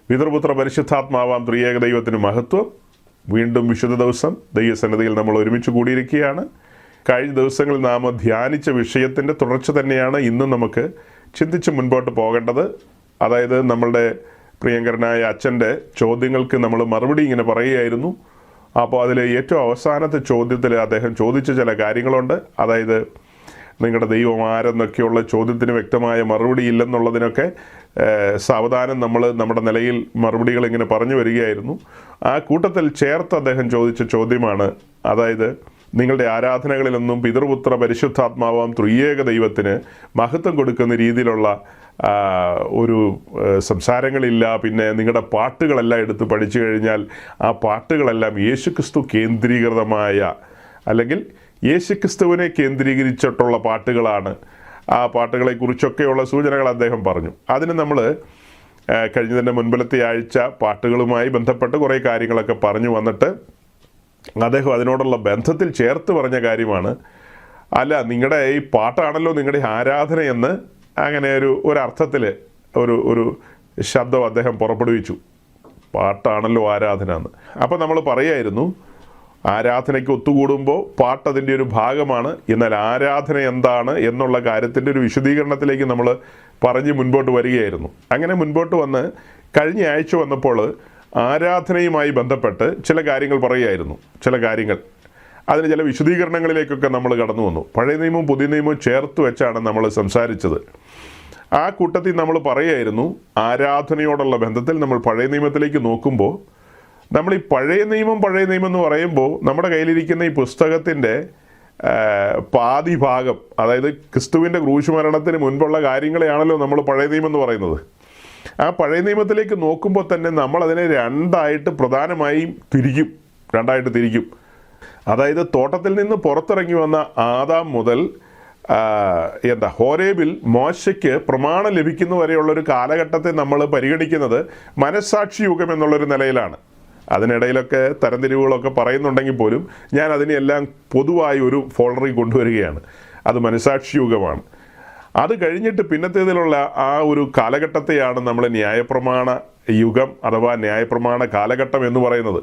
പിതൃപുത്ര പരിശുദ്ധാത്മാവാം ത്രിയേക ദൈവത്തിന് മഹത്വം. വീണ്ടും വിശുദ്ധ ദിവസം ദൈവസന്നിധിയിൽ നമ്മൾ ഒരുമിച്ച് കൂടിയിരിക്കുകയാണ്. കഴിഞ്ഞ ദിവസങ്ങളിൽ നാം ധ്യാനിച്ച വിഷയത്തിൻ്റെ തുടർച്ച തന്നെയാണ് ഇന്നും നമുക്ക് ചിന്തിച്ച് മുൻപോട്ട് പോകേണ്ടത്. അതായത് നമ്മളുടെ പ്രിയങ്കരനായ അച്ഛൻ്റെ ചോദ്യങ്ങൾക്ക് നമ്മൾ മറുപടി ഇങ്ങനെ പറയുകയായിരുന്നു. അപ്പോൾ അതിൽ ഏറ്റവും അവസാനത്തെ ചോദ്യത്തിൽ അദ്ദേഹം ചോദിച്ച ചില കാര്യങ്ങളുണ്ട്. അതായത് നിങ്ങളുടെ ദൈവം ആരെന്നൊക്കെയുള്ള ചോദ്യത്തിന് വ്യക്തമായ മറുപടി ഇല്ലെന്നുള്ളതിനൊക്കെ സാവധാനം നമ്മൾ നമ്മുടെ നിലയിൽ മറുപടികൾ ഇങ്ങനെ പറഞ്ഞു വരികയായിരുന്നു. ആ കൂട്ടത്തിൽ ചേർത്ത് അദ്ദേഹം ചോദിച്ച ചോദ്യമാണ്, അതായത് നിങ്ങളുടെ ആരാധനകളിലൊന്നും പിതൃപുത്ര പരിശുദ്ധാത്മാവാം ത്രിയേക ദൈവത്തിന് മഹത്വം കൊടുക്കുന്ന രീതിയിലുള്ള ഒരു സംസാരങ്ങളില്ല. പിന്നെ നിങ്ങളുടെ പാട്ടുകളെല്ലാം എടുത്ത് പഠിച്ചു കഴിഞ്ഞാൽ ആ പാട്ടുകളെല്ലാം യേശുക്രിസ്തു കേന്ദ്രീകൃതമായ അല്ലെങ്കിൽ യേശുക്രിസ്തുവിനെ കേന്ദ്രീകരിച്ചിട്ടുള്ള പാട്ടുകളാണ്. ആ പാട്ടുകളെക്കുറിച്ചൊക്കെയുള്ള സൂചനകൾ അദ്ദേഹം പറഞ്ഞു. അതിന് നമ്മൾ കഴിഞ്ഞതിൻ്റെ മുൻപിലത്തെ ആഴ്ച പാട്ടുകളുമായി ബന്ധപ്പെട്ട് കുറേ കാര്യങ്ങളൊക്കെ പറഞ്ഞു വന്നിട്ട് അദ്ദേഹം അതിനോടുള്ള ബന്ധത്തിൽ ചേർത്ത് പറഞ്ഞ കാര്യമാണ്, അല്ല നിങ്ങളുടെ ഈ പാട്ടാണല്ലോ നിങ്ങളുടെ ആരാധനയെന്ന് അങ്ങനെ ഒരർത്ഥത്തിൽ ഒരു ശബ്ദം അദ്ദേഹം പുറപ്പെടുവിച്ചു, പാട്ടാണല്ലോ ആരാധന എന്ന്. അപ്പോൾ നമ്മൾ പറയായിരുന്നു ആരാധനയ്ക്ക് ഒത്തുകൂടുമ്പോൾ പാട്ടതിൻ്റെ ഒരു ഭാഗമാണ്. എന്നാൽ ആരാധന എന്താണ് എന്നുള്ള കാര്യത്തിൻ്റെ ഒരു വിശദീകരണത്തിലേക്ക് നമ്മൾ പറഞ്ഞ് മുൻപോട്ട് വരികയായിരുന്നു. അങ്ങനെ മുൻപോട്ട് വന്ന് കഴിഞ്ഞ ആഴ്ച വന്നപ്പോൾ ആരാധനയുമായി ബന്ധപ്പെട്ട് ചില കാര്യങ്ങൾ പറയുകയായിരുന്നു. ചില കാര്യങ്ങൾ അതിന് ചില വിശദീകരണങ്ങളിലേക്കൊക്കെ നമ്മൾ കടന്നു വന്നു. പഴയ നിയമവും പുതിയ നിയമവും ചേർത്ത് വെച്ചാണ് നമ്മൾ സംസാരിച്ചത്. ആ കൂട്ടത്തിൽ നമ്മൾ പറയുകയായിരുന്നു ആരാധനയോടുള്ള ബന്ധത്തിൽ നമ്മൾ പഴയ നിയമത്തിലേക്ക് നോക്കുമ്പോൾ നമ്മൾ ഈ പഴയ നിയമം എന്ന് പറയുമ്പോൾ നമ്മുടെ കയ്യിലിരിക്കുന്ന ഈ പുസ്തകത്തിൻ്റെ പാതി ഭാഗം, അതായത് ക്രിസ്തുവിൻ്റെ ക്രൂശ് മരണത്തിന് മുൻപുള്ള കാര്യങ്ങളെയാണല്ലോ നമ്മൾ പഴയ നിയമം എന്ന് പറയുന്നത്. ആ പഴയ നിയമത്തിലേക്ക് നോക്കുമ്പോൾ തന്നെ നമ്മളതിനെ പ്രധാനമായും രണ്ടായിട്ട് തിരിക്കും. അതായത് തോട്ടത്തിൽ നിന്ന് പുറത്തിറങ്ങി വന്ന ആദാം മുതൽ ഹോരേബിൽ മോശയ്ക്ക് പ്രമാണം ലഭിക്കുന്ന വരെയുള്ളൊരു കാലഘട്ടത്തെ നമ്മൾ പരിഗണിക്കുന്നത് മനസ്സാക്ഷി യുഗം എന്നുള്ളൊരു നിലയിലാണ്. അതിനിടയിലൊക്കെ തരംതിരിവുകളൊക്കെ പറയുന്നുണ്ടെങ്കിൽ പോലും ഞാൻ അതിനെല്ലാം പൊതുവായി ഒരു ഫോൾഡറിൽ കൊണ്ടുവരികയാണ്. അത് മനസ്സാക്ഷി യുഗമാണ്. അത് കഴിഞ്ഞിട്ട് പിന്നത്തേതിലുള്ള ആ ഒരു കാലഘട്ടത്തെയാണ് നമ്മൾ ന്യായപ്രമാണ യുഗം അഥവാ ന്യായപ്രമാണ കാലഘട്ടം എന്ന് പറയുന്നത്.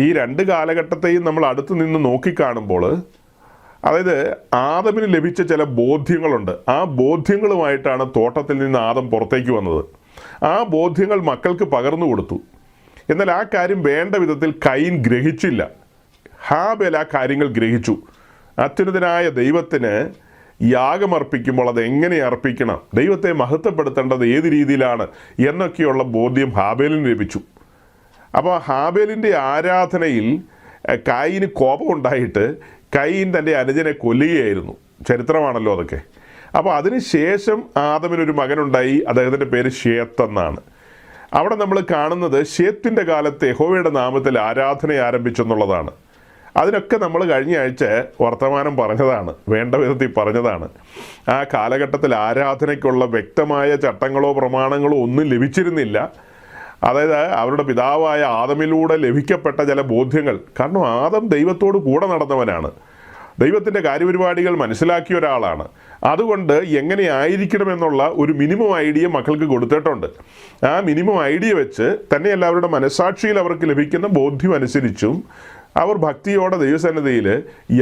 ഈ രണ്ട് കാലഘട്ടത്തെയും നമ്മൾ അടുത്ത് നിന്ന് നോക്കിക്കാണുമ്പോൾ അതായത് ആദമിന് ലഭിച്ച ചില ബോധ്യങ്ങളുണ്ട്. ആ ബോധ്യങ്ങളുമായിട്ടാണ് തോട്ടത്തിൽ നിന്ന് ആദം പുറത്തേക്ക് വന്നത്. ആ ബോധ്യങ്ങൾ മക്കൾക്ക് പകർന്നു കൊടുത്തു. എന്നാൽ ആ കാര്യം വേണ്ട വിധത്തിൽ കയീൻ ഗ്രഹിച്ചില്ല. ഹാബേൽ ആ കാര്യങ്ങൾ ഗ്രഹിച്ചു. അത്യുന്നതനായ ദൈവത്തിന് യാഗമർപ്പിക്കുമ്പോൾ അത് എങ്ങനെ അർപ്പിക്കണം, ദൈവത്തെ മഹത്വപ്പെടുത്തേണ്ടത് ഏത് രീതിയിലാണ് എന്നൊക്കെയുള്ള ബോധ്യം ഹാബേലിന് ലഭിച്ചു. അപ്പോൾ ഹാബേലിൻ്റെ ആരാധനയിൽ കയീന് കോപമുണ്ടായിട്ട് കയീൻ തൻ്റെ അനുജനെ കൊല്ലുകയായിരുന്നു. ചരിത്രമാണല്ലോ അതൊക്കെ. അപ്പോൾ അതിന് ശേഷം ആദമിനൊരു മകനുണ്ടായി. അദ്ദേഹത്തിൻ്റെ പേര് ഷേത്ത് എന്നാണ്. അവിടെ നമ്മൾ കാണുന്നത് ഷേത്തിൻ്റെ കാലത്ത് യഹോവയുടെ നാമത്തിൽ ആരാധന ആരംഭിച്ചെന്നുള്ളതാണ്. അതിനൊക്കെ നമ്മൾ കഴിഞ്ഞ ആഴ്ച വർത്തമാനം പറഞ്ഞതാണ്, വേണ്ട വിധത്തിൽ പറഞ്ഞതാണ്. ആ കാലഘട്ടത്തിൽ ആരാധനയ്ക്കുള്ള വ്യക്തമായ ചട്ടങ്ങളോ പ്രമാണങ്ങളോ ഒന്നും ലഭിച്ചിരുന്നില്ല. അതായത് അവരുടെ പിതാവായ ആദമിലൂടെ ലഭിക്കപ്പെട്ട ചില ബോധ്യങ്ങൾ. കാരണം ആദം ദൈവത്തോട് കൂടെ നടന്നവനാണ്, ദൈവത്തിൻ്റെ കാര്യപരിപാടികൾ മനസ്സിലാക്കിയ ഒരാളാണ്. അതുകൊണ്ട് എങ്ങനെ ആയിരിക്കണമെന്നുള്ള ഒരു മിനിമം ഐഡിയ മക്കൾക്ക് കൊടുത്തിട്ടുണ്ട്. ആ മിനിമം ഐഡിയ വെച്ച് തന്നെയല്ല അവരുടെ മനസ്സാക്ഷിയിൽ അവർക്ക് ലഭിക്കുന്ന ബോധ്യം അനുസരിച്ചും അവർ ഭക്തിയോടെ ദൈവസന്നിധിയിൽ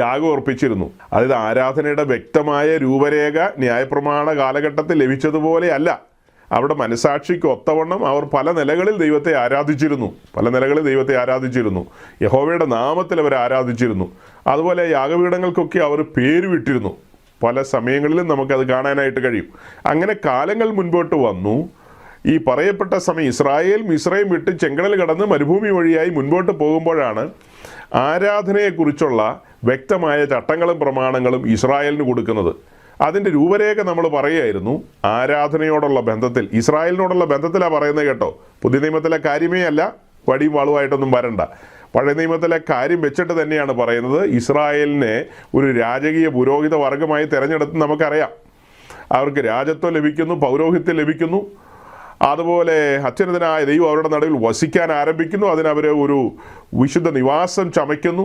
യാഗം അർപ്പിച്ചിരുന്നു. അതായത് ആരാധനയുടെ വ്യക്തമായ രൂപരേഖ ന്യായപ്രമാണ കാലഘട്ടത്തിൽ ലഭിച്ചതുപോലെയല്ല. അവരുടെ മനസ്സാക്ഷിക്ക് ഒത്തവണ്ണം അവർ പല നിലകളിൽ ദൈവത്തെ ആരാധിച്ചിരുന്നു. യഹോവയുടെ നാമത്തിൽ അവർ ആരാധിച്ചിരുന്നു. അതുപോലെ യാഗപീഠങ്ങൾക്കൊക്കെ അവർ പേരുവിട്ടിരുന്നു. പല സമയങ്ങളിലും നമുക്കത് കാണാനായിട്ട് കഴിയും. അങ്ങനെ കാലങ്ങൾ മുൻപോട്ട് വന്നു. ഈ പറയപ്പെട്ട സമയം ഇസ്രായേൽ മിസ്രൈം വിട്ട് ചെങ്കടൽ കടന്ന് മരുഭൂമി വഴിയായി മുൻപോട്ട് പോകുമ്പോഴാണ് ആരാധനയെക്കുറിച്ചുള്ള വ്യക്തമായ ചട്ടങ്ങളും പ്രമാണങ്ങളും ഇസ്രായേലിന് കൊടുക്കുന്നത്. അതിൻ്റെ രൂപരേഖ നമ്മൾ പറയുമായിരുന്നു. ആരാധനയോടുള്ള ബന്ധത്തിൽ, ഇസ്രായേലിനോടുള്ള ബന്ധത്തിലാണ് പറയുന്നത് കേട്ടോ. പുതിയ നിയമത്തിലെ കാര്യമേ അല്ല, വടിയും വാളുമായിട്ടൊന്നും വരണ്ട. പഴയ നിയമത്തിലെ കാര്യം വെച്ചിട്ട് തന്നെയാണ് പറയുന്നത്. ഇസ്രായേലിനെ ഒരു രാജകീയ പുരോഹിത വർഗമായി തിരഞ്ഞെടുത്ത് നമുക്കറിയാം. അവർക്ക് രാജത്വം ലഭിക്കുന്നു, പൗരോഹിത്യം ലഭിക്കുന്നു. അതുപോലെ അത്യുന്നതനായ ദൈവം അവരുടെ നടുവിൽ വസിക്കാൻ ആരംഭിക്കുന്നു. അതിനവർ ഒരു വിശുദ്ധ നിവാസം ചമയ്ക്കുന്നു.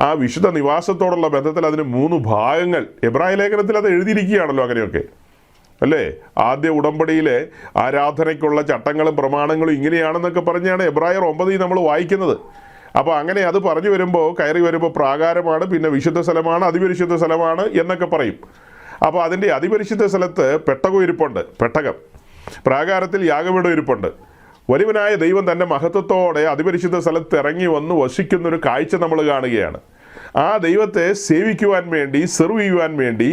ആ വിശുദ്ധ നിവാസത്തോടുള്ള ബന്ധത്തിൽ അതിന് 3 ഭാഗങ്ങൾ, എബ്രായ ലേഖനത്തിൽ അത് എഴുതിയിരിക്കുകയാണല്ലോ. അങ്ങനെയൊക്കെ അല്ലേ? ആദ്യ ഉടമ്പടിയിലെ ആരാധനയ്ക്കുള്ള ചട്ടങ്ങളും പ്രമാണങ്ങളും ഇങ്ങനെയാണെന്നൊക്കെ പറഞ്ഞാണ് എബ്രായർ 9 നമ്മൾ വായിക്കുന്നത്. അപ്പോൾ അങ്ങനെ അത് പറഞ്ഞു വരുമ്പോൾ, കയറി വരുമ്പോൾ പ്രാകാരമാണ്, പിന്നെ വിശുദ്ധ സ്ഥലമാണ്, അതിപരിശുദ്ധ സ്ഥലമാണ് എന്നൊക്കെ പറയും. അപ്പോൾ അതിൻ്റെ അതിപരിശുദ്ധ സ്ഥലത്ത് പെട്ടകം ഇരിപ്പുണ്ട്, പെട്ടകം. പ്രാകാരത്തിൽ യാഗപീഠം ഇരിപ്പുണ്ട്. വലിയവനായ ദൈവം തൻ്റെ മഹത്വത്തോടെ അതിപരിശുദ്ധ സ്ഥലത്ത് ഇറങ്ങി വന്ന് വസിക്കുന്നൊരു കാഴ്ച നമ്മൾ കാണുകയാണ്. ആ ദൈവത്തെ സേവിക്കുവാൻ വേണ്ടി, സെർവ് ചെയ്യുവാൻ വേണ്ടി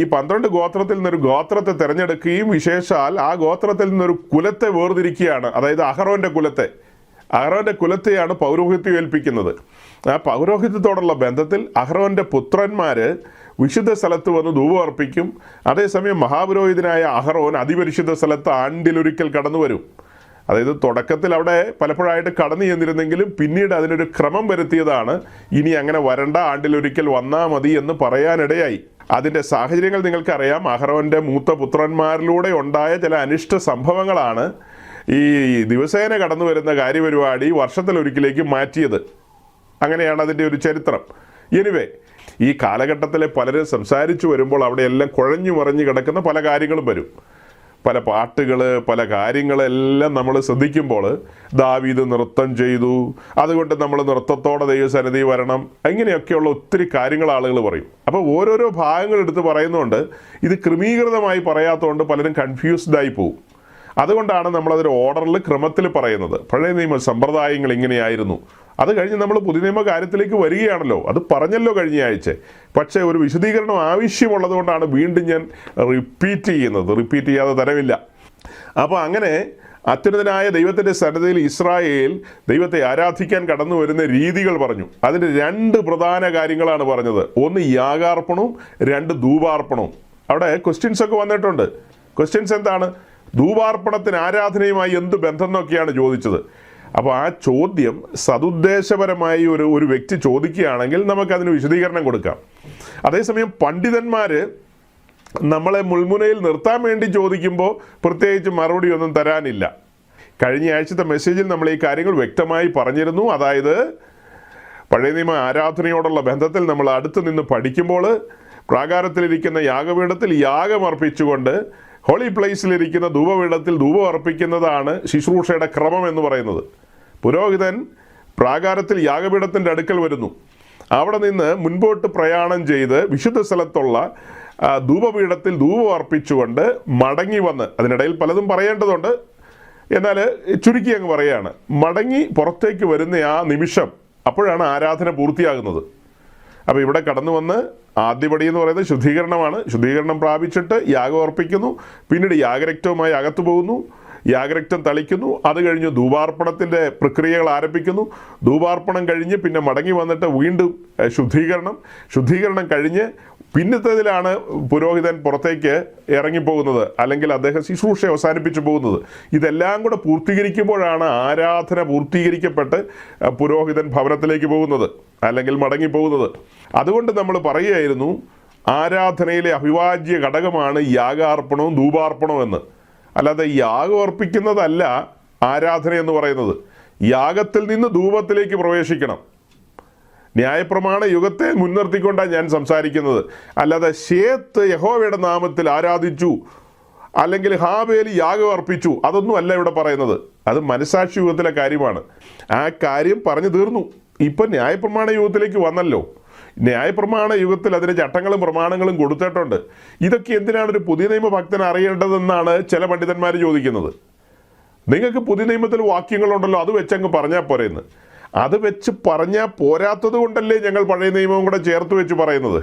ഈ 12 ഗോത്രത്തിൽ നിന്നൊരു ഗോത്രത്തെ തിരഞ്ഞെടുക്കുകയും വിശേഷാൽ ആ ഗോത്രത്തിൽ നിന്നൊരു കുലത്തെ വേർതിരിക്കുകയാണ്. അതായത് അഹറോൻ്റെ കുലത്തെയാണ് പൗരോഹിത്യം ഏൽപ്പിക്കുന്നത്. ആ പൗരോഹിത്യത്തോടുള്ള ബന്ധത്തിൽ അഹറോൻ്റെ പുത്രന്മാർ വിശുദ്ധ സ്ഥലത്ത് വന്ന് ധൂപം അർപ്പിക്കും. അതേസമയം മഹാപുരോഹിതനായ അഹറോൻ അതിപരിശുദ്ധ സ്ഥലത്ത് ആണ്ടിലൊരിക്കൽ കടന്നു വരും. അതായത് തുടക്കത്തിൽ അവിടെ പലപ്പോഴായിട്ട് കടന്നു ചെന്നിരുന്നെങ്കിലും പിന്നീട് അതിനൊരു ക്രമം വരുത്തിയതാണ്. ഇനി അങ്ങനെ വരണ്ട, ആണ്ടിലൊരിക്കൽ വന്നാൽ മതി എന്ന് പറയാനിടയായി. അതിൻ്റെ സാഹചര്യങ്ങൾ നിങ്ങൾക്കറിയാം. അഹറോൻ്റെ മൂത്ത പുത്രന്മാരിലൂടെ ഉണ്ടായ ചില അനിഷ്ട സംഭവങ്ങളാണ് ഈ ദിവസേന കടന്നു വരുന്ന കാര്യപരിപാടി വർഷത്തിലൊരിക്കലേക്ക് മാറ്റിയത്. അങ്ങനെയാണ് അതിൻ്റെ ഒരു ചരിത്രം. എനിവേ, ഈ കാലഘട്ടത്തിലെ പലരും സംസാരിച്ചു വരുമ്പോൾ അവിടെയെല്ലാം കുഴഞ്ഞു മറിഞ്ഞു കിടക്കുന്ന പല കാര്യങ്ങളും വരും. പല പാട്ടുകൾ, പല കാര്യങ്ങളെല്ലാം നമ്മൾ ശ്രദ്ധിക്കുമ്പോൾ ദാവീദ് നൃത്തം ചെയ്തു, അതുകൊണ്ട് നമ്മൾ നൃത്തത്തോടെ ദൈവസന്നിധി വരണം, ഇങ്ങനെയൊക്കെയുള്ള ഒത്തിരി കാര്യങ്ങൾ ആളുകൾ പറയും. അപ്പോൾ ഓരോരോ ഭാഗങ്ങൾ എടുത്ത് പറയുന്നതുകൊണ്ട് ഇത് ക്രമീകൃതമായി പറയാത്തതുകൊണ്ട് പലരും കൺഫ്യൂസ്ഡായി പോകും. അതുകൊണ്ടാണ് നമ്മളതൊരു ഓർഡറിൽ, ക്രമത്തിൽ പറയുന്നത്. പഴയ നിയമ സമ്പ്രദായങ്ങൾ ഇങ്ങനെയായിരുന്നു. അത് കഴിഞ്ഞ് നമ്മൾ പുതിയ നിയമ കാര്യത്തിലേക്ക് വരികയാണല്ലോ. അത് പറഞ്ഞല്ലോ കഴിഞ്ഞ ആഴ്ച. പക്ഷേ ഒരു വിശദീകരണം ആവശ്യമുള്ളത് കൊണ്ടാണ് വീണ്ടും ഞാൻ റിപ്പീറ്റ് ചെയ്യാതെ തരമില്ല. അപ്പോൾ അങ്ങനെ അത്യുന്നതനായ ദൈവത്തിൻ്റെ സന്നിധിയിൽ ഇസ്രായേൽ ദൈവത്തെ ആരാധിക്കാൻ കടന്നു വരുന്ന രീതികൾ പറഞ്ഞു. അതിൻ്റെ 2 പ്രധാന കാര്യങ്ങളാണ് പറഞ്ഞത്. ഒന്ന് യാഗാർപ്പണവും, 2 ധൂപാർപ്പണവും. അവിടെ ക്വസ്റ്റ്യൻസ് ഒക്കെ വന്നിട്ടുണ്ട്. ക്വസ്റ്റ്യൻസ് എന്താണ്? ധൂപാർപ്പണത്തിന് ആരാധനയുമായി എന്ത് ബന്ധം എന്നൊക്കെയാണ് ചോദിച്ചത്. അപ്പോൾ ആ ചോദ്യം സതുദ്ദേശപരമായി ഒരു വ്യക്തി ചോദിക്കുകയാണെങ്കിൽ നമുക്കതിന് വിശദീകരണം കൊടുക്കാം. അതേസമയം പണ്ഡിതന്മാർ നമ്മളെ മുൾമുനയിൽ നിർത്താൻ വേണ്ടി ചോദിക്കുമ്പോൾ പ്രത്യേകിച്ച് മറുപടി ഒന്നും തരാനില്ല. കഴിഞ്ഞ ആഴ്ചത്തെ മെസ്സേജിൽ നമ്മൾ ഈ കാര്യങ്ങൾ വ്യക്തമായി പറഞ്ഞിരുന്നു. അതായത് പഴയ നിയമ ആരാധനയോടുള്ള ബന്ധത്തിൽ നമ്മൾ അടുത്ത് നിന്ന് പഠിക്കുമ്പോൾ പ്രാകാരത്തിലിരിക്കുന്ന യാഗപീഠത്തിൽ യാഗമർപ്പിച്ചുകൊണ്ട് ഹോളി പ്ലേസിലിരിക്കുന്ന ധൂപപീഠത്തിൽ ധൂപം അർപ്പിക്കുന്നതാണ് ശുശ്രൂഷയുടെ ക്രമം എന്ന് പറയുന്നത്. പുരോഹിതൻ പ്രാകാരത്തിൽ യാഗപീഠത്തിൻ്റെ അടുക്കൽ വരുന്നു. അവിടെ നിന്ന് മുൻപോട്ട് പ്രയാണം ചെയ്ത് വിശുദ്ധ സ്ഥലത്തുള്ള ധൂപപീഠത്തിൽ ധൂപം അർപ്പിച്ചുകൊണ്ട് മടങ്ങി വന്ന്, അതിനിടയിൽ പലതും പറയേണ്ടതുണ്ട്, എന്നാൽ ചുരുക്കി അങ്ങ് പറയുകയാണ്, മടങ്ങി പുറത്തേക്ക് വരുന്ന ആ നിമിഷം അപ്പോഴാണ് ആരാധന പൂർത്തിയാകുന്നത്. അപ്പോൾ ഇവിടെ കടന്നു വന്ന് ആദ്യപടി എന്ന് പറയുന്നത് ശുദ്ധീകരണമാണ്. ശുദ്ധീകരണം പ്രാപിച്ചിട്ട് യാഗം അർപ്പിക്കുന്നു. പിന്നീട് യാഗരക്തവുമായി അകത്തു പോകുന്നു, യാഗരക്തം തളിക്കുന്നു. അത് കഴിഞ്ഞ് ധൂപാർപ്പണത്തിൻ്റെ പ്രക്രിയകൾ ആരംഭിക്കുന്നു. ധൂപാർപ്പണം കഴിഞ്ഞ് പിന്നെ മടങ്ങി വന്നിട്ട് വീണ്ടും ശുദ്ധീകരണം കഴിഞ്ഞ് പിന്നത്തേതിലാണ് പുരോഹിതൻ പുറത്തേക്ക് ഇറങ്ങിപ്പോകുന്നത്, അല്ലെങ്കിൽ അദ്ദേഹം ശുശ്രൂഷ അവസാനിപ്പിച്ചു പോകുന്നത്. ഇതെല്ലാം കൂടെ പൂർത്തീകരിക്കുമ്പോഴാണ് ആരാധന പൂർത്തീകരിക്കപ്പെട്ട് പുരോഹിതൻ ഭവനത്തിലേക്ക് പോകുന്നത്, അല്ലെങ്കിൽ മടങ്ങിപ്പോകുന്നത്. അതുകൊണ്ട് നമ്മൾ പറയുകയായിരുന്നു, ആരാധനയിലെ അവിഭാജ്യ ഘടകമാണ് യാഗാർപ്പണവും ധൂപാർപ്പണവും എന്ന്. അല്ലാതെ യാഗം അർപ്പിക്കുന്നതല്ല ആരാധന എന്ന് പറയുന്നത്. യാഗത്തിൽ നിന്ന് ധൂപത്തിലേക്ക് പ്രവേശിക്കണം. ന്യായപ്രമാണ യുഗത്തെ മുൻനിർത്തിക്കൊണ്ടാണ് ഞാൻ സംസാരിക്കുന്നത്. അല്ലാതെ ശേത്ത് യഹോവയുടെ നാമത്തിൽ ആരാധിച്ചു, അല്ലെങ്കിൽ ഹാബേൽ യാഗം അർപ്പിച്ചു, അതൊന്നും അല്ല ഇവിടെ പറയുന്നത്. അത് മനസാക്ഷി യുഗത്തിലെ കാര്യമാണ്. ആ കാര്യം പറഞ്ഞു തീർന്നു. ഇപ്പം ന്യായപ്രമാണ യുഗത്തിലേക്ക് വന്നല്ലോ. ന്യായപ്രമാണ യുഗത്തിൽ അതിന് ചട്ടങ്ങളും പ്രമാണങ്ങളും കൊടുത്തിട്ടുണ്ട്. ഇതൊക്കെ എന്തിനാണ് ഒരു പുതിയ നിയമ ഭക്തൻ അറിയേണ്ടതെന്നാണ് ചില പണ്ഡിതന്മാർ ചോദിക്കുന്നത്. നിങ്ങൾക്ക് പുതിയ നിയമത്തിൽ വാക്യങ്ങളുണ്ടല്ലോ, അത് വെച്ചങ്ങ് പറഞ്ഞാൽ പോരെന്ന്. അത് വെച്ച് പറഞ്ഞാൽ പോരാത്തത് കൊണ്ടല്ലേ ഞങ്ങൾ പഴയ നിയമവും കൂടെ ചേർത്ത് വെച്ച് പറയുന്നത്.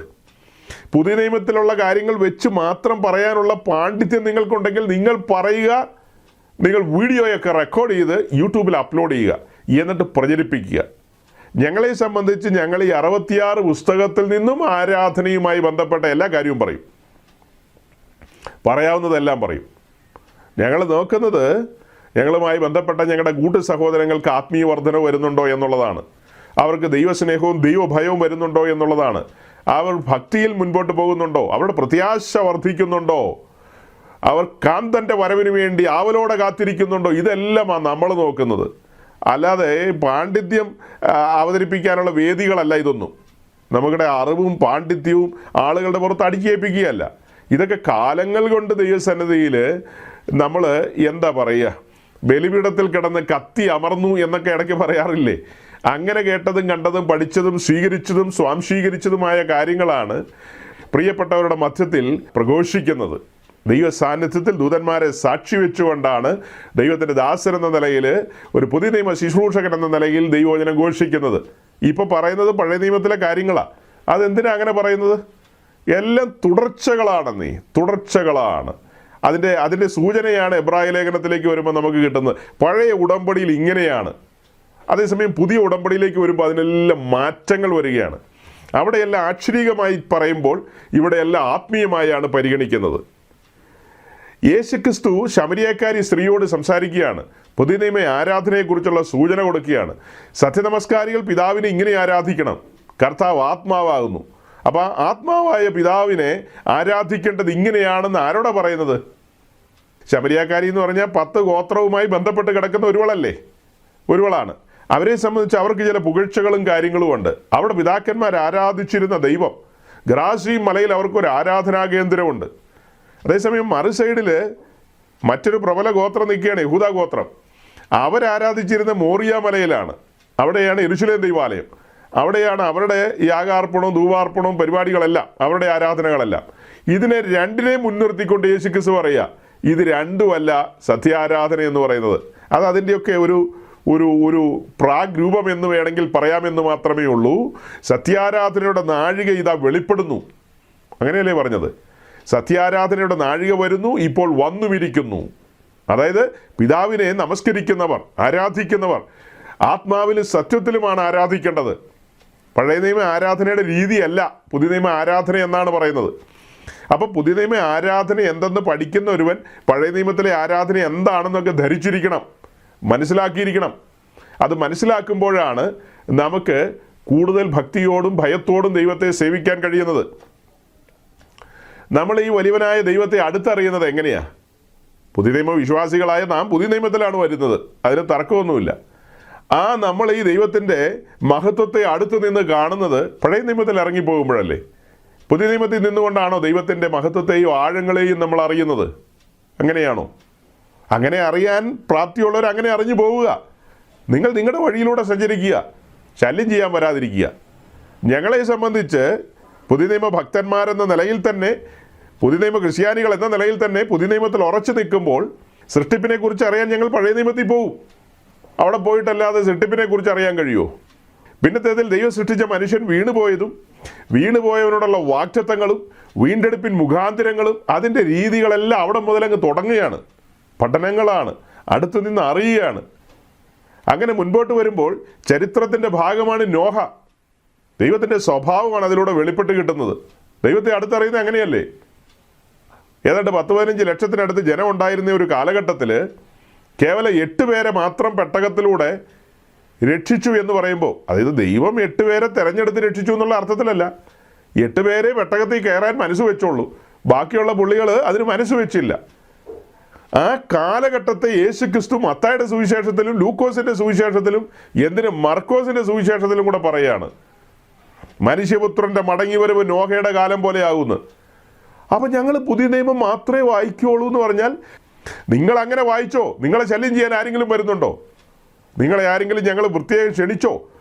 പുതിയ നിയമത്തിലുള്ള കാര്യങ്ങൾ വെച്ച് മാത്രം പറയാനുള്ള പാണ്ഡിത്യം നിങ്ങൾക്കുണ്ടെങ്കിൽ നിങ്ങൾ പറയുക, നിങ്ങൾ വീഡിയോയൊക്കെ റെക്കോർഡ് ചെയ്ത് യൂട്യൂബിൽ അപ്ലോഡ് ചെയ്യുക, എന്നിട്ട് പ്രചരിപ്പിക്കുക. ഞങ്ങളെ സംബന്ധിച്ച് ഞങ്ങൾ ഈ 66 പുസ്തകത്തിൽ നിന്നും ആരാധനയുമായി ബന്ധപ്പെട്ട എല്ലാ കാര്യവും പറയും, പറയാവുന്നതെല്ലാം പറയും. ഞങ്ങൾ നോക്കുന്നത് ഞങ്ങളുമായി ബന്ധപ്പെട്ട ഞങ്ങളുടെ കൂട്ടു സഹോദരങ്ങൾക്ക് ആത്മീയ വർധന വരുന്നുണ്ടോ എന്നുള്ളതാണ്. അവർക്ക് ദൈവസ്നേഹവും ദൈവഭയവും വരുന്നുണ്ടോ എന്നുള്ളതാണ്. അവർ ഭക്തിയിൽ മുൻപോട്ട് പോകുന്നുണ്ടോ, അവരുടെ പ്രത്യാശ വർദ്ധിക്കുന്നുണ്ടോ, അവർ കാന്തൻ്റെ വരവിന് വേണ്ടി ആവലോടെ കാത്തിരിക്കുന്നുണ്ടോ, ഇതെല്ലാമാണ് നമ്മൾ നോക്കുന്നത്. അല്ലാതെ പാണ്ഡിത്യം അവതരിപ്പിക്കാനുള്ള വേദികളല്ല ഇതൊന്നും. നമ്മുടെ അറിവും പാണ്ഡിത്യവും ആളുകളുടെ പുറത്ത് അടിച്ചേൽപ്പിക്കുകയല്ല. ഇതൊക്കെ കാലങ്ങൾ കൊണ്ട് ദൈവസന്നിധിയിൽ നമ്മൾ എന്താ പറയുക, ബലിപീഠത്തിൽ കിടന്ന് കത്തി അമർന്നു എന്നൊക്കെ ഇടയ്ക്ക് പറയാറില്ലേ? അങ്ങനെ കേട്ടതും കണ്ടതും പഠിച്ചതും സ്വീകരിച്ചതും സ്വാംശീകരിച്ചതുമായ കാര്യങ്ങളാണ് പ്രിയപ്പെട്ടവരുടെ മധ്യത്തിൽ പ്രഘോഷിക്കുന്നത്. ദൈവ സാന്നിധ്യത്തിൽ ദൂതന്മാരെ സാക്ഷി വെച്ചുകൊണ്ടാണ് ദൈവത്തിൻ്റെ ദാസൻ എന്ന നിലയിൽ, ഒരു പുതിയ നിയമ ശുശ്രൂഷകൻ എന്ന നിലയിൽ ദൈവവചനം ഘോഷിക്കുന്നത്. ഇപ്പോൾ പറയുന്നത് പഴയ നിയമത്തിലെ കാര്യങ്ങളാണ്. അതെന്തിനാണ് അങ്ങനെ പറയുന്നത്? എല്ലാം തുടർച്ചകളാണ്. അതിൻ്റെ സൂചനയാണ് എബ്രായ ലേഖനത്തിലേക്ക് വരുമ്പോൾ നമുക്ക് കിട്ടുന്നത്. പഴയ ഉടമ്പടിയിൽ ഇങ്ങനെയാണ്, അതേസമയം പുതിയ ഉടമ്പടിയിലേക്ക് വരുമ്പോൾ അതിനെല്ലാം മാറ്റങ്ങൾ വരികയാണ്. അവിടെയെല്ലാം ആക്ഷരികമായി പറയുമ്പോൾ ഇവിടെയെല്ലാം ആത്മീയമായാണ് പരിഗണിക്കുന്നത്. യേശുക്രിസ്തു ശമരിയക്കാരി സ്ത്രീയോട് സംസാരിക്കുകയാണ്. പുതിയ നിയമ ആരാധനയെക്കുറിച്ചുള്ള സൂചന കൊടുക്കുകയാണ്. സത്യനമസ്കാരികൾ പിതാവിനെ ഇങ്ങനെ ആരാധിക്കണം, കർത്താവ് ആത്മാവാകുന്നു. അപ്പോൾ ആത്മാവായ പിതാവിനെ ആരാധിക്കേണ്ടത് ഇങ്ങനെയാണെന്ന് ആരോടാ പറയുന്നത്? ശമരിയക്കാരി എന്ന് പറഞ്ഞാൽ 10 ഗോത്രവുമായി ബന്ധപ്പെട്ട് കിടക്കുന്ന ഒരുവളാണ്. അവരെ സംബന്ധിച്ച് അവർക്ക് ചില പുകഴ്ചകളും കാര്യങ്ങളും ഉണ്ട്. അവിടെ പിതാക്കന്മാർ ആരാധിച്ചിരുന്ന ദൈവം, ഗ്രാസീം മലയിൽ അവർക്കൊരു ആരാധനാ കേന്ദ്രമുണ്ട്. അതേസമയം മറു സൈഡിൽ മറ്റൊരു പ്രബല ഗോത്രം നിൽക്കുകയാണ്, യഹൂദ ഗോത്രം. അവരാരാധിച്ചിരുന്ന മോറിയ മലയിലാണ്. അവിടെയാണ് യെരൂശലേം ദൈവാലയം. അവിടെയാണ് അവരുടെ യാഗാർപ്പണവും ധൂപാർപ്പണവും പരിപാടികളെല്ലാം, അവരുടെ ആരാധനകളെല്ലാം. ഇതിനെ രണ്ടിനെയും മുൻനിർത്തിക്കൊണ്ട് യേശുക്രിസ്തു പറയുക, ഇത് രണ്ടുമല്ല സത്യാരാധന എന്ന് പറയുന്നത്. അത് അതിൻ്റെയൊക്കെ ഒരു പ്രാഗ് രൂപം എന്ന് വേണമെങ്കിൽ പറയാമെന്ന് മാത്രമേ ഉള്ളൂ. സത്യാരാധനയുടെ നാഴിക ഇതാ വെളിപ്പെടുന്നു, അങ്ങനെയല്ലേ പറഞ്ഞത്? സത്യാരാധനയുടെ നാഴിക വരുന്നു, ഇപ്പോൾ വന്നുമിരിക്കുന്നു. അതായത് പിതാവിനെ നമസ്കരിക്കുന്നവർ, ആരാധിക്കുന്നവർ ആത്മാവിലും സത്യത്തിലുമാണ് ആരാധിക്കേണ്ടത്. പഴയ നിയമ ആരാധനയുടെ രീതിയല്ല പുതിയ നിയമ ആരാധന എന്നാണ് പറയുന്നത്. അപ്പോൾ പുതിയ നിയമ ആരാധന എന്തെന്ന് പഠിക്കുന്ന ഒരുവൻ പഴയ നിയമത്തിലെ ആരാധന എന്താണെന്നൊക്കെ ധരിച്ചിരിക്കണം, മനസ്സിലാക്കിയിരിക്കണം. അത് മനസ്സിലാക്കുമ്പോഴാണ് നമുക്ക് കൂടുതൽ ഭക്തിയോടും ഭയത്തോടും ദൈവത്തെ സേവിക്കാൻ കഴിയുന്നത്. നമ്മൾ ഈ വലിയവനായ ദൈവത്തെ അടുത്തറിയുന്നത് എങ്ങനെയാണ്? പുതിയ നിയമ വിശ്വാസികളായ നാം പുതിയ നിയമത്തിലാണ് വരുന്നത്, അതിന് തർക്കമൊന്നുമില്ല. നമ്മൾ ഈ ദൈവത്തിൻ്റെ മഹത്വത്തെ അടുത്ത് നിന്ന് കാണുന്നത് പഴയ നിയമത്തിൽ ഇറങ്ങിപ്പോകുമ്പോഴല്ലേ? പുതിയ നിയമത്തിൽ നിന്നുകൊണ്ടാണോ ദൈവത്തിൻ്റെ മഹത്വത്തെയും ആഴങ്ങളെയും നമ്മൾ അറിയുന്നത്? അങ്ങനെയാണോ? അങ്ങനെ അറിയാൻ പ്രാപ്തിയുള്ളവർ അങ്ങനെ അറിഞ്ഞു പോവുക. നിങ്ങൾ നിങ്ങളുടെ വഴിയിലൂടെ സഞ്ചരിക്കുക, ശല്യം ചെയ്യാൻ വരാതിരിക്കുക. ഞങ്ങളെ സംബന്ധിച്ച് പുതിയ നിയമ ഭക്തന്മാരെന്ന നിലയിൽ തന്നെ, പുതിയ നിയമ ക്രിസ്ത്യാനികൾ എന്ന നിലയിൽ തന്നെ പുതിയ നിയമത്തിൽ ഉറച്ചു നിൽക്കുമ്പോൾ സൃഷ്ടിപ്പിനെ കുറിച്ച് അറിയാൻ ഞങ്ങൾ പഴയ നിയമത്തിൽ പോകും. അവിടെ പോയിട്ടല്ലാതെ സൃഷ്ടിപ്പിനെ കുറിച്ച് അറിയാൻ കഴിയുമോ? പിന്നത്തേതിൽ ദൈവം സൃഷ്ടിച്ച മനുഷ്യൻ വീണുപോയവനോടുള്ള വാക്തത്വങ്ങളും വീണ്ടെടുപ്പിൻ മുഖാന്തരങ്ങളും അതിൻ്റെ രീതികളെല്ലാം അവിടെ മുതലങ്ങ് തുടങ്ങുകയാണ്. പഠനങ്ങളാണ്, അടുത്തു നിന്ന് അറിയുകയാണ്. അങ്ങനെ മുൻപോട്ട് വരുമ്പോൾ ചരിത്രത്തിൻ്റെ ഭാഗമാണ് നോഹ. ദൈവത്തിൻ്റെ സ്വഭാവമാണ് അതിലൂടെ വെളിപ്പെട്ട് കിട്ടുന്നത്. ദൈവത്തെ അടുത്തറിയുന്നത് അങ്ങനെയല്ലേ? ഏതാണ്ട് 10-15 ലക്ഷത്തിനടുത്ത് ജനം ഉണ്ടായിരുന്ന ഒരു കാലഘട്ടത്തിൽ കേവലം 8 പേരെ മാത്രം പെട്ടകത്തിലൂടെ രക്ഷിച്ചു എന്ന് പറയുമ്പോൾ, അതായത് ദൈവം 8 പേരെ തിരഞ്ഞെടുത്ത് രക്ഷിച്ചു എന്നുള്ള അർത്ഥത്തിലല്ല. 8 പേരെ പെട്ടകത്തിൽ കയറാൻ മനസ്സ് വെച്ചോളൂ, ബാക്കിയുള്ള പുള്ളികൾ അതിന് മനസ്സ് വെച്ചില്ല. ആ കാലഘട്ടത്തെ യേശുക്രിസ്തു മത്തായിയുടെ സുവിശേഷത്തിലും ലൂക്കോസിൻ്റെ സുവിശേഷത്തിലും എന്തിന് മർക്കോസിൻ്റെ സുവിശേഷത്തിലും കൂടെ പറയുകയാണ്, മനുഷ്യപുത്രൻ്റെ മടങ്ങിവരവ് നോഹയുടെ കാലം പോലെ ആകുന്നു. അപ്പം ഞങ്ങൾ പുതിയ നിയമം മാത്രമേ വായിക്കുകയുള്ളൂ എന്ന് പറഞ്ഞാൽ, നിങ്ങൾ അങ്ങനെ വായിച്ചോ? നിങ്ങളെ ശല്യം ചെയ്യാൻ ആരെങ്കിലും വരുന്നുണ്ടോ? നിങ്ങളെ ആരെങ്കിലും ഞങ്ങൾ പ്രത്യേകം ക്ഷണിച്ചോ?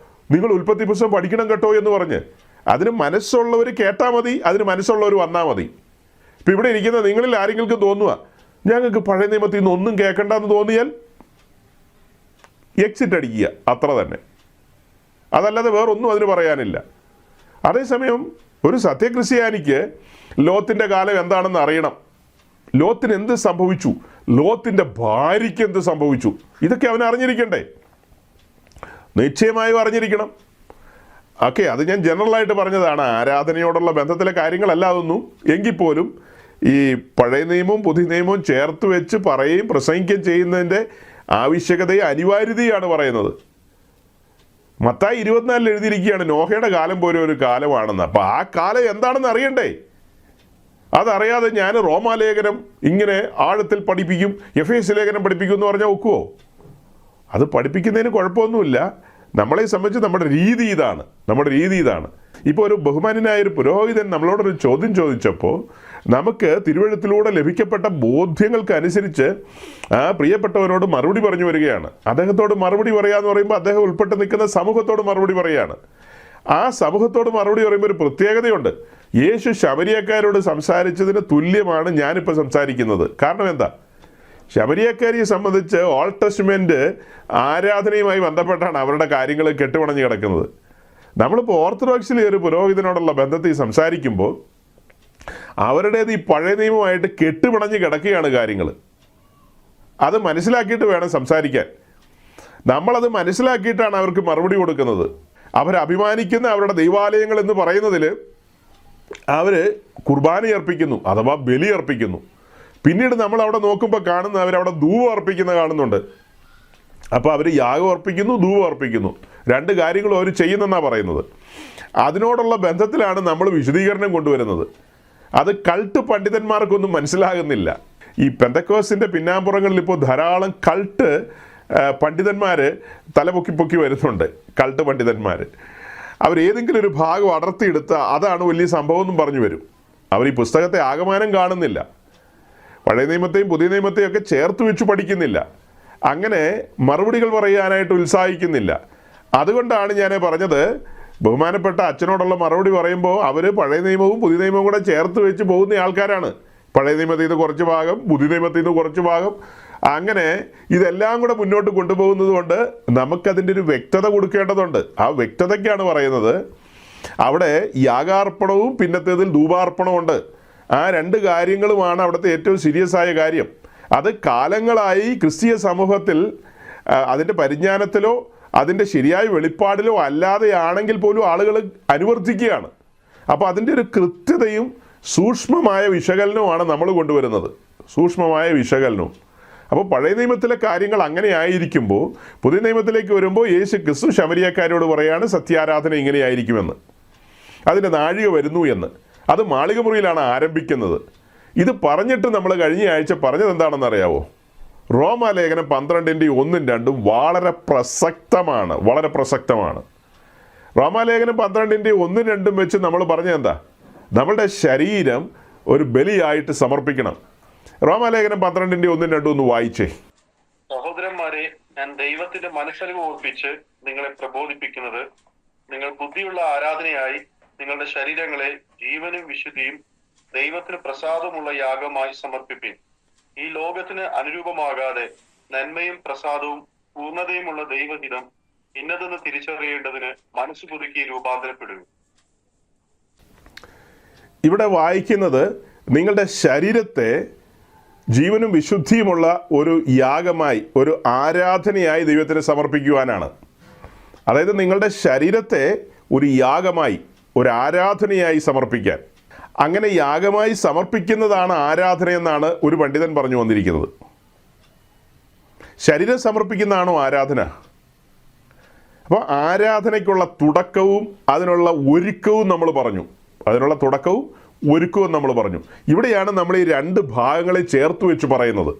നിങ്ങൾ ഉൽപ്പത്തി പുസ്തകം പഠിക്കണം കേട്ടോ എന്ന് പറഞ്ഞ് അതിന് മനസ്സുള്ളവർ കേട്ടാൽ മതി, അതിന് മനസ്സുള്ളവർ വന്നാൽ മതി. ഇപ്പം ഇവിടെ ഇരിക്കുന്ന നിങ്ങളിൽ ആരെങ്കിലും തോന്നുക ഞങ്ങൾക്ക് പഴയ നിയമത്തിൽ നിന്ന് ഒന്നും കേൾക്കണ്ടെന്ന് തോന്നിയാൽ എക്സിറ്റ് അടിക്കുക, അത്ര തന്നെ. അതല്ലാതെ വേറൊന്നും അതിന് പറയാനില്ല. അതേസമയം ഒരു സത്യക്രിസ്ത്യാനിക്ക് ലോത്തിൻ്റെ കാലം എന്താണെന്ന് അറിയണം. ലോത്തിന് എന്ത് സംഭവിച്ചു, ലോത്തിൻ്റെ ഭാര്യയ്ക്ക് എന്ത് സംഭവിച്ചു, ഇതൊക്കെ അവൻ അറിഞ്ഞിരിക്കണ്ടേ? നിശ്ചയമായും അറിഞ്ഞിരിക്കണം. ഓക്കെ, അത് ഞാൻ ജനറലായിട്ട് പറഞ്ഞതാണ്, ആരാധനയോടുള്ള ബന്ധത്തിലെ കാര്യങ്ങളല്ല അതൊന്നും. എങ്കിൽ പോലും ഈ പഴയ നിയമവും പുതിയ നിയമവും ചേർത്ത് വെച്ച് പറയുകയും പ്രസംഗിക്കുകയും ചെയ്യുന്നതിൻ്റെ ആവശ്യകതയും അനിവാര്യതയാണ് പറയുന്നത്. മത്തായി 24 എഴുതിയിരിക്കുകയാണ് നോഹയുടെ കാലം പോലെ ഒരു കാലമാണെന്ന്. അപ്പോൾ ആ കാലം എന്താണെന്ന് അറിയണ്ടേ? അതറിയാതെ ഞാൻ റോമാലേഖനം ഇങ്ങനെ ആഴത്തിൽ പഠിപ്പിക്കും, എഫേസ്യ ലേഖനം പഠിപ്പിക്കും എന്ന് പറഞ്ഞാൽ ഒക്കുവോ? അത് പഠിപ്പിക്കുന്നതിന് കുഴപ്പമൊന്നുമില്ല. നമ്മളെ സംബന്ധിച്ച് നമ്മുടെ രീതി ഇതാണ്. ഇപ്പോൾ ഒരു ബഹുമാന്യനായൊരു പുരോഹിതൻ നമ്മളോടൊരു ചോദ്യം ചോദിച്ചപ്പോൾ നമുക്ക് തിരുവഴുത്തിലൂടെ ലഭിക്കപ്പെട്ട ബോധ്യങ്ങൾക്കനുസരിച്ച് ആ പ്രിയപ്പെട്ടവനോട് മറുപടി പറഞ്ഞു വരികയാണ്. അദ്ദേഹത്തോട് മറുപടി പറയാന്ന് പറയുമ്പോൾ അദ്ദേഹം ഉൾപ്പെട്ട് നിൽക്കുന്ന സമൂഹത്തോട് മറുപടി പറയുകയാണ്. ആ സമൂഹത്തോട് മറുപടി പറയുമ്പോൾ ഒരു പ്രത്യേകതയുണ്ട്. യേശു ശമരിയക്കാരോട് സംസാരിച്ചതിന് തുല്യമാണ് ഞാനിപ്പോൾ സംസാരിക്കുന്നത്. കാരണം എന്താ? ശമരിയക്കാരിയെ സംബന്ധിച്ച് ഓൾഡ് ടെസ്റ്റ്മെന്റ് ആരാധനയുമായി ബന്ധപ്പെട്ടാണ് അവരുടെ കാര്യങ്ങൾ കെട്ടുപണഞ്ഞ് കിടക്കുന്നത്. നമ്മളിപ്പോൾ ഓർത്തഡോക്സിലെ ഒരു പുരോഹിതനോടുള്ള ബന്ധത്തിൽ സംസാരിക്കുമ്പോൾ അവരുടേത് ഈ പഴയ നിയമമായിട്ട് കെട്ടുപിണഞ്ഞ് കിടക്കുകയാണ് കാര്യങ്ങൾ. അത് മനസ്സിലാക്കിയിട്ട് വേണം സംസാരിക്കാൻ. നമ്മളത് മനസ്സിലാക്കിയിട്ടാണ് അവർക്ക് മറുപടി കൊടുക്കുന്നത്. അവരഭിമാനിക്കുന്ന അവരുടെ ദൈവാലയങ്ങൾ എന്ന് പറയുന്നതിൽ അവർ കുർബാന അർപ്പിക്കുന്നു, അഥവാ ബലി അർപ്പിക്കുന്നു. പിന്നീട് നമ്മൾ അവിടെ നോക്കുമ്പോൾ കാണുന്ന അവരവിടെ ധൂപം അർപ്പിക്കുന്ന കാണുന്നുണ്ട്. അപ്പോൾ അവർ യാഗം അർപ്പിക്കുന്നു, ധൂപം അർപ്പിക്കുന്നു. രണ്ട് കാര്യങ്ങളും അവർ ചെയ്യുന്നെന്നാണ് പറയുന്നത്. അതിനോടുള്ള ബന്ധത്തിലാണ് നമ്മൾ വിശദീകരണം കൊണ്ടുവരുന്നത്. അത് കൾട്ട് പണ്ഡിതന്മാർക്കൊന്നും മനസ്സിലാകുന്നില്ല. ഈ പെന്തക്കോസ്തിൻ്റെ പിന്നാമ്പുറങ്ങളിൽ ഇപ്പോൾ ധാരാളം കൾട്ട് പണ്ഡിതന്മാർ തലപൊക്കി വരുന്നുണ്ട്. കൾട്ട് പണ്ഡിതന്മാർ അവരേതെങ്കിലും ഒരു ഭാഗം അടർത്തിയെടുത്ത് അതാണ് വലിയ സംഭവം എന്നും പറഞ്ഞു വരും. അവർ ഈ പുസ്തകത്തെ ആകമാനം കാണുന്നില്ല, പഴയ നിയമത്തെയും പുതിയ നിയമത്തെയും ഒക്കെ ചേർത്ത് വെച്ച് പഠിക്കുന്നില്ല, അങ്ങനെ മറുപടികൾ പറയാനായിട്ട് ഉത്സാഹിക്കുന്നില്ല. അതുകൊണ്ടാണ് ഞാൻ പറഞ്ഞത്, ബഹുമാനപ്പെട്ട അച്ഛനോടുള്ള മറുപടി പറയുമ്പോൾ അവർ പഴയ നിയമവും പുതിയ നിയമവും കൂടെ ചേർത്ത് വെച്ച് പോകുന്ന ആൾക്കാരാണ്. പഴയ നിയമത്തിൽ നിന്ന് കുറച്ച് ഭാഗം, പുതിയ നിയമത്തിൽ നിന്ന് കുറച്ച് ഭാഗം, അങ്ങനെ ഇതെല്ലാം കൂടെ മുന്നോട്ട് കൊണ്ടുപോകുന്നത് കൊണ്ട് നമുക്കതിൻ്റെ ഒരു വ്യക്തത കൊടുക്കേണ്ടതുണ്ട്. ആ വ്യക്തതയ്ക്കാണ് പറയുന്നത്. അവിടെ യാഗാർപ്പണവും പിന്നത്തേതിൽ ധൂപാർപ്പണമുണ്ട്. ആ രണ്ട് കാര്യങ്ങളുമാണ് അവിടുത്തെ ഏറ്റവും സീരിയസ് ആയ കാര്യം. അത് കാലങ്ങളായി ക്രിസ്തീയ സമൂഹത്തിൽ അതിൻ്റെ പരിജ്ഞാനത്തിലോ അതിൻ്റെ ശരിയായ വെളിപ്പാടിലോ അല്ലാതെയാണെങ്കിൽ പോലും ആളുകൾ അനുവർത്തിക്കുകയാണ്. അപ്പോൾ അതിൻ്റെ ഒരു കൃത്യതയും സൂക്ഷ്മമായ വിശകലനവുമാണ് നമ്മൾ കൊണ്ടുവരുന്നത്, സൂക്ഷ്മമായ വിശകലനവും. അപ്പോൾ പഴയ നിയമത്തിലെ കാര്യങ്ങൾ അങ്ങനെ ആയിരിക്കുമ്പോൾ പുതിയ നിയമത്തിലേക്ക് വരുമ്പോൾ യേശു ക്രിസ്തു ശമരിയക്കാരോട് പറയാണ് സത്യാരാധന ഇങ്ങനെയായിരിക്കുമെന്ന്, അതിൻ്റെ നാഴിക വരുന്നു എന്ന്. അത് മാളിക മുറിയിലാണ് ആരംഭിക്കുന്നത്. ഇത് പറഞ്ഞിട്ട് നമ്മൾ കഴിഞ്ഞ ആഴ്ച പറഞ്ഞത് എന്താണെന്ന് അറിയാവോ? റോമാലേഖനം 12:1-2 വളരെ പ്രസക്തമാണ്, വളരെ പ്രസക്തമാണ്. റോമാലേഖനം 12:1-2 വെച്ച് നമ്മൾ പറഞ്ഞത് എന്താ? നമ്മളുടെ ശരീരം ഒരു ബലിയായിട്ട് സമർപ്പിക്കണം. റോമാലേഖനം 12:1-2 ഒന്ന് വായിച്ചേ. സഹോദരന്മാരെ, ഞാൻ ദൈവത്തിന്റെ മനസ്സലിവ് ഓർപ്പിച്ച് നിങ്ങളെ പ്രബോധിപ്പിക്കുന്നത്, നിങ്ങൾ ബുദ്ധിയുള്ള ആരാധനയായി നിങ്ങളുടെ ശരീരങ്ങളെ ജീവനും വിശുദ്ധിയും ദൈവത്തിന് പ്രസാദമുള്ള യാഗമായി സമർപ്പിപ്പിൻ. ഈ ലോകത്തിന് അനുരൂപമാകാതെ നന്മയും പ്രസാദവും പൂർണ്ണതയുമുള്ള ദൈവഹിതം ഇന്നതെന്ന് തിരിച്ചറിയേണ്ടതിന് മനസ്സ് പുതുക്കി രൂപാന്തരപ്പെടുക. ഇവിടെ വായിക്കുന്നത് നിങ്ങളുടെ ശരീരത്തെ ജീവനും വിശുദ്ധിയുമുള്ള ഒരു യാഗമായി, ഒരു ആരാധനയായി ദൈവത്തിന് സമർപ്പിക്കുവാനാണ്. അതായത് നിങ്ങളുടെ ശരീരത്തെ ഒരു യാഗമായി, ഒരു ആരാധനയായി സമർപ്പിക്കാൻ. അങ്ങനെ യാഗമായി സമർപ്പിക്കുന്നതാണ് ആരാധന എന്നാണ് ഒരു പണ്ഡിതൻ പറഞ്ഞു വന്നിരിക്കുന്നത്. ശരീരം സമർപ്പിക്കുന്നതാണോ ആരാധന? അപ്പോൾ ആരാധനയ്ക്കുള്ള തുടക്കവും അതിനുള്ള ഒരുക്കവും നമ്മൾ പറഞ്ഞു. അതിനുള്ള തുടക്കവും ഒരുക്കവും നമ്മൾ പറഞ്ഞു. ഇവിടെയാണ് നമ്മൾ ഈ രണ്ട് ഭാഗങ്ങളെ ചേർത്ത് വെച്ച് പറയുന്നത്.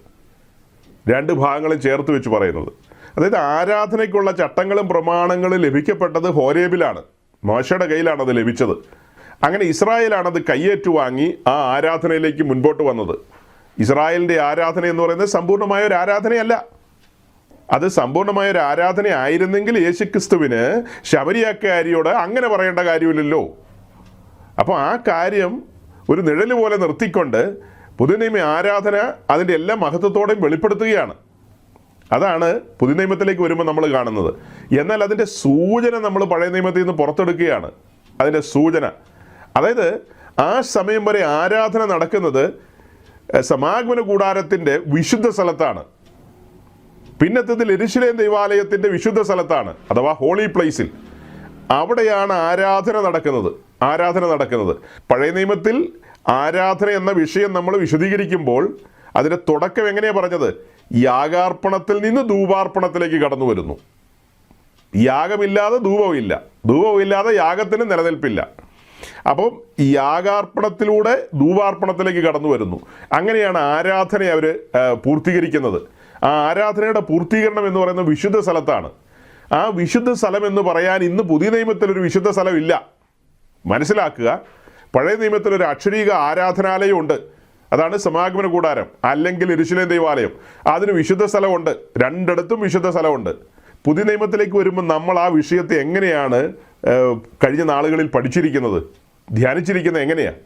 രണ്ട് ഭാഗങ്ങളെ ചേർത്ത് വെച്ച് പറയുന്നത്. അതായത് ആരാധനയ്ക്കുള്ള ചട്ടങ്ങളും പ്രമാണങ്ങളും ലഭിക്കപ്പെട്ടത് ഹോരേബിലാണ്, മോശയുടെ കയ്യിലാണ് അത് ലഭിച്ചത്. അങ്ങനെ ഇസ്രായേലാണത് കയ്യേറ്റു വാങ്ങി ആ ആരാധനയിലേക്ക് മുൻപോട്ട് വന്നത്. ഇസ്രായേലിൻ്റെ ആരാധന എന്ന് പറയുന്നത് സമ്പൂർണ്ണമായ ഒരു ആരാധനയല്ല. അത് സമ്പൂർണ്ണമായ ഒരു ആരാധന ആയിരുന്നെങ്കിൽ യേശുക്രിസ്തുവിന് ശമരിയക്കാരിയോട് അങ്ങനെ പറയേണ്ട കാര്യമില്ലല്ലോ. അപ്പോൾ ആ കാര്യം ഒരു നിഴല് പോലെ നിർത്തിക്കൊണ്ട് പുതിയ നിയമ ആരാധന അതിൻ്റെ എല്ലാ മഹത്വത്തോടെയും വെളിപ്പെടുത്തുകയാണ്. അതാണ് പുതിയ നിയമത്തിലേക്ക് വരുമ്പോൾ നമ്മൾ കാണുന്നത്. എന്നാൽ അതിൻ്റെ സൂചന നമ്മൾ പഴയ നിയമത്തിൽ നിന്ന് പുറത്തെടുക്കുകയാണ്. അതിൻ്റെ സൂചന, അതായത് ആ സമയം വരെ ആരാധന നടക്കുന്നത് സമാഗമന കൂടാരത്തിൻ്റെ വിശുദ്ധ സ്ഥലത്താണ്. പിന്നത്തേതിൽ യെരൂശലേം ദൈവാലയത്തിൻ്റെ വിശുദ്ധ സ്ഥലത്താണ്, അഥവാ ഹോളി പ്ലേസിൽ. അവിടെയാണ് ആരാധന നടക്കുന്നത്. പഴയ നിയമത്തിൽ ആരാധന എന്ന വിഷയം നമ്മൾ വിശദീകരിക്കുമ്പോൾ അതിൻ്റെ തുടക്കം എങ്ങനെയാണ് പറഞ്ഞത്? യാഗാർപ്പണത്തിൽ നിന്ന് ധൂപാർപ്പണത്തിലേക്ക് കടന്നു വരുന്നു. യാഗമില്ലാതെ ധൂപമില്ല, ധൂപമില്ലാതെ യാഗത്തിന് നിലനിൽപ്പില്ല. അപ്പം യാഗാർപ്പണത്തിലൂടെ ധൂപാർപ്പണത്തിലേക്ക് കടന്നു വരുന്നു. അങ്ങനെയാണ് ആരാധന അവർ പൂർത്തീകരിക്കുന്നത്. ആ ആരാധനയുടെ പൂർത്തീകരണം എന്ന് പറയുന്നത് വിശുദ്ധ സ്ഥലത്താണ്. ആ വിശുദ്ധ സ്ഥലം എന്ന് പറയാൻ ഇന്ന് പുതിയ നിയമത്തിലൊരു വിശുദ്ധ സ്ഥലമില്ല. മനസ്സിലാക്കുക, പഴയ നിയമത്തിൽ ഒരു അക്ഷരീക ആരാധനാലയമുണ്ട്, അതാണ് സമാഗമന കൂടാരം അല്ലെങ്കിൽ യെരൂശലേം ദൈവാലയം. അതിന് വിശുദ്ധ സ്ഥലമുണ്ട്, രണ്ടിടത്തും വിശുദ്ധ സ്ഥലമുണ്ട്. പുതിയ നിയമത്തിലേക്ക് വരുമ്പോൾ നമ്മൾ ആ വിഷയത്തെ എങ്ങനെയാണ് കഴിഞ്ഞ നാളുകളിൽ പഠിച്ചിരിക്കുന്നത്, ധ്യാനിച്ചിരിക്കുന്നത് എങ്ങനെയാണ്?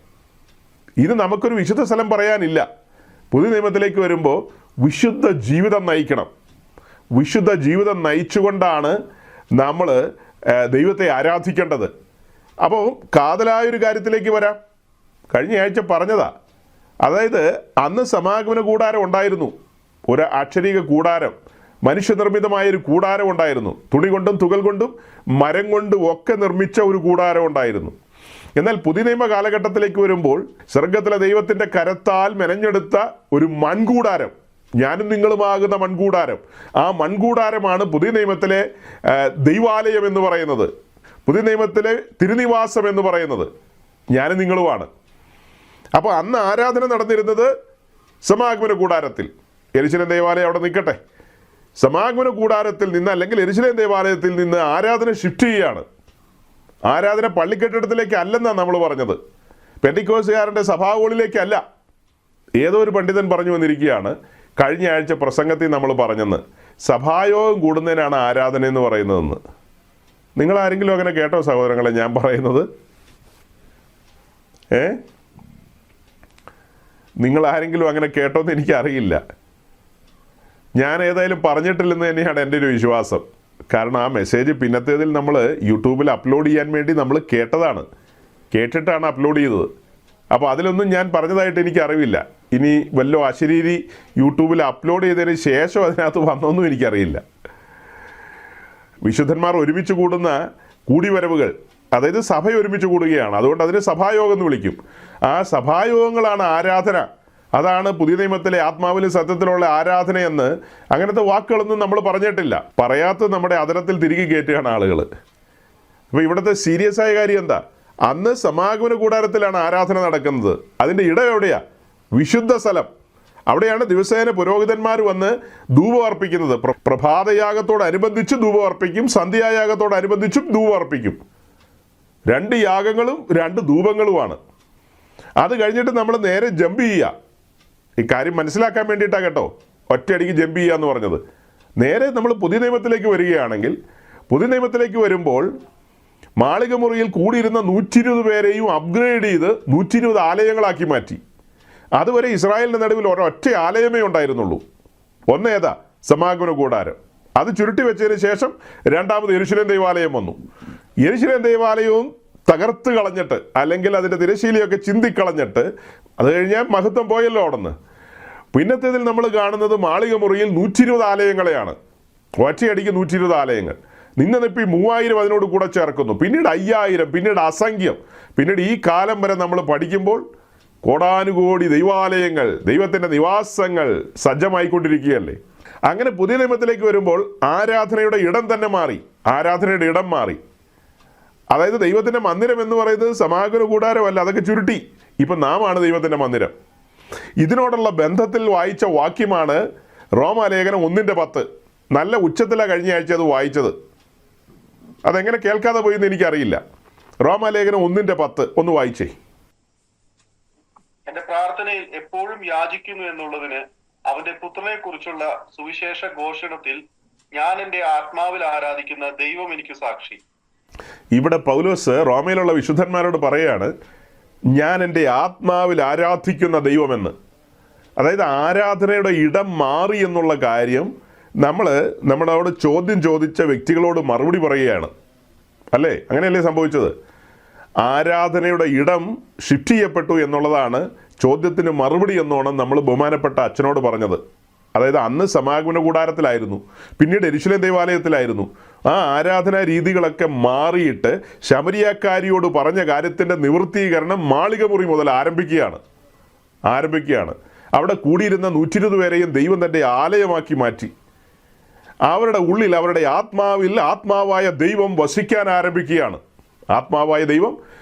ഇത് നമുക്കൊരു വിശുദ്ധ സ്ഥലം പറയാനില്ല. പുതിയ നിയമത്തിലേക്ക് വരുമ്പോൾ വിശുദ്ധ ജീവിതം നയിക്കണം. വിശുദ്ധ ജീവിതം നയിച്ചുകൊണ്ടാണ് നമ്മൾ ദൈവത്തെ ആരാധിക്കേണ്ടത്. അപ്പോൾ കാതലായൊരു കാര്യത്തിലേക്ക് വരാം. കഴിഞ്ഞ ആഴ്ച പറഞ്ഞതാ, അതായത് അന്ന് സമാഗമന കൂടാരം ഉണ്ടായിരുന്നു, ഒരു അക്ഷരീക കൂടാരം, മനുഷ്യനിർമ്മിതമായൊരു കൂടാരം ഉണ്ടായിരുന്നു. തുണി കൊണ്ടും തുകൽ കൊണ്ടും മരം കൊണ്ടും ഒക്കെ നിർമ്മിച്ച ഒരു കൂടാരം ഉണ്ടായിരുന്നു. എന്നാൽ പുതിയ നിയമ കാലഘട്ടത്തിലേക്ക് വരുമ്പോൾ സ്വർഗത്തിലെ ദൈവത്തിൻ്റെ കരത്താൽ മെനഞ്ഞെടുത്ത ഒരു മൺകൂടാരം, ഞാനും നിങ്ങളുമാകുന്ന മൺകൂടാരം, ആ മൺകൂടാരമാണ് പുതിയ നിയമത്തിലെ ദൈവാലയം എന്ന് പറയുന്നത്, പുതിയ നിയമത്തിലെ തിരുനിവാസം എന്ന് പറയുന്നത് ഞാനും നിങ്ങളുമാണ്. അപ്പോൾ അന്ന് ആരാധന നടന്നിരുന്നത് സമാഗമന കൂടാരത്തിൽ. യെരൂശലേം ദേവാലയം അവിടെ നിൽക്കട്ടെ, സമാഗമന കൂടാരത്തിൽ നിന്ന് അല്ലെങ്കിൽ യെരൂശലേം ദേവാലയത്തിൽ നിന്ന് ആരാധന ഷിഫ്റ്റ് ചെയ്യുകയാണ്. ആരാധന പള്ളിക്കെട്ടിടത്തിലേക്ക് അല്ലെന്നാണ് നമ്മൾ പറഞ്ഞത്, പെന്തിക്കോസ്തുകാരൻ്റെ സഭാഹോളിലേക്കല്ല. ഏതോ ഒരു പണ്ഡിതൻ പറഞ്ഞു വന്നിരിക്കുകയാണ് കഴിഞ്ഞ ആഴ്ച പ്രസംഗത്തിൽ നമ്മൾ പറഞ്ഞെന്ന്, സഭായോഗം കൂടുന്നതിനാണ് ആരാധന എന്ന് പറയുന്നതെന്ന്. നിങ്ങൾ ആരെങ്കിലും അങ്ങനെ കേട്ടോ സഹോദരങ്ങളെ ഞാൻ പറയുന്നത്? നിങ്ങൾ ആരെങ്കിലും അങ്ങനെ കേട്ടോന്ന് എനിക്കറിയില്ല. ഞാൻ ഏതായാലും പറഞ്ഞിട്ടില്ലെന്ന് തന്നെയാണ് എൻ്റെ ഒരു വിശ്വാസം. കാരണം ആ മെസ്സേജ് പിന്നത്തേതിൽ നമ്മൾ യൂട്യൂബിൽ അപ്ലോഡ് ചെയ്യാൻ വേണ്ടി നമ്മൾ കേട്ടിട്ടാണ് അപ്ലോഡ് ചെയ്തത്. അപ്പോൾ അതിലൊന്നും ഞാൻ പറഞ്ഞതായിട്ട് എനിക്ക് അറിവില്ല. ഇനി വല്ലോ അശരീരി യൂട്യൂബിൽ അപ്ലോഡ് ചെയ്തതിന് ശേഷം അതിനകത്ത് വന്നൊന്നും എനിക്കറിയില്ല. വിശുദ്ധന്മാർ ഒരുമിച്ച് കൂടുന്ന കൂടിവരവുകൾ, അതായത് സഭ ഒരുമിച്ച് കൂടുകയാണ്, അതുകൊണ്ട് അതിന് സഭായോഗം എന്ന് വിളിക്കും. ആ സഭായോഗങ്ങളാണ് ആരാധന. അതാണ് പുതിയ നിയമത്തിലെ ആത്മാവിലും സത്യത്തിലുള്ള ആരാധനയെന്ന്. അങ്ങനത്തെ വാക്കുകളൊന്നും നമ്മൾ പറഞ്ഞിട്ടില്ല. പറയാത്തത് നമ്മുടെ അതരത്തിൽ തിരികെ കയറ്റുകയാണ് ആളുകൾ. അപ്പോൾ ഇവിടുത്തെ സീരിയസ് ആയ കാര്യം എന്താ? അന്ന് സമാഗമന കൂടാരത്തിലാണ് ആരാധന നടക്കുന്നത്. അതിൻ്റെ ഇടം എവിടെയാ? വിശുദ്ധ സ്ഥലം. അവിടെയാണ് ദിവസേന പുരോഹിതന്മാർ വന്ന് ധൂപം അർപ്പിക്കുന്നത്. പ്രഭാതയാഗത്തോടനുബന്ധിച്ച് ധൂപം അർപ്പിക്കും, സന്ധ്യായാഗത്തോടനുബന്ധിച്ചും ധൂപം അർപ്പിക്കും. 2 യാഗങ്ങളും 2 ധൂപങ്ങളുമാണ്. അത് കഴിഞ്ഞിട്ട് നമ്മൾ നേരെ ജമ്പ് ചെയ്യുക. ഈ കാര്യം മനസ്സിലാക്കാൻ വേണ്ടിയിട്ടാണ് കേട്ടോ ഒറ്റയടിക്ക് ജമ്പ് ചെയ്യുക എന്ന് പറഞ്ഞത്. നേരെ നമ്മൾ പുതിയ നിയമത്തിലേക്ക് വരികയാണെങ്കിൽ, പുതിയ നിയമത്തിലേക്ക് വരുമ്പോൾ മാളിക മുറിയിൽ കൂടിയിരുന്ന 120 പേരെയും അപ്ഗ്രേഡ് ചെയ്ത് 120 ആലയങ്ങളാക്കി മാറ്റി. അതുവരെ ഇസ്രായേലിൻ്റെ നടുവിൽ ഒരൊറ്റ ആലയമേ ഉണ്ടായിരുന്നുള്ളൂ. ഒന്നേതാ? സമാഗമന കൂടാരം. അത് ചുരുട്ടി വെച്ചതിന് ശേഷം രണ്ടാമത് യെരൂശലേം ദൈവാലയം വന്നു. യെരൂശലേം ദൈവാലയവും തകർത്ത് കളഞ്ഞിട്ട്, അല്ലെങ്കിൽ അതിൻ്റെ തിരശീലയൊക്കെ ചിന്തിക്കളഞ്ഞിട്ട്, അത് കഴിഞ്ഞാൽ മഹത്വം പോയല്ലോ അവിടെ നിന്ന്. പിന്നത്തേതിൽ നമ്മൾ കാണുന്നത് മാളിക മുറിയിൽ 120 ആലയങ്ങളെയാണ്. ഒറ്റയടിക്ക് 120 ആലയങ്ങൾ. നിന്നനിപ്പി 3000 അതിനോട് കൂടെ ചേർക്കുന്നു, പിന്നീട് 5000, പിന്നീട് അസംഖ്യം. പിന്നീട് ഈ കാലം വരെ നമ്മൾ പഠിക്കുമ്പോൾ കോടാനുകോടി ദൈവാലയങ്ങൾ, ദൈവത്തിൻ്റെ നിവാസങ്ങൾ സജ്ജമായിക്കൊണ്ടിരിക്കുകയല്ലേ. അങ്ങനെ പുതിയ നിയമത്തിലേക്ക് വരുമ്പോൾ ആരാധനയുടെ ഇടം തന്നെ മാറി. ആരാധനയുടെ ഇടം മാറി. അതായത് ദൈവത്തിൻ്റെ മന്ദിരം എന്ന് പറയുന്നത് സമാഗമന കൂടാരമല്ല, അതൊക്കെ ചുരുട്ടി. ഇപ്പം നാമാണ് ദൈവത്തിൻ്റെ മന്ദിരം. ഇതിനോടുള്ള ബന്ധത്തിൽ വായിച്ച വാക്യമാണ് റോമാലേഖനം 1:10. നല്ല ഉച്ചത്തിലാണ് കഴിഞ്ഞ ആഴ്ച അത് വായിച്ചത്. അതെങ്ങനെ കേൾക്കാതെ പോയെന്ന് എനിക്കറിയില്ല. റോമാലേഖനം 1:10 ഒന്ന് വായിച്ചേ. എന്റെ പ്രാർത്ഥനയിൽ എപ്പോഴും യാചിക്കുന്നു എന്നുള്ളതിന് അവന്റെ പുത്രനെ കുറിച്ചുള്ള സുവിശേഷ ഘോഷണത്തിൽ ഞാൻ എന്റെ ആത്മാവിൽ ആരാധിക്കുന്ന ദൈവം എനിക്ക് സാക്ഷി. ഇവിടെ പൗലോസ് റോമയിലുള്ള വിശുദ്ധന്മാരോട് പറയാണ്, ഞാൻ എൻ്റെ ആത്മാവിൽ ആരാധിക്കുന്ന ദൈവമെന്ന്. അതായത് ആരാധനയുടെ ഇടം മാറി എന്നുള്ള കാര്യം നമ്മളോട് ചോദ്യം ചോദിച്ച വ്യക്തികളോട് മറുപടി പറയുകയാണ്, അല്ലേ? അങ്ങനെയല്ലേ സംഭവിച്ചത്? ആരാധനയുടെ ഇടം ഷിഫ്റ്റ് ചെയ്യപ്പെട്ടു എന്നുള്ളതാണ് ചോദ്യത്തിന് മറുപടി എന്നോണം നമ്മൾ ബഹുമാനപ്പെട്ട അച്ഛനോട് പറഞ്ഞത്. അതായത് അന്ന് സമാഗമന കൂടാരത്തിലായിരുന്നു, പിന്നീട് യെരൂശലേം ദേവാലയത്തിലായിരുന്നു. ആ ആരാധനാ രീതികളൊക്കെ മാറിയിട്ട് ശമരിയാക്കാരിയോട് പറഞ്ഞ കാര്യത്തിൻ്റെ നിവൃത്തീകരണം മാളിക മുറി മുതൽ ആരംഭിക്കുകയാണ്. അവിടെ കൂടിയിരുന്ന 120 പേരെയും ദൈവം തൻ്റെ ആലയമാക്കി മാറ്റി. അവരുടെ ഉള്ളിൽ, അവരുടെ ആത്മാവിൽ ആത്മാവായ ദൈവം വസിക്കാൻ ആരംഭിക്കുകയാണ്. ആത്മാവായ ദൈവം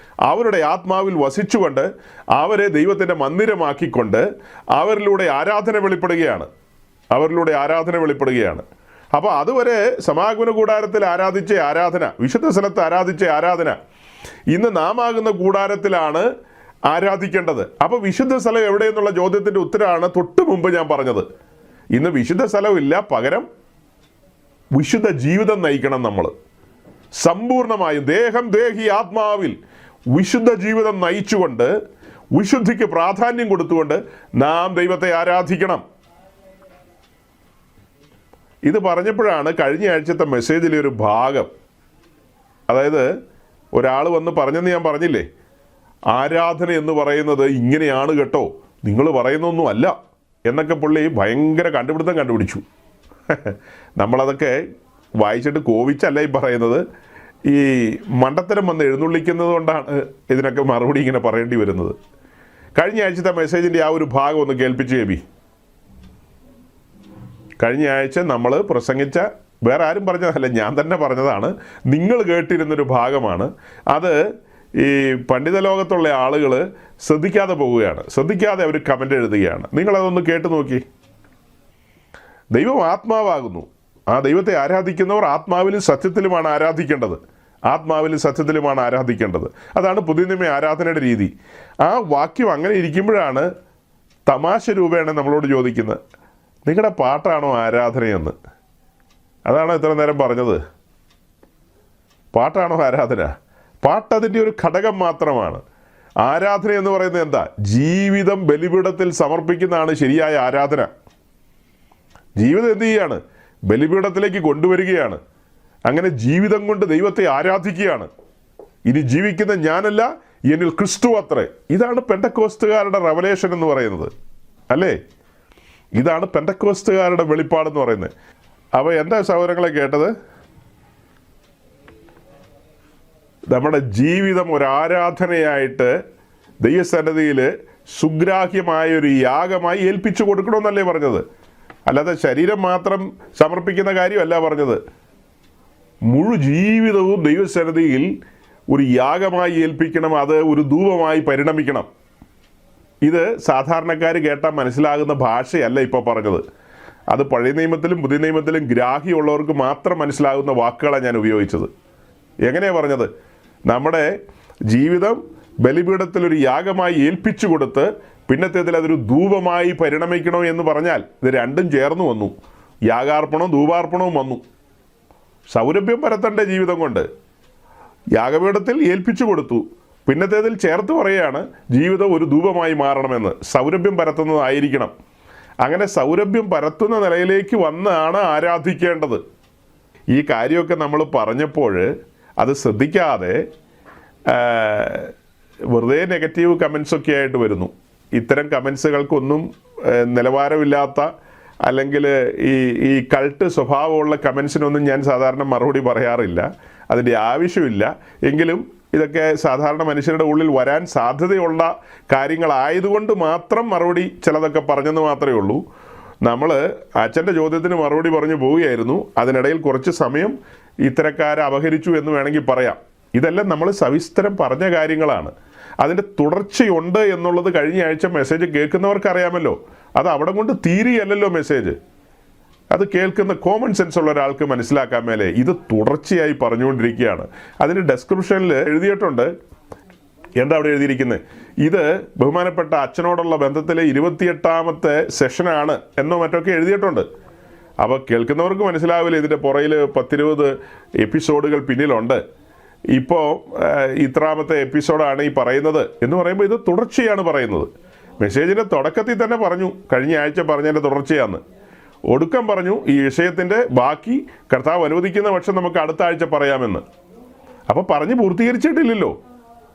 അവരുടെ ആത്മാവിൽ വസിച്ചുകൊണ്ട് അവരെ ദൈവത്തിൻ്റെ മന്ദിരമാക്കിക്കൊണ്ട് അവരിലൂടെ ആരാധന വെളിപ്പെടുകയാണ്. അപ്പോൾ അതുവരെ സമാഗമന കൂടാരത്തിൽ ആരാധിച്ച ആരാധന, വിശുദ്ധ സ്ഥലത്ത് ആരാധിച്ച ആരാധന, ഇന്ന് നാം ആകുന്ന കൂടാരത്തിലാണ് ആരാധിക്കേണ്ടത്. അപ്പോൾ വിശുദ്ധ സ്ഥലം എവിടെയെന്നുള്ള ചോദ്യത്തിൻ്റെ ഉത്തരമാണ് തൊട്ട് മുമ്പ് ഞാൻ പറഞ്ഞത്. ഇന്ന് വിശുദ്ധ സ്ഥലമില്ല, പകരം വിശുദ്ധ ജീവിതം നയിക്കണം നമ്മൾ. സമ്പൂർണമായും ദേഹം ദേഹി ആത്മാവിൽ വിശുദ്ധ ജീവിതം നയിച്ചുകൊണ്ട്, വിശുദ്ധിക്ക് പ്രാധാന്യം കൊടുത്തുകൊണ്ട് നാം ദൈവത്തെ ആരാധിക്കണം. ഇത് പറഞ്ഞപ്പോഴാണ് കഴിഞ്ഞ ആഴ്ചത്തെ മെസ്സേജിലെ ഒരു ഭാഗം, അതായത് ഒരാൾ വന്ന് പറഞ്ഞെന്ന് ഞാൻ പറഞ്ഞില്ലേ, ആരാധന എന്ന് പറയുന്നത് ഇങ്ങനെയാണ് കേട്ടോ, നിങ്ങൾ പറയുന്നൊന്നും അല്ല എന്നൊക്കെ പുള്ളി ഭയങ്കര കണ്ടുപിടിച്ചു. നമ്മളതൊക്കെ വായിച്ചിട്ട് കോപിച്ചല്ല ഈ പറയുന്നത്, ഈ മണ്ടത്തരം വന്ന് എഴുന്നള്ളിക്കുന്നത് കൊണ്ടാണ് ഇതിനൊക്കെ മറുപടി ഇങ്ങനെ പറയേണ്ടി വരുന്നത്. കഴിഞ്ഞ ആഴ്ചത്തെ മെസ്സേജിൻ്റെ ആ ഒരു ഭാഗം ഒന്ന് കേൾപ്പിച്ച് കേൾപ്പി. കഴിഞ്ഞ ആഴ്ച നമ്മൾ പ്രസംഗിച്ച, വേറെ ആരും പറഞ്ഞതല്ല, ഞാൻ തന്നെ പറഞ്ഞതാണ്, നിങ്ങൾ കേട്ടിരുന്നൊരു ഭാഗമാണ്. അത് ഈ പണ്ഡിത ലോകത്തുള്ള ആളുകൾ ശ്രദ്ധിക്കാതെ പോവുകയാണ്, ശ്രദ്ധിക്കാതെ അവർ കമൻ്റ് എഴുതുകയാണ്. നിങ്ങളതൊന്ന് കേട്ട് നോക്കി. ദൈവം ആത്മാവാകുന്നു. ആ ദൈവത്തെ ആരാധിക്കുന്നവർ ആത്മാവിലും സത്യത്തിലുമാണ് ആരാധിക്കേണ്ടത്. ആത്മാവിലും സത്യത്തിലുമാണ് ആരാധിക്കേണ്ടത്. അതാണ് പുതിയ നിയമ ആരാധനയുടെ രീതി. ആ വാക്യം അങ്ങനെ ഇരിക്കുമ്പോഴാണ് തമാശ രൂപേണ നമ്മളോട് ചോദിക്കുന്നത്, നിങ്ങളുടെ പാട്ടാണോ ആരാധനയെന്ന്. അതാണ് ഇത്ര നേരം പറഞ്ഞത്. പാട്ടാണോ ആരാധന? പാട്ടതിൻ്റെ ഒരു ഘടകം മാത്രമാണ്. ആരാധന എന്ന് പറയുന്നത് എന്താ? ജീവിതം ബലിപീഠത്തിൽ സമർപ്പിക്കുന്നതാണ് ശരിയായ ആരാധന. ജീവിതം എന്ത് ചെയ്യാണ്? ബലിപീഠത്തിലേക്ക് കൊണ്ടുവരികയാണ്. അങ്ങനെ ജീവിതം കൊണ്ട് ദൈവത്തെ ആരാധിക്കുകയാണ്. ഇനി ജീവിക്കുന്ന ഞാനല്ല, എന്നിൽ ക്രിസ്തു അത്രേ. ഇതാണ് പെന്തക്കോസ്തുകാരുടെ റെവലേഷൻ എന്ന് പറയുന്നത്, അല്ലേ? ഇതാണ് പെന്തക്കോസ്തുകാരുടെ വെളിപ്പാടെന്ന് പറയുന്നത്. അപ്പോൾ എന്താ സഹോദരങ്ങളെ കേട്ടത്? നമ്മുടെ ജീവിതം ഒരു ആരാധനയായിട്ട് ദൈവസന്നിധിയിൽ സുഗ്രാഹ്യമായൊരു യാഗമായി ഏൽപ്പിച്ചു കൊടുക്കണമെന്നല്ലേ പറഞ്ഞത്? അല്ലാതെ ശരീരം മാത്രം സമർപ്പിക്കുന്ന കാര്യമല്ല പറഞ്ഞത്. മുഴു ജീവിതവും ദൈവസന്നിധിയിൽ ഒരു യാഗമായി ഏൽപ്പിക്കണം, അത് ഒരു ധൂപമായി പരിണമിക്കണം. ഇത് സാധാരണക്കാർ കേട്ടാൽ മനസ്സിലാകുന്ന ഭാഷയല്ല ഇപ്പോൾ പറഞ്ഞത്. അത് പഴയ നിയമത്തിലും പുതിയ നിയമത്തിലും ഗ്രാഹ്യമുള്ളവർക്ക് മാത്രം മനസ്സിലാകുന്ന വാക്കുകളാണ് ഞാൻ ഉപയോഗിച്ചത്. എങ്ങനെയാണ് പറഞ്ഞത്? നമ്മുടെ ജീവിതം ബലിപീഠത്തിലൊരു യാഗമായി ഏൽപ്പിച്ചു കൊടുത്ത് പിന്നത്തേതിൽ അതൊരു ധൂപമായി പരിണമിക്കണോ എന്ന് പറഞ്ഞാൽ ഇത് രണ്ടും ചേർന്ന് വന്നു. യാഗാർപ്പണവും ധൂപാർപ്പണവും വന്നു. സൗരഭ്യം പരത്തേണ്ട ജീവിതം കൊണ്ട് യാഗപീഠത്തിൽ ഏൽപ്പിച്ചു കൊടുത്തു. പിന്നത്തേതിൽ ചേർത്ത് പറയുകയാണ് ജീവിതം ഒരു ധൂപമായി മാറണമെന്ന്, സൗരഭ്യം പരത്തുന്നതായിരിക്കണം. അങ്ങനെ സൗരഭ്യം പരത്തുന്ന നിലയിലേക്ക് വന്നാണ് ആരാധിക്കേണ്ടത്. ഈ കാര്യമൊക്കെ നമ്മൾ പറഞ്ഞപ്പോൾ അത് ശ്രദ്ധിക്കാതെ വെറുതെ നെഗറ്റീവ് കമൻസൊക്കെ ആയിട്ട് വരുന്നു. ഇത്തരം കമൻസുകൾക്കൊന്നും നിലവാരമില്ലാത്ത, അല്ലെങ്കിൽ ഈ കൾട്ട് സ്വഭാവമുള്ള കമൻസിനൊന്നും ഞാൻ സാധാരണ മറുപടി പറയാറില്ല. അതിൻ്റെ ആവശ്യമില്ല. എങ്കിലും ഇതൊക്കെ സാധാരണ മനുഷ്യരുടെ ഉള്ളിൽ വരാൻ സാധ്യതയുള്ള കാര്യങ്ങളായതുകൊണ്ട് മാത്രം മറുപടി ചിലതൊക്കെ പറഞ്ഞെന്ന് മാത്രമേ ഉള്ളൂ. നമ്മൾ അച്ഛൻ്റെ ചോദ്യത്തിന് മറുപടി പറഞ്ഞു പോവുകയായിരുന്നു. അതിനിടയിൽ കുറച്ച് സമയം ഇത്തരക്കാരെ അപഹരിച്ചു എന്ന് വേണമെങ്കിൽ പറയാം. ഇതെല്ലാം നമ്മൾ സവിസ്തരം പറഞ്ഞ കാര്യങ്ങളാണ്. അതിൻ്റെ തുടർച്ചയുണ്ട് എന്നുള്ളത് കഴിഞ്ഞ ആഴ്ച മെസ്സേജ് കേൾക്കുന്നവർക്ക് അറിയാമല്ലോ. അത് അവിടെ കൊണ്ട് തീരുകയല്ലല്ലോ മെസ്സേജ്. അത് കേൾക്കുന്ന കോമൺ സെൻസ് ഉള്ള ഒരാൾക്ക് മനസ്സിലാക്കാൻ മേലെ ഇത് തുടർച്ചയായി പറഞ്ഞുകൊണ്ടിരിക്കുകയാണ്. അതിന് ഡെസ്ക്രിപ്ഷനിൽ എഴുതിയിട്ടുണ്ട്. എന്താ അവിടെ എഴുതിയിരിക്കുന്നത്? ഇത് ബഹുമാനപ്പെട്ട അച്ഛനോടുള്ള ബന്ധത്തിലെ 28ാമത്തെ സെഷനാണ് എന്നോ മറ്റൊക്കെ എഴുതിയിട്ടുണ്ട്. അപ്പോൾ കേൾക്കുന്നവർക്ക് മനസ്സിലാവില്ല ഇതിൻ്റെ പുറയിൽ 10-20 എപ്പിസോഡുകൾ പിന്നിലുണ്ട്. ഇപ്പോൾ ഇത്രാമത്തെ എപ്പിസോഡാണ് ഈ പറയുന്നത് എന്ന് പറയുമ്പോൾ ഇത് തുടർച്ചയാണ് പറയുന്നത്. മെസ്സേജിൻ്റെ തുടക്കത്തിൽ തന്നെ പറഞ്ഞു, കഴിഞ്ഞ ആഴ്ച പറഞ്ഞതിൻ്റെ തുടർച്ചയാണ്. ഒടുക്കം പറഞ്ഞു ഈ വിഷയത്തിൻ്റെ ബാക്കി കർത്താവ് അനുവദിക്കുന്ന പക്ഷം നമുക്ക് അടുത്ത ആഴ്ച പറയാമെന്ന്. അപ്പോൾ പറഞ്ഞ് പൂർത്തീകരിച്ചിട്ടില്ലല്ലോ.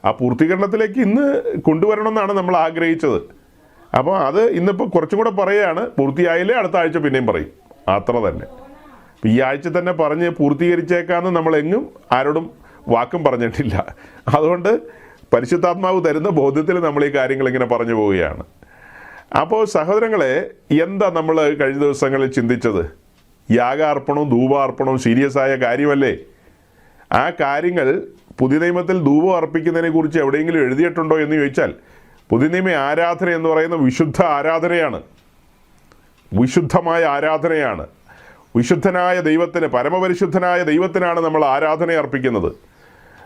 ആ പൂർത്തീകരണത്തിലേക്ക് ഇന്ന് കൊണ്ടുവരണമെന്നാണ് നമ്മൾ ആഗ്രഹിച്ചത്. അപ്പോൾ അത് ഇന്നിപ്പോൾ കുറച്ചും കൂടെ പറയുകയാണ്. പൂർത്തിയായാലേ അടുത്ത ആഴ്ച പിന്നെയും പറയും, അത്ര തന്നെ. ഈ ആഴ്ച തന്നെ പറഞ്ഞ് പൂർത്തീകരിച്ചേക്കാമെന്ന് നമ്മളെങ്ങും ആരോടും വാക്കും പറഞ്ഞിട്ടില്ല. അതുകൊണ്ട് പരിശുദ്ധാത്മാവ് തരുന്ന ബോധ്യത്തിൽ നമ്മൾ ഈ കാര്യങ്ങൾ ഇങ്ങനെ പറഞ്ഞു പോവുകയാണ്. അപ്പോൾ സഹോദരങ്ങളെ, എന്താ നമ്മൾ കഴിഞ്ഞ ദിവസങ്ങളിൽ ചിന്തിച്ചത്? യാഗാർപ്പണവും ധൂപാർപ്പണവും സീരിയസ് ആയ കാര്യമല്ലേ? ആ കാര്യങ്ങൾ പുതിയ നിയമത്തിൽ ധൂപം അർപ്പിക്കുന്നതിനെ കുറിച്ച് എവിടെയെങ്കിലും എഴുതിയിട്ടുണ്ടോ എന്ന് ചോദിച്ചാൽ, പുതിയ നിയമ ആരാധന എന്ന് പറയുന്ന വിശുദ്ധ ആരാധനയാണ്, വിശുദ്ധമായ ആരാധനയാണ്. വിശുദ്ധനായ ദൈവത്തിന്, പരമപരിശുദ്ധനായ ദൈവത്തിനാണ് നമ്മൾ ആരാധന അർപ്പിക്കുന്നത്.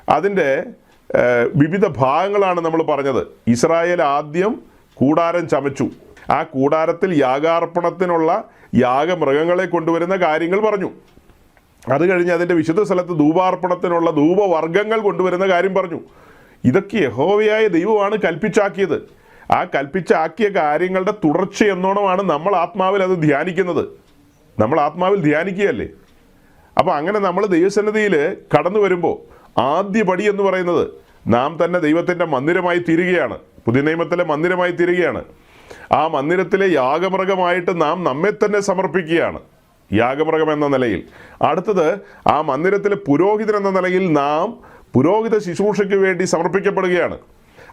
അതിൻ്റെ വിവിധ ഭാഗങ്ങളാണ് നമ്മൾ പറഞ്ഞത്. ഇസ്രായേൽ ആദ്യം കൂടാരം ചമച്ചു. ആ കൂടാരത്തിൽ യാഗാർപ്പണത്തിനുള്ള യാഗമൃഗങ്ങളെ കൊണ്ടുവരുന്ന കാര്യങ്ങൾ പറഞ്ഞു. അത് കഴിഞ്ഞ് അതിൻ്റെ വിശുദ്ധ സ്ഥലത്ത് ധൂപാർപ്പണത്തിനുള്ള ധൂപവർഗ്ഗങ്ങൾ കൊണ്ടുവരുന്ന കാര്യം പറഞ്ഞു. ഇതൊക്കെ യഹോവയായ ദൈവമാണ് കൽപ്പിച്ചാക്കിയത്. ആ കൽപ്പിച്ചാക്കിയ കാര്യങ്ങളുടെ തുടർച്ച എന്നോണമാണ് നമ്മൾ ആത്മാവിൽ അത് ധ്യാനിക്കുന്നത്. നമ്മൾ ആത്മാവിൽ ധ്യാനിക്കുകയല്ലേ. അപ്പോൾ അങ്ങനെ നമ്മൾ ദൈവസന്നിധിയിൽ കടന്നു വരുമ്പോൾ ആദ്യ പടി എന്ന് പറയുന്നത് നാം തന്നെ ദൈവത്തിൻ്റെ മന്ദിരമായി തീരുകയാണ്. പുതിയ നിയമത്തിലെ മന്ദിരമായി തീരുകയാണ്. ആ മന്ദിരത്തിലെ യാഗമൃഗമായിട്ട് നാം നമ്മെ തന്നെ സമർപ്പിക്കുകയാണ്, യാഗമൃഗം എന്ന നിലയിൽ. അടുത്തത് ആ മന്ദിരത്തിലെ പുരോഹിതൻ എന്ന നിലയിൽ നാം പുരോഹിത ശുശ്രൂഷയ്ക്ക് വേണ്ടി സമർപ്പിക്കപ്പെടുകയാണ്.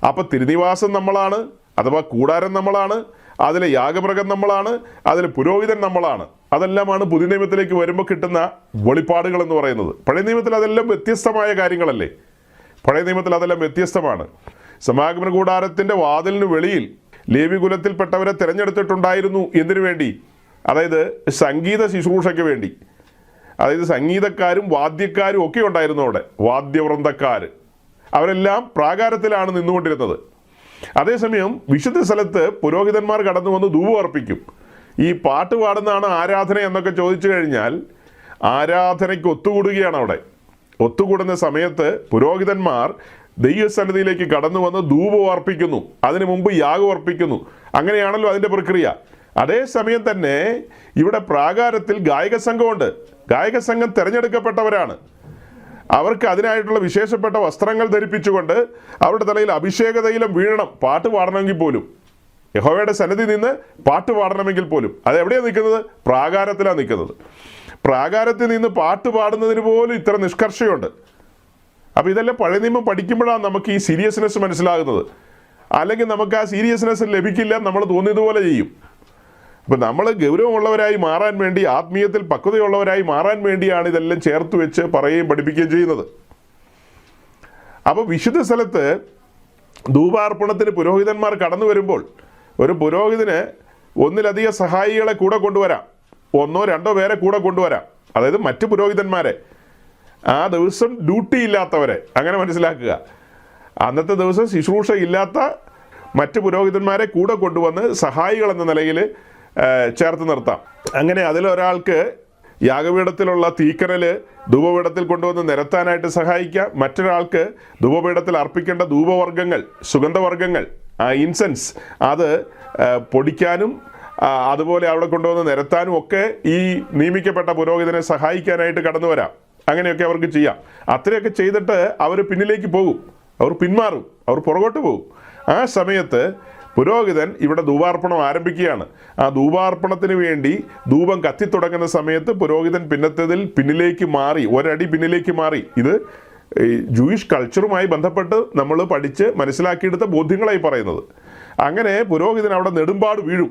അപ്പോൾ തിരുനിവാസം നമ്മളാണ്, അഥവാ കൂടാരം നമ്മളാണ്, അതിലെ യാഗമൃഗം നമ്മളാണ്, അതിലെ പുരോഹിതൻ നമ്മളാണ്. അതെല്ലാമാണ് പുതിയ നിയമത്തിലേക്ക് വരുമ്പോൾ കിട്ടുന്ന വെളിപ്പാടുകൾ എന്ന് പറയുന്നത്. പഴയ നിയമത്തിൽ അതെല്ലാം വ്യത്യസ്തമായ കാര്യങ്ങളല്ലേ. പഴയ നിയമത്തിൽ അതെല്ലാം വ്യത്യസ്തമാണ്. സമാഗമന കൂടാരത്തിൻ്റെ വാതിലിന് വെളിയിൽ ലേവി കുലത്തിൽപ്പെട്ടവരെ തിരഞ്ഞെടുത്തിട്ടുണ്ടായിരുന്നു. എന്തിനു വേണ്ടി? അതായത് സംഗീത ശുശ്രൂഷയ്ക്ക് വേണ്ടി. അതായത് സംഗീതക്കാരും വാദ്യക്കാരും ഒക്കെ ഉണ്ടായിരുന്നു അവിടെ, വാദ്യവൃന്ദക്കാർ. അവരെല്ലാം പ്രാകാരത്തിലാണ് നിന്നുകൊണ്ടിരുന്നത്. അതേസമയം വിശുദ്ധ സ്ഥലത്ത് പുരോഹിതന്മാർ കടന്നു വന്ന് ധൂപം അർപ്പിക്കും. ഈ പാട്ട് പാടുന്നതാണ് ആരാധന എന്നൊക്കെ ചോദിച്ചു കഴിഞ്ഞാൽ ആരാധനയ്ക്ക് ഒത്തുകൂടുകയാണ് അവിടെ. ഒത്തുകൂടുന്ന സമയത്ത് പുരോഹിതന്മാർ ദൈവസന്നിധിയിലേക്ക് കടന്നു വന്ന് ധൂപം അർപ്പിക്കുന്നു, അതിനു മുമ്പ് യാഗം അർപ്പിക്കുന്നു. അങ്ങനെയാണല്ലോ അതിൻ്റെ പ്രക്രിയ. അതേസമയം തന്നെ ഇവിടെ പ്രാകാരത്തിൽ ഗായക സംഘമുണ്ട്. ഗായക സംഘം തിരഞ്ഞെടുക്കപ്പെട്ടവരാണ്. അവർക്ക് അതിനായിട്ടുള്ള വിശേഷപ്പെട്ട വസ്ത്രങ്ങൾ ധരിപ്പിച്ചുകൊണ്ട് അവരുടെ തലയിൽ അഭിഷേക തൈലം വീഴണം, പാട്ട് പാടണമെങ്കിൽ പോലും. യഹോവയുടെ സന്നിധി നിന്ന് പാട്ട് പാടണമെങ്കിൽ പോലും. അതെവിടെയാണ് നിൽക്കുന്നത്? പ്രാകാരത്തിലാണ് നിൽക്കുന്നത്. പ്രാകാരത്തിൽ നിന്ന് പാട്ട് പാടുന്നതിന് പോലും ഇത്ര നിഷ്കർഷയുണ്ട്. അപ്പോൾ ഇതെല്ലാം പഴയ നിയമം പഠിക്കുമ്പോഴാണ് നമുക്ക് ഈ സീരിയസ്നെസ് മനസ്സിലാകുന്നത്. അല്ലെങ്കിൽ നമുക്ക് ആ സീരിയസ്നെസ് ലഭിക്കില്ല, നമ്മൾ തോന്നിയതുപോലെ ചെയ്യും. അപ്പം നമ്മൾ ഗൗരവമുള്ളവരായി മാറാൻ വേണ്ടി, ആത്മീയത്തിൽ പക്വതയുള്ളവരായി മാറാൻ വേണ്ടിയാണ് ഇതെല്ലാം ചേർത്ത് വെച്ച് പറയുകയും പഠിപ്പിക്കുകയും ചെയ്യുന്നത്. അപ്പോൾ വിശുദ്ധ സ്ഥലത്ത് ധൂപാർപ്പണത്തിന് പുരോഹിതന്മാർ കടന്നു വരുമ്പോൾ ഒരു പുരോഹിതന് ഒന്നിലധികം സഹായികളെ കൂടെ കൊണ്ടുവരാം, ഒന്നോ രണ്ടോ പേരെ കൂടെ കൊണ്ടുവരാം. അതായത് മറ്റ് പുരോഹിതന്മാരെ, ആ ദിവസം ഡ്യൂട്ടി ഇല്ലാത്തവരെ, അങ്ങനെ മനസ്സിലാക്കുക. അന്നത്തെ ദിവസം ശുശ്രൂഷ ഇല്ലാത്ത മറ്റ് പുരോഹിതന്മാരെ കൂടെ കൊണ്ടുവന്ന് സഹായികൾ എന്ന നിലയിൽ ചേർത്ത് നിർത്താം. അങ്ങനെ അതിലൊരാൾക്ക് യാഗപീഠത്തിലുള്ള തീക്കനൽ ധൂപപീഠത്തിൽ കൊണ്ടുവന്ന് നിരത്താനായിട്ട് സഹായിക്കാം. മറ്റൊരാൾക്ക് ധൂപപീഠത്തിൽ അർപ്പിക്കേണ്ട ധൂപവർഗ്ഗങ്ങൾ, സുഗന്ധവർഗ്ഗങ്ങൾ, ഇൻസെൻസ്, അത് പൊടിക്കാനും അതുപോലെ അവിടെ കൊണ്ടുവന്ന് നിരത്താനും ഒക്കെ ഈ നിയമിക്കപ്പെട്ട പുരോഹിതനെ സഹായിക്കാനായിട്ട് കടന്നു വരാം. അങ്ങനെയൊക്കെ അവർക്ക് ചെയ്യാം. അത്രയൊക്കെ ചെയ്തിട്ട് അവർ പിന്നിലേക്ക് പോകും, അവർ പിന്മാറും, അവർ പുറകോട്ട് പോകും. ആ സമയത്ത് പുരോഹിതൻ ഇവിടെ ധൂപാർപ്പണം ആരംഭിക്കുകയാണ്. ആ ധൂപാർപ്പണത്തിന് വേണ്ടി ധൂപം കത്തിത്തുടങ്ങുന്ന സമയത്ത് പുരോഹിതൻ പിന്നിലേക്ക് മാറി, ഒരടി പിന്നിലേക്ക് മാറി. ഇത് ജൂയിഷ് കൾച്ചറുമായി ബന്ധപ്പെട്ട് നമ്മൾ പഠിച്ച് മനസ്സിലാക്കിയെടുത്ത ബോധ്യങ്ങളായി പറയുന്നത്. അങ്ങനെ പുരോഹിതൻ അവിടെ നെടുമ്പാട് വീഴും,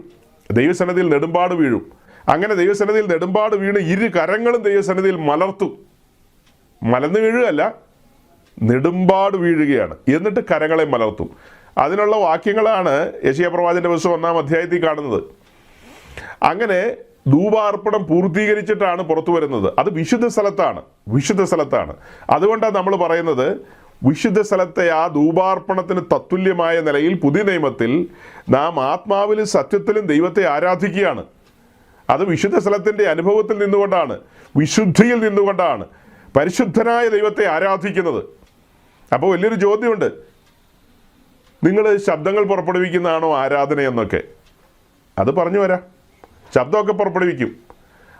ദൈവസന്നിധിയിൽ നെടുമ്പാട് വീഴും. അങ്ങനെ ദൈവസന്നിധിയിൽ നെടുമ്പാട് വീണ് ഇരു കരങ്ങളും ദൈവസന്നിധിയിൽ മലർത്തും. മലന്ന് വീഴുകയല്ല, നെടുമ്പാട് വീഴുകയാണ്. എന്നിട്ട് കരങ്ങളെ മലർത്തും. അതിനുള്ള വാക്യങ്ങളാണ് യെശയ്യാ പ്രവാചകന്റെ പുസ്തകം 1-ാം അധ്യായത്തിൽ കാണുന്നത്. അങ്ങനെ ധൂപാർപ്പണം പൂർത്തീകരിച്ചിട്ടാണ് പുറത്തു വരുന്നത്. അത് വിശുദ്ധ സ്ഥലത്താണ്. അതുകൊണ്ടാണ് നമ്മൾ പറയുന്നത് വിശുദ്ധ സ്ഥലത്തെ ആ ധൂപാർപ്പണത്തിന് തത്തുല്യമായ നിലയിൽ പുതിയ നിയമത്തിൽ നാം ആത്മാവിലും സത്യത്തിലും ദൈവത്തെ ആരാധിക്കുകയാണ്. അത് വിശുദ്ധ സ്ഥലത്തിൻ്റെ അനുഭവത്തിൽ നിന്നുകൊണ്ടാണ്, വിശുദ്ധിയിൽ നിന്നുകൊണ്ടാണ് പരിശുദ്ധനായ ദൈവത്തെ ആരാധിക്കുന്നത്. അപ്പോൾ വലിയൊരു ചോദ്യമുണ്ട്, നിങ്ങൾ ശബ്ദങ്ങൾ പുറപ്പെടുവിക്കുന്നതാണോ ആരാധന എന്നൊക്കെ. അത് പറഞ്ഞു വരാം. ശബ്ദമൊക്കെ പുറപ്പെടുവിക്കും.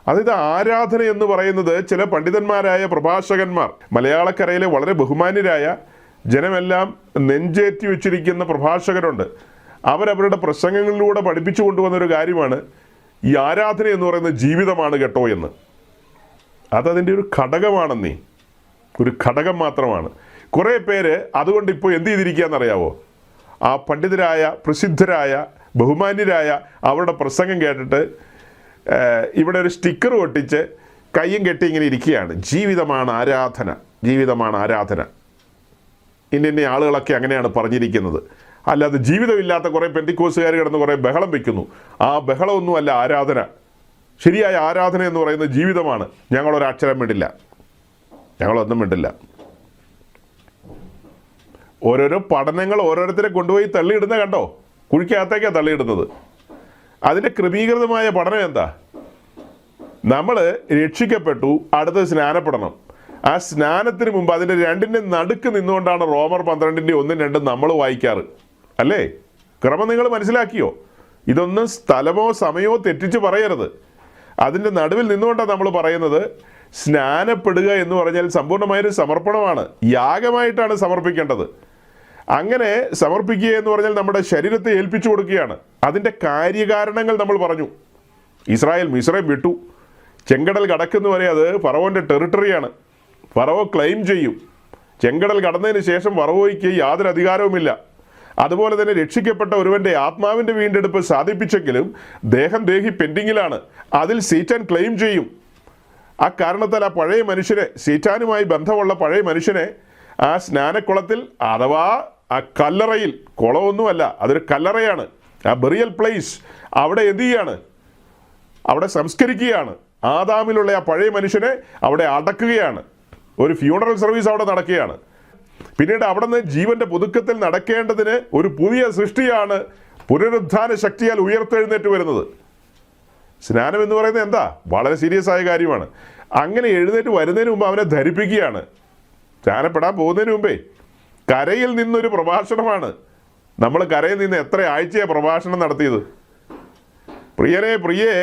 അതായത് ആരാധന എന്ന് പറയുന്നത് ചില പണ്ഡിതന്മാരായ പ്രഭാഷകന്മാർ, മലയാളക്കരയിലെ വളരെ ബഹുമാന്യരായ ജനമെല്ലാം നെഞ്ചേറ്റി വെച്ചിരിക്കുന്ന പ്രഭാഷകരുണ്ട്. അവരവരുടെ പ്രസംഗങ്ങളിലൂടെ പഠിപ്പിച്ചു കൊണ്ടുവന്നൊരു കാര്യമാണ് ഈ ആരാധന എന്ന് പറയുന്നത് ജീവിതമാണ് കേട്ടോ എന്ന്. അതതിൻ്റെ ഒരു ഘടകമാണെന്നേ, ഒരു ഘടകം മാത്രമാണ്. കുറേ പേര് അതുകൊണ്ട് ഇപ്പോൾ എന്ത് ചെയ്തിരിക്കുകയെന്നറിയാവോ? ആ പണ്ഡിതരായ, പ്രസിദ്ധരായ, ബഹുമാന്യരായ അവരുടെ പ്രസംഗം കേട്ടിട്ട് ഇവിടെ ഒരു സ്റ്റിക്കർ ഒട്ടിച്ച് കയ്യും കെട്ടി ഇങ്ങനെ ഇരിക്കുകയാണ്. ജീവിതമാണ് ആരാധന. ഇന്ന ആളുകളൊക്കെ അങ്ങനെയാണ് പറഞ്ഞിരിക്കുന്നത്. അല്ലാതെ ജീവിതമില്ലാത്ത കുറേ പെന്തിക്കോസുകാർ കിടന്ന് കുറേ ബഹളം വയ്ക്കുന്നു. ആ ബഹളമൊന്നുമല്ല ആരാധന. ശരിയായ ആരാധന എന്ന് പറയുന്നത് ജീവിതമാണ്. ഞങ്ങളൊരക്ഷരം വിടില്ല, ഞങ്ങളൊന്നും വിടില്ല. ഓരോരോ പഠനങ്ങൾ ഓരോരുത്തരെ കൊണ്ടുപോയി തള്ളിയിടുന്ന കണ്ടോ, കുഴിക്കകത്തേക്കാണ് തള്ളിയിടുന്നത്. അതിൻ്റെ ക്രമീകൃതമായ പഠനം എന്താ? നമ്മൾ രക്ഷിക്കപ്പെട്ടു, അടുത്ത് സ്നാനപ്പെടണം. ആ സ്നാനത്തിന് മുമ്പ് അതിൻ്റെ രണ്ടിൻ്റെ നടുക്ക് നിന്നുകൊണ്ടാണ് റോമർ 12:1-2 നമ്മൾ വായിക്കാറ്, അല്ലേ? ക്രമം നിങ്ങൾ മനസ്സിലാക്കിയോ? ഇതൊന്നും സ്ഥലമോ സമയമോ തെറ്റിച്ച് പറയരുത്. അതിൻ്റെ നടുവിൽ നിന്നുകൊണ്ടാണ് നമ്മൾ പറയുന്നത്. സ്നാനപ്പെടുക എന്ന് പറഞ്ഞാൽ സമ്പൂർണ്ണമായൊരു സമർപ്പണമാണ്, യാഗമായിട്ടാണ് സമർപ്പിക്കേണ്ടത്. അങ്ങനെ സമർപ്പിക്കുക എന്ന് പറഞ്ഞാൽ നമ്മുടെ ശരീരത്തെ ഏൽപ്പിച്ചു കൊടുക്കുകയാണ്. അതിൻ്റെ കാര്യകാരണങ്ങൾ നമ്മൾ പറഞ്ഞു. ഇസ്രായേൽ മിസ്രൈം വിട്ടു, ചെങ്കടൽ കടക്കുന്നു വരെ അത് ഫറവോൻ്റെ ടെറിട്ടറിയാണ്. ഫറവോ ക്ലെയിം ചെയ്യും. ചെങ്കടൽ കടന്നതിന് ശേഷം ഫറവോയ്ക്ക് യാതൊരു അധികാരവുമില്ല. അതുപോലെ തന്നെ രക്ഷിക്കപ്പെട്ട ഒരുവൻ്റെ ആത്മാവിൻ്റെ വീണ്ടെടുപ്പ് സാധിപ്പിച്ചെങ്കിലും ദേഹി പെൻഡിങ്ങിലാണ്. അതിൽ സീറ്റാൻ ക്ലെയിം ചെയ്യും. ആ കാരണത്താൽ ആ പഴയ മനുഷ്യനെ, സീറ്റാനുമായി ബന്ധമുള്ള പഴയ മനുഷ്യനെ ആ സ്നാനക്കുളത്തിൽ, അഥവാ ആ കല്ലറയിൽ, കുളമൊന്നുമല്ല, അതൊരു കല്ലറയാണ്, ആ ബെറിയൽ പ്ലേസ്, അവിടെ എന്ത് ചെയ്യാണ്? അവിടെ സംസ്കരിക്കുകയാണ്. ആദാമിലുള്ള ആ പഴയ മനുഷ്യനെ അവിടെ അടക്കുകയാണ്. ഒരു ഫ്യൂണറൽ സർവീസ് അവിടെ നടക്കുകയാണ്. പിന്നീട് അവിടെ നിന്ന് ജീവന്റെ പുതുക്കത്തിൽ നടക്കേണ്ടതിന് ഒരു പുതിയ സൃഷ്ടിയാണ് പുനരുദ്ധാന ശക്തിയാൽ ഉയർത്തെഴുന്നേറ്റ് വരുന്നത്. സ്നാനം എന്ന് പറയുന്നത് എന്താ? വളരെ സീരിയസ് ആയ കാര്യമാണ്. അങ്ങനെ എഴുന്നേറ്റ് വരുന്നതിന് മുമ്പ് അവനെ ധരിപ്പിക്കുകയാണ്. സ്നാനപ്പെടാൻ പോകുന്നതിന് മുമ്പേ കരയിൽ നിന്നൊരു പ്രഭാഷണമാണ്. നമ്മൾ കരയിൽ നിന്ന് എത്ര ആഴ്ചയാണ് പ്രഭാഷണം നടത്തിയത്? പ്രിയേ,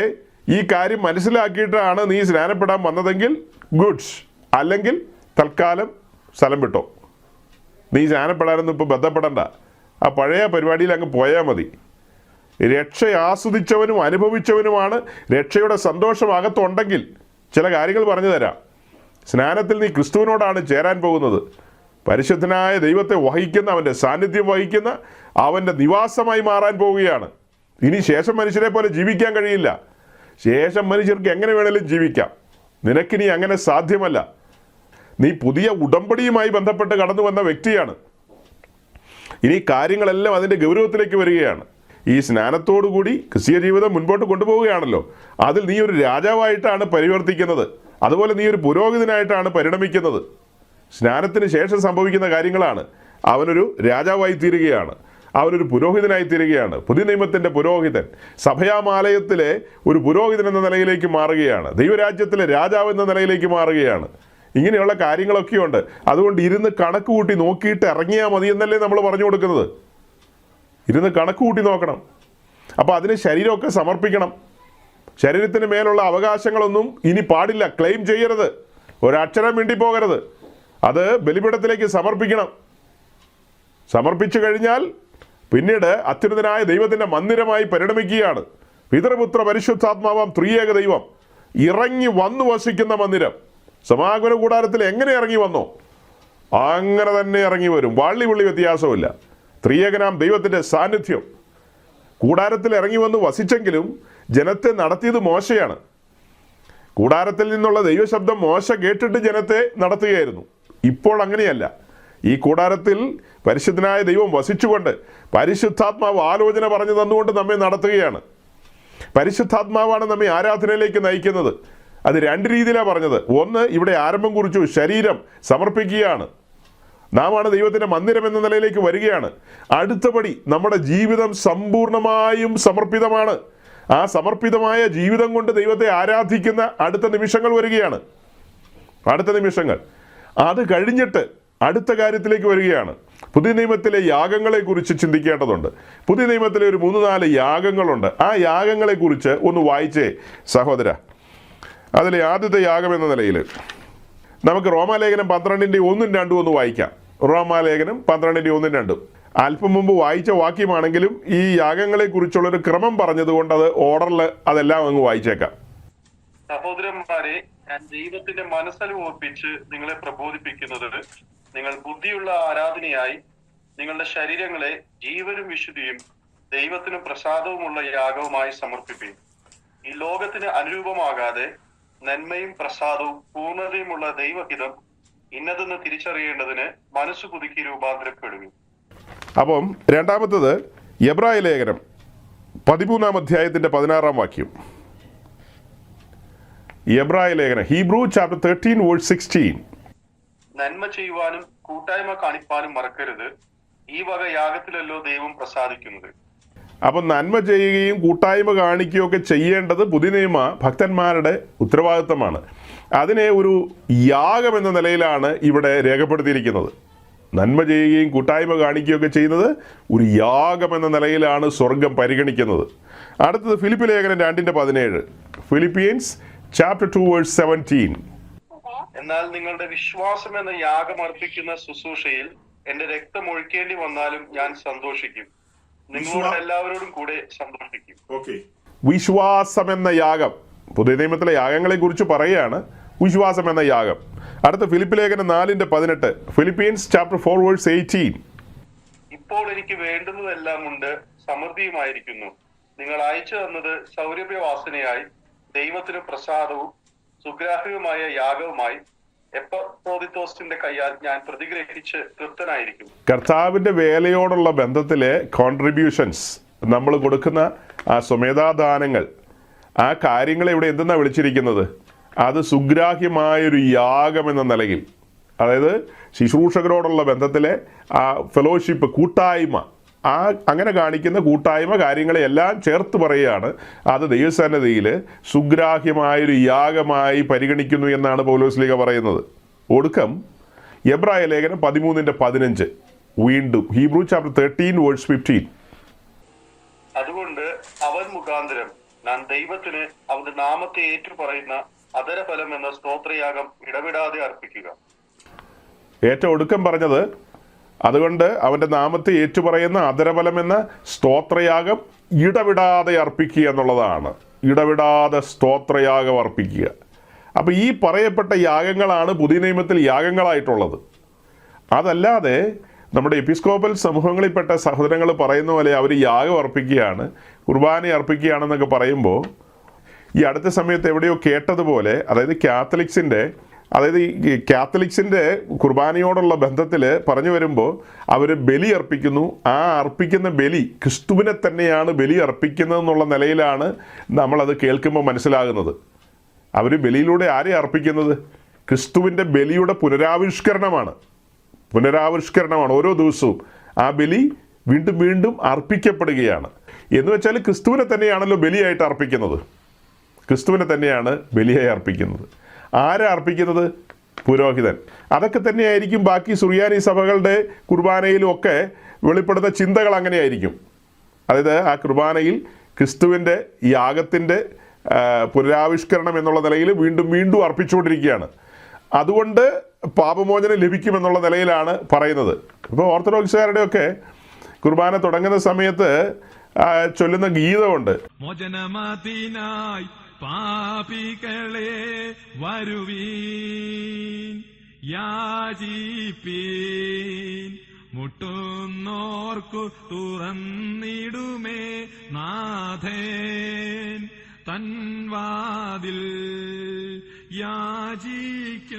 ഈ കാര്യം മനസ്സിലാക്കിയിട്ടാണ് നീ സ്നാനപ്പെടാൻ വന്നതെങ്കിൽ ഗുഡ്സ്, അല്ലെങ്കിൽ തൽക്കാലം സ്ഥലം വിട്ടോ. നീ സ്നാനപ്പെടാനൊന്നും ഇപ്പോൾ ബന്ധപ്പെടണ്ട. ആ പഴയ പരിപാടിയിൽ അങ്ങ് പോയാൽ മതി. രക്ഷ ആസ്വദിച്ചവനും അനുഭവിച്ചവനുമാണ് രക്ഷയുടെ സന്തോഷം അകത്തുണ്ടെങ്കിൽ ചില കാര്യങ്ങൾ പറഞ്ഞു തരാം. സ്നാനത്തിൽ നീ ക്രിസ്തുവിനോടാണ് ചേരാൻ പോകുന്നത്. പരിശുദ്ധനായ ദൈവത്തെ വഹിക്കുന്ന, അവൻ്റെ സാന്നിധ്യം വഹിക്കുന്ന, അവൻ്റെ നിവാസമായി മാറാൻ പോവുകയാണ്. ഇനി ശേഷം മനുഷ്യരെ പോലെ ജീവിക്കാൻ കഴിയില്ല. ശേഷം മനുഷ്യർക്ക് എങ്ങനെ വേണേലും ജീവിക്കാം. നിനക്കിനി അങ്ങനെ സാധ്യമല്ല. നീ പുതിയ ഉടമ്പടിയുമായി ബന്ധപ്പെട്ട് കടന്നു വന്ന വ്യക്തിയാണ്. ഇനി കാര്യങ്ങളെല്ലാം അതിൻ്റെ ഗൗരവത്തിലേക്ക് വരികയാണ്. ഈ സ്നാനത്തോടുകൂടി ക്രിസ്തീയ ജീവിതം മുൻപോട്ട് കൊണ്ടുപോവുകയാണല്ലോ. അതിൽ നീ ഒരു രാജാവായിട്ടാണ് പരിവർത്തിക്കുന്നത്. അതുപോലെ നീ ഒരു പുരോഹിതനായിട്ടാണ് പരിണമിക്കുന്നത്. സ്നാനത്തിന് ശേഷം സംഭവിക്കുന്ന കാര്യങ്ങളാണ്. അവനൊരു രാജാവായി തീരുകയാണ്, അവനൊരു പുരോഹിതനായി തീരുകയാണ്. പുതിയ നിയമത്തിൻ്റെ പുരോഹിതൻ, സഭയാമാലയത്തിലെ ഒരു പുരോഹിതൻ എന്ന നിലയിലേക്ക് മാറുകയാണ്. ദൈവരാജ്യത്തിലെ രാജാവ് എന്ന നിലയിലേക്ക് മാറുകയാണ്. ഇങ്ങനെയുള്ള കാര്യങ്ങളൊക്കെയുണ്ട്. അതുകൊണ്ട് ഇരുന്ന് കണക്ക് കൂട്ടി നോക്കിയിട്ട് ഇറങ്ങിയാൽ മതി എന്നല്ലേ നമ്മൾ പറഞ്ഞു കൊടുക്കുന്നത്. ഇരുന്ന് കണക്ക് കൂട്ടി നോക്കണം. അപ്പോൾ അതിന് ശരീരമൊക്കെ സമർപ്പിക്കണം. ശരീരത്തിന് മേലുള്ള അവകാശങ്ങളൊന്നും ഇനി പാടില്ല, ക്ലെയിം ചെയ്യരുത്, ഒരക്ഷരം മിണ്ടിപ്പോകരുത്. അത് ബലിപീഠത്തിലേക്ക് സമർപ്പിക്കണം. സമർപ്പിച്ചു കഴിഞ്ഞാൽ പിന്നീട് അത്യുന്നതനായ ദൈവത്തിൻ്റെ മന്ദിരമായി പരിണമിക്കുകയാണ്. പിതൃപുത്ര പരിശുദ്ധാത്മാവാം ത്രിയേക ദൈവം ഇറങ്ങി വന്നു വസിക്കുന്ന മന്ദിരം. സമാഗമന കൂടാരത്തിൽ എങ്ങനെ ഇറങ്ങി വന്നോ അങ്ങനെ തന്നെ ഇറങ്ങി വരും. വള്ളി വ്യത്യാസമില്ല. ത്രിയേകനാം ദൈവത്തിൻ്റെ സാന്നിധ്യം കൂടാരത്തിൽ ഇറങ്ങി വന്ന് വസിച്ചെങ്കിലും ജനത്തെ നടത്തിയത് മോശയാണ്. കൂടാരത്തിൽ നിന്നുള്ള ദൈവശബ്ദം മോശ കേട്ടിട്ട് ജനത്തെ നടത്തുകയായിരുന്നു. ഇപ്പോൾ അങ്ങനെയല്ല. ഈ കൂടാരത്തിൽ പരിശുദ്ധനായ ദൈവം വസിച്ചുകൊണ്ട് പരിശുദ്ധാത്മാവ് ആലോചന പറഞ്ഞു തന്നുകൊണ്ട് നമ്മെ നടത്തുകയാണ്. പരിശുദ്ധാത്മാവാണ് നമ്മെ ആരാധനയിലേക്ക് നയിക്കുന്നത്. അത് രണ്ട് രീതിയിലാണ് പറഞ്ഞത്. ഒന്ന്, ഇവിടെ ആരംഭം കുറിച്ചു, ശരീരം സമർപ്പിക്കുകയാണ്. നാമാണ് ദൈവത്തിൻ്റെ മന്ദിരം എന്ന നിലയിലേക്ക് വരികയാണ്. അടുത്തപടി നമ്മുടെ ജീവിതം സമ്പൂർണമായും സമർപ്പിതമാണ്. ആ സമർപ്പിതമായ ജീവിതം കൊണ്ട് ദൈവത്തെ ആരാധിക്കുന്ന അടുത്ത നിമിഷങ്ങൾ വരികയാണ്. അടുത്ത നിമിഷങ്ങൾ അത് കഴിഞ്ഞിട്ട് അടുത്ത കാര്യത്തിലേക്ക് വരികയാണ്. പുതിയ നിയമത്തിലെ യാഗങ്ങളെക്കുറിച്ച് ചിന്തിക്കേണ്ടതുണ്ട്. പുതിയ നിയമത്തിലെ ഒരു 3-4 യാഗങ്ങളുണ്ട്. ആ യാഗങ്ങളെക്കുറിച്ച് ഒന്ന് വായിച്ചേ സഹോദര. അതിലെ ആദ്യത്തെ യാഗം എന്ന നിലയിൽ നമുക്ക് റോമാലേഖനം 12:1-2 ഒന്ന് വായിക്കാം. റോമാലേഖനം 12:1-2 അല്പം മുമ്പ് വായിച്ച വാക്യമാണെങ്കിലും ഈ യാഗങ്ങളെക്കുറിച്ചുള്ളൊരു ക്രമം പറഞ്ഞതുകൊണ്ട് അത് ഓർഡറിൽ അതെല്ലാം അങ്ങ് വായിച്ചേക്കാം. സഹോദരന്മാരെ, ഞാൻ ദൈവത്തിന്റെ മനസ്സനുഭവിപ്പിച്ച് നിങ്ങളെ പ്രബോധിപ്പിക്കുന്നത്, നിങ്ങൾ ബുദ്ധിയുള്ള ആരാധനയായി നിങ്ങളുടെ ശരീരങ്ങളെ ജീവനും വിശുദ്ധിയും ദൈവത്തിനും പ്രസാദവുമുള്ള യാഗവുമായി സമർപ്പിപ്പീൻ. ഈ ലോകത്തിന് അനുരൂപമാകാതെ നന്മയും പ്രസാദവും പൂർണ്ണതയുമുള്ള ദൈവഹിതം ഇന്നതെന്ന് തിരിച്ചറിയേണ്ടതിന് മനസ്സു പുതുക്കി രൂപാന്തരപ്പെടുക. അപ്പം രണ്ടാമത്തത് എബ്രായ ലേഖനം 13-ാം അധ്യായത്തിൻ്റെ 16-ാം വാക്യം. എബ്രായ ലേഖനം, ഹീബ്രൂ ചാപ്റ്റർ 13 വേഴ്സ് 16. നന്മ ചെയ്യുവാനും കൂട്ടായ്മ കാണിപ്പാനും മറക്കരുത്. ഈ വക യാഗത്തിലല്ലോ ദൈവം പ്രസാദിക്കുന്നത്. അപ്പം നന്മ ചെയ്യുകയും കൂട്ടായ്മ കാണിക്കുകയും ഒക്കെ ചെയ്യേണ്ടത് പുതിയ നിയമ ഭക്തന്മാരുടെ ഉത്തരവാദിത്തമാണ്. അതിനെ ഒരു യാഗം എന്ന നിലയിലാണ് ഇവിടെ രേഖപ്പെടുത്തിയിരിക്കുന്നത്. നന്മ ചെയ്യുകയും കൂട്ടായ്മ കാണിക്കുകയൊക്കെ ചെയ്യുന്നത് ഒരു യാഗം എന്ന നിലയിലാണ് സ്വർഗം പരിഗണിക്കുന്നത്. അടുത്തത് ഫിലിപ്പി ലേഖനം 2:17. Philippians chapter 2:17. എന്നാൽ നിങ്ങളുടെ വിശ്വാസം എന്ന യാഗം അർപ്പിക്കുന്ന ശുശ്രൂഷയിൽ എന്റെ രക്തം ഒഴിക്കേണ്ടി വന്നാലും ഞാൻ സന്തോഷിക്കും, നിങ്ങളോട് എല്ലാവരോടും കൂടെ സന്തോഷിക്കും. വിശ്വാസം എന്ന യാഗം, പുതിയ നിയമത്തിലെ യാഗങ്ങളെ കുറിച്ച് പറയുകയാണ്. വിശ്വാസം എന്ന യാഗം. അടുത്ത ഫിലിപ്പി ലേഖനം 4:18. Philippines chapter 4:18. ഇപ്പോൾ എനിക്ക് വേണ്ടുന്നതെല്ലാം ഉണ്ട്, സമൃദ്ധിയുമായിരിക്കുന്നു. നിങ്ങൾ അയച്ചു തന്നത് സൗരഭ്യവാസനയായി ദൈവത്തിന് പ്രസാദവും സുഗ്രാഹ്യവുമായ യാഗവുമായി എപ്പഫ്രോദിത്തോസിന്റെ കയ്യാൽ ഞാൻ പ്രതിഗ്രഹിച്ച് തൃപ്തനായിരിക്കും. കർത്താവിന്റെ വേലയോടുള്ള ബന്ധത്തിലെ കോൺട്രിബ്യൂഷൻസ്, നമ്മൾ കൊടുക്കുന്ന ആ സ്വമേധാദാനങ്ങൾ, ആ കാര്യങ്ങളെ ഇവിടെ എന്തെന്നാണ് വിളിച്ചിരിക്കുന്നത്? അത് സുഗ്രാഹ്യമായൊരു യാഗം എന്ന നിലയിൽ, അതായത് ശുശ്രൂഷകരോടുള്ള ബന്ധത്തിലെ ആ ഫെലോഷിപ്പ്, കൂട്ടായ്മ, ആ അങ്ങനെ കാണിക്കുന്ന കൂട്ടായ്മ കാര്യങ്ങളെല്ലാം ചേർത്ത് പറയുകയാണ്. അത് ദൈവസന്നിധിയിൽ സുഗ്രാഹ്യമായൊരു യാഗമായി പരിഗണിക്കുന്നു എന്നാണ് പൗലോസ്ലീഹ പറയുന്നത്. ഒടുക്കം എബ്രായ ലേഖനം 13:15. വീണ്ടും ഹീബ്രു ചാപ്റ്റർ 13:15. അതുകൊണ്ട് അവൻ മുഖാന്തരം ഞാൻ ദൈവത്തിന് അവന്റെ നാമത്തെ ഏറ്റുപറയുന്ന അധരഫലം എന്ന സ്തോത്രയാഗം ഇടവിടാതെ അർപ്പിക്കുക. ഏറ്റവും ഒടുക്കം പറഞ്ഞത്, അതുകൊണ്ട് അവൻ്റെ നാമത്തെ ഏറ്റുപറയുന്ന അധരഫലം എന്ന സ്തോത്രയാഗം ഇടവിടാതെ അർപ്പിക്കുക എന്നുള്ളതാണ്. ഇടവിടാതെ സ്തോത്രയാഗം അർപ്പിക്കുക. അപ്പോൾ ഈ പറയപ്പെട്ട യാഗങ്ങളാണ് പുതിയ നിയമത്തിൽ യാഗങ്ങളായിട്ടുള്ളത്. അതല്ലാതെ നമ്മുടെ എപ്പിസ്കോപ്പൽ സമൂഹങ്ങളിൽപ്പെട്ട സഹോദരങ്ങൾ പറയുന്ന പോലെ അവർ യാഗം അർപ്പിക്കുകയാണ്, കുർബാന അർപ്പിക്കുകയാണെന്നൊക്കെ പറയുമ്പോൾ, ഈ അടുത്ത സമയത്ത് എവിടെയോ കേട്ടതുപോലെ, അതായത് കാത്തലിക്സിൻ്റെ കുർബാനയോടുള്ള ബന്ധത്തിൽ പറഞ്ഞു വരുമ്പോൾ അവർ ബലി അർപ്പിക്കുന്നു. ആ അർപ്പിക്കുന്ന ബലി ക്രിസ്തുവിനെ തന്നെയാണ് ബലി അർപ്പിക്കുന്നതെന്നുള്ള നിലയിലാണ് നമ്മളത് കേൾക്കുമ്പോൾ മനസ്സിലാകുന്നത്. അവർ ബലിയിലൂടെ ആരെ അർപ്പിക്കുന്നത്? ക്രിസ്തുവിൻ്റെ ബലിയുടെ പുനരാവിഷ്കരണമാണ്. ഓരോ ദിവസവും ആ ബലി വീണ്ടും വീണ്ടും അർപ്പിക്കപ്പെടുകയാണ്. എന്ന് വെച്ചാൽ ക്രിസ്തുവിനെ തന്നെയാണല്ലോ ബലിയായിട്ട് അർപ്പിക്കുന്നത്. ക്രിസ്തുവിനെ തന്നെയാണ് ബലിയായി അർപ്പിക്കുന്നത്. ആരാ അർപ്പിക്കുന്നത്? പുരോഹിതൻ. അതൊക്കെ തന്നെയായിരിക്കും ബാക്കി സുറിയാനി സഭകളുടെ കുർബാനയിലും ഒക്കെ വെളിപ്പെടുന്ന ചിന്തകൾ അങ്ങനെയായിരിക്കും. അതായത് ആ കുർബാനയിൽ ക്രിസ്തുവിൻ്റെ യാഗത്തിൻ്റെ പുനരാവിഷ്കരണം എന്നുള്ള നിലയിൽ വീണ്ടും വീണ്ടും അർപ്പിച്ചുകൊണ്ടിരിക്കുകയാണ്. അതുകൊണ്ട് പാപമോചനം ലഭിക്കുമെന്നുള്ള നിലയിലാണ് പറയുന്നത്. ഇപ്പോൾ ഓർത്തഡോക്സുകാരുടെയൊക്കെ കുർബാന തുടങ്ങുന്ന സമയത്ത് ചൊല്ലുന്ന ഗീതമുണ്ട്. മോചനമതിനായി പാപികളെ വരുവീൻ, യാചിപ്പീൻ, മുട്ടുന്നോർക്കു തുറന്നിടുമേ നാഥൻ തൻവാതിൽ, യാചിക്കുന്നോൻ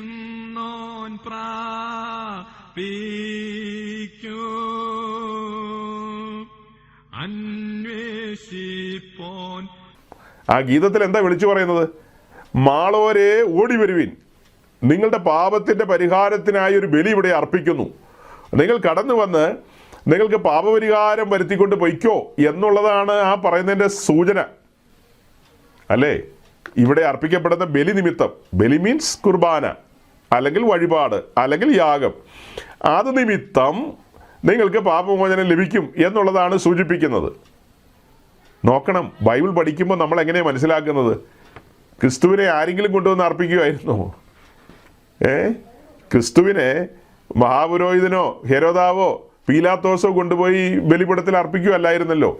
പ്രാപിക്കും, അന്വേഷിപ്പോൻ. ആ ഗീതത്തിൽ എന്താ വിളിച്ചു പറയുന്നത്? മാളോരെ ഓടി വരുവിൻ, നിങ്ങളുടെ പാപത്തിൻ്റെ പരിഹാരത്തിനായി ഒരു ബലി ഇവിടെ അർപ്പിക്കുന്നു. നിങ്ങൾ കടന്നു വന്ന് നിങ്ങൾക്ക് പാപപരിഹാരം വരുത്തിക്കൊണ്ട് പൊയ്ക്കോ എന്നുള്ളതാണ് ആ പറയുന്നതിൻ്റെ സൂചന അല്ലേ? ഇവിടെ അർപ്പിക്കപ്പെടുന്ന ബലി നിമിത്തം, ബലി മീൻസ് കുർബാന അല്ലെങ്കിൽ വഴിപാട് അല്ലെങ്കിൽ യാഗം, അത് നിമിത്തം നിങ്ങൾക്ക് പാപമോചനം ലഭിക്കും എന്നുള്ളതാണ് സൂചിപ്പിക്കുന്നത്. നോക്കണം, ബൈബിൾ പഠിക്കുമ്പോൾ നമ്മൾ എങ്ങനെയാണ് മനസ്സിലാക്കുന്നത്? ക്രിസ്തുവിനെ ആരെങ്കിലും കൊണ്ടുവന്ന് അർപ്പിക്കുമായിരുന്നോ? ക്രിസ്തുവിനെ മഹാപുരോഹിതനോ ഹെരോദാവോ പീലാത്തോസോ കൊണ്ടുപോയി ബലിപീഠത്തിൽ അർപ്പിക്കുകയല്ലായിരുന്നല്ലോ.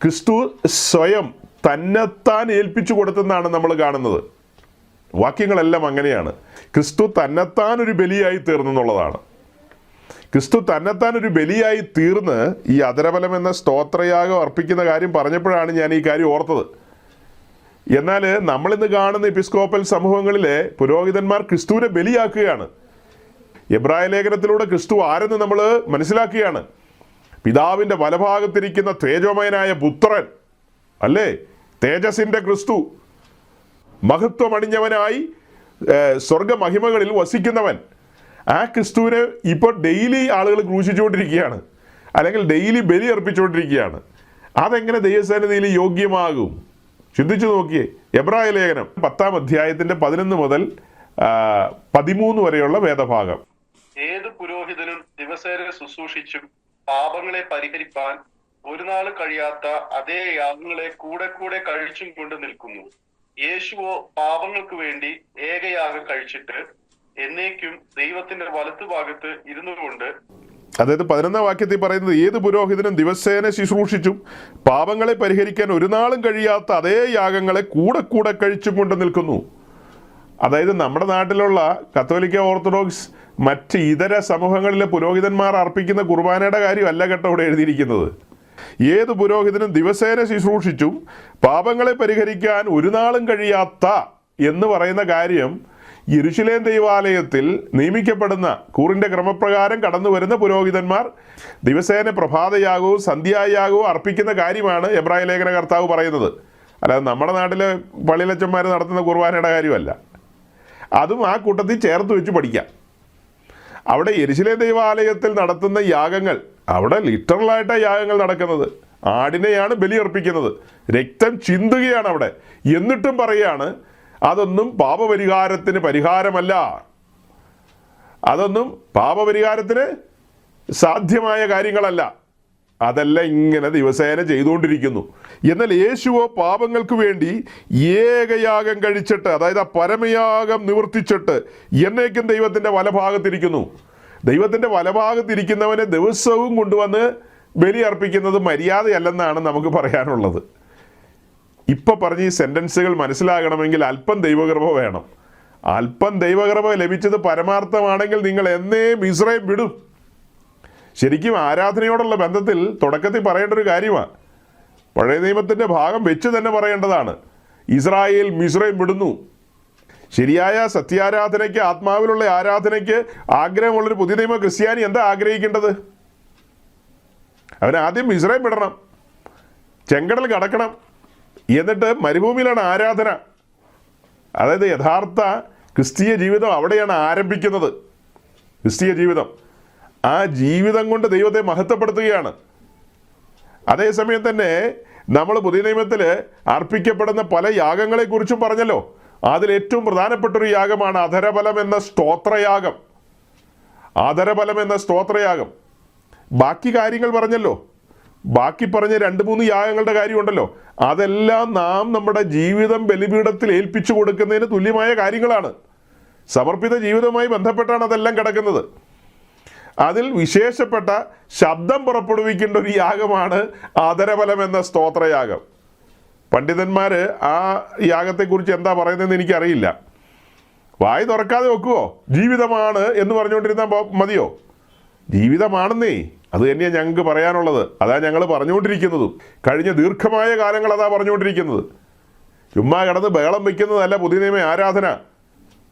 ക്രിസ്തു സ്വയം തന്നെത്താൻ ഏൽപ്പിച്ചു കൊടുത്തെന്നാണ് നമ്മൾ കാണുന്നത്. വാക്യങ്ങളെല്ലാം അങ്ങനെയാണ്. ക്രിസ്തു തന്നെത്താൻ ഒരു ബലിയായി തീർന്നെന്നുള്ളതാണ്. ക്രിസ്തു തന്നെത്താൻ ഒരു ബലിയായി തീർന്ന് ഈ അധരഫലം എന്ന സ്തോത്രയാഗം അർപ്പിക്കുന്ന കാര്യം പറഞ്ഞപ്പോഴാണ് ഞാൻ ഈ കാര്യം ഓർത്തത്. എന്നാൽ നമ്മളിന്ന് കാണുന്ന എപ്പിസ്കോപ്പൽ സമൂഹങ്ങളിലെ പുരോഹിതന്മാർ ക്രിസ്തുവിനെ ബലിയാക്കുകയാണ്. എബ്രായ ലേഖനത്തിലൂടെ ക്രിസ്തു ആരെന്ന് നമ്മൾ മനസ്സിലാക്കുകയാണ്. പിതാവിൻ്റെ വലഭാഗത്തിരിക്കുന്ന തേജോമയനായ പുത്രൻ അല്ലേ? തേജസിൻ്റെ ക്രിസ്തു, മഹത്വമണിഞ്ഞവനായി സ്വർഗമഹിമകളിൽ വസിക്കുന്നവൻ. ആ ക്രിസ്തുവിനെ ഇപ്പോൾ ഡെയിലി ആളുകൾ ക്രൂശിച്ചുകൊണ്ടിരിക്കുകയാണ്. അല്ലെങ്കിൽ ഡെയിലി ബലി അർപ്പിച്ചുകൊണ്ടിരിക്കുകയാണ്. അതെങ്ങനെ ദൈവസന്നിധിയിൽ യോഗ്യമാകും? ചിന്തിച്ചു നോക്കിയേ. എബ്രായ ലേഖനം 10-ാം അധ്യായത്തിൻ്റെ 11 മുതൽ 13 വരെയുള്ള വേദഭാഗം. ഏത് പുരോഹിതനും ദിവസേന ശുശ്രൂഷിച്ചും പാപങ്ങളെ പരിഹരിപ്പാൻ ഒരു നാൾ കഴിയാത്ത അതേ യാഗങ്ങളെ കൂടെ കൂടെ കഴിച്ചും കൊണ്ട് നിൽക്കുന്നു. യേശുവോ പാപങ്ങൾക്ക് വേണ്ടി ഏകയാഗം കഴിച്ചിട്ട് എന്നേക്കും ദൈവത്തിന്റെ വലത്തുഭാഗത്ത് ഇരുന്നു കൊണ്ട്, അതായത് 11-ാം വാക്യത്തിൽ പറയുന്നത്, ഏത് പുരോഹിതനും ദിവസേന ശുശ്രൂഷിച്ചും പാപങ്ങളെ പരിഹരിക്കാൻ ഒരു നാളും കഴിയാത്ത അതേ യാഗങ്ങളെ കൂടെ കൂടെ കഴിച്ചും കൊണ്ട് നിൽക്കുന്നു. അതായത് നമ്മുടെ നാട്ടിലുള്ള കത്തോലിക്ക, ഓർത്തഡോക്സ്, മറ്റ് ഇതര സമൂഹങ്ങളിലെ പുരോഹിതന്മാർ അർപ്പിക്കുന്ന കുർബാനയുടെ കാര്യമല്ല കേട്ടോ ഇവിടെ എഴുതിയിരിക്കുന്നത്. ഏത് പുരോഹിതനും ദിവസേന ശുശ്രൂഷിച്ചും പാപങ്ങളെ പരിഹരിക്കാൻ ഒരു നാളും കഴിയാത്ത എന്ന് പറയുന്ന കാര്യം യെരുശലേം ദൈവാലയത്തിൽ നിയമിക്കപ്പെടുന്ന കൂറിൻ്റെ ക്രമപ്രകാരം കടന്നു വരുന്ന പുരോഹിതന്മാർ ദിവസേന പ്രഭാതയാഗവും സന്ധ്യായാഗവും അർപ്പിക്കുന്ന കാര്യമാണ് എബ്രായ ലേഖന കർത്താവ് പറയുന്നത്. അല്ലാതെ നമ്മുടെ നാട്ടിലെ പള്ളിയിലച്ചന്മാർ നടത്തുന്ന കുർബാനയുടെ കാര്യമല്ല. അതും ആ കൂട്ടത്തിൽ ചേർത്ത് വെച്ച് പഠിക്കാം. അവിടെ യെരുശലേം ദൈവാലയത്തിൽ നടത്തുന്ന യാഗങ്ങൾ, അവിടെ ലിറ്ററലായിട്ടാണ് യാഗങ്ങൾ നടക്കുന്നത്. ആടിനെയാണ് ബലി അർപ്പിക്കുന്നത്, രക്തം ചിന്തുകയാണ് അവിടെ. എന്നിട്ടും പറയുകയാണ്, അതൊന്നും പാപപരിഹാരത്തിന് പരിഹാരമല്ല, അതൊന്നും പാപപരിഹാരത്തിന് സാധ്യമായ കാര്യങ്ങളല്ല. അതെല്ലാം ഇങ്ങനെ ദിവസേന ചെയ്തുകൊണ്ടിരിക്കുന്നു. എന്നാൽ യേശുവോ പാപങ്ങൾക്ക് വേണ്ടി ഏകയാഗം കഴിച്ചിട്ട്, അതായത് ആ പരമയാഗം നിവർത്തിച്ചിട്ട് എന്നേക്കും ദൈവത്തിൻ്റെ വലഭാഗത്തിരിക്കുന്നു. ദൈവത്തിൻ്റെ വലഭാഗത്തിരിക്കുന്നവനെ ദിവസവും കൊണ്ടുവന്ന് ബലി അർപ്പിക്കുന്നത് മര്യാദയല്ലെന്നാണ് നമുക്ക് പറയാനുള്ളത്. ഇപ്പം പറഞ്ഞ ഈ സെൻറ്റൻസുകൾ മനസ്സിലാകണമെങ്കിൽ അല്പം ദൈവകൃപ വേണം. അല്പം ദൈവകൃപ ലഭിച്ചത് പരമാർത്ഥമാണെങ്കിൽ നിങ്ങൾ എന്നേ മിസ്രൈം വിടും. ശരിക്കും ആരാധനയോടുള്ള ബന്ധത്തിൽ തുടക്കത്തിൽ പറയേണ്ട ഒരു കാര്യമാണ്. പഴയ നിയമത്തിൻ്റെ ഭാഗം വെച്ച് തന്നെ പറയേണ്ടതാണ്. ഇസ്രായേൽ മിസ്രൈം വിടുന്നു. ശരിയായ സത്യാരാധനയ്ക്ക്, ആത്മാവിലുള്ള ആരാധനയ്ക്ക് ആഗ്രഹമുള്ളൊരു പുതിയ നിയമ ക്രിസ്ത്യാനി എന്താ ആഗ്രഹിക്കേണ്ടത്? അവൻ ആദ്യം മിസ്രൈം വിടണം, ചെങ്കടൽ കടക്കണം, എന്നിട്ട് മരുഭൂമിയിലാണ് ആരാധന. അതായത് യഥാർത്ഥ ക്രിസ്തീയ ജീവിതം അവിടെയാണ് ആരംഭിക്കുന്നത്. ക്രിസ്തീയ ജീവിതം, ആ ജീവിതം കൊണ്ട് ദൈവത്തെ മഹത്വപ്പെടുത്തുകയാണ്. അതേസമയം തന്നെ നമ്മൾ പുതിയ നിയമത്തിൽ അർപ്പിക്കപ്പെടുന്ന പല യാഗങ്ങളെക്കുറിച്ചും പറഞ്ഞല്ലോ. അതിലേറ്റവും പ്രധാനപ്പെട്ടൊരു യാഗമാണ് അധരബലം എന്ന സ്തോത്രയാഗം. അധരബലം എന്ന സ്തോത്രയാഗം. ബാക്കി കാര്യങ്ങൾ പറഞ്ഞല്ലോ, ബാക്കി പറഞ്ഞ 2-3 യാഗങ്ങളുടെ കാര്യമുണ്ടല്ലോ, അതെല്ലാം നാം നമ്മുടെ ജീവിതം ബലിപീഠത്തിൽ ഏൽപ്പിച്ചു കൊടുക്കുന്നതിന് തുല്യമായ കാര്യങ്ങളാണ്. സമർപ്പിത ജീവിതവുമായി ബന്ധപ്പെട്ടാണ് അതെല്ലാം കിടക്കുന്നത്. അതിൽ വിശേഷപ്പെട്ട ശബ്ദം പുറപ്പെടുവിക്കേണ്ട ഒരു യാഗമാണ് ആദരബലം എന്ന സ്തോത്രയാഗം. പണ്ഡിതന്മാർ ആ യാഗത്തെക്കുറിച്ച് എന്താ പറയുന്നതെന്ന് എനിക്കറിയില്ല. വായി തുറക്കാതെ വെക്കുവോ? ജീവിതമാണ് എന്ന് പറഞ്ഞുകൊണ്ടിരുന്നാൽ മതിയോ? ജീവിതമാണെന്നേ, അത് തന്നെയാണ് ഞങ്ങൾക്ക് പറയാനുള്ളത്. അതാ ഞങ്ങൾ പറഞ്ഞുകൊണ്ടിരിക്കുന്നതും. കഴിഞ്ഞ ദീർഘമായ കാലങ്ങൾ അതാ പറഞ്ഞുകൊണ്ടിരിക്കുന്നത്. ചുമ്മാ കിടന്ന് ബഹളം വയ്ക്കുന്നതല്ല പുതിയ നിയമ ആരാധന,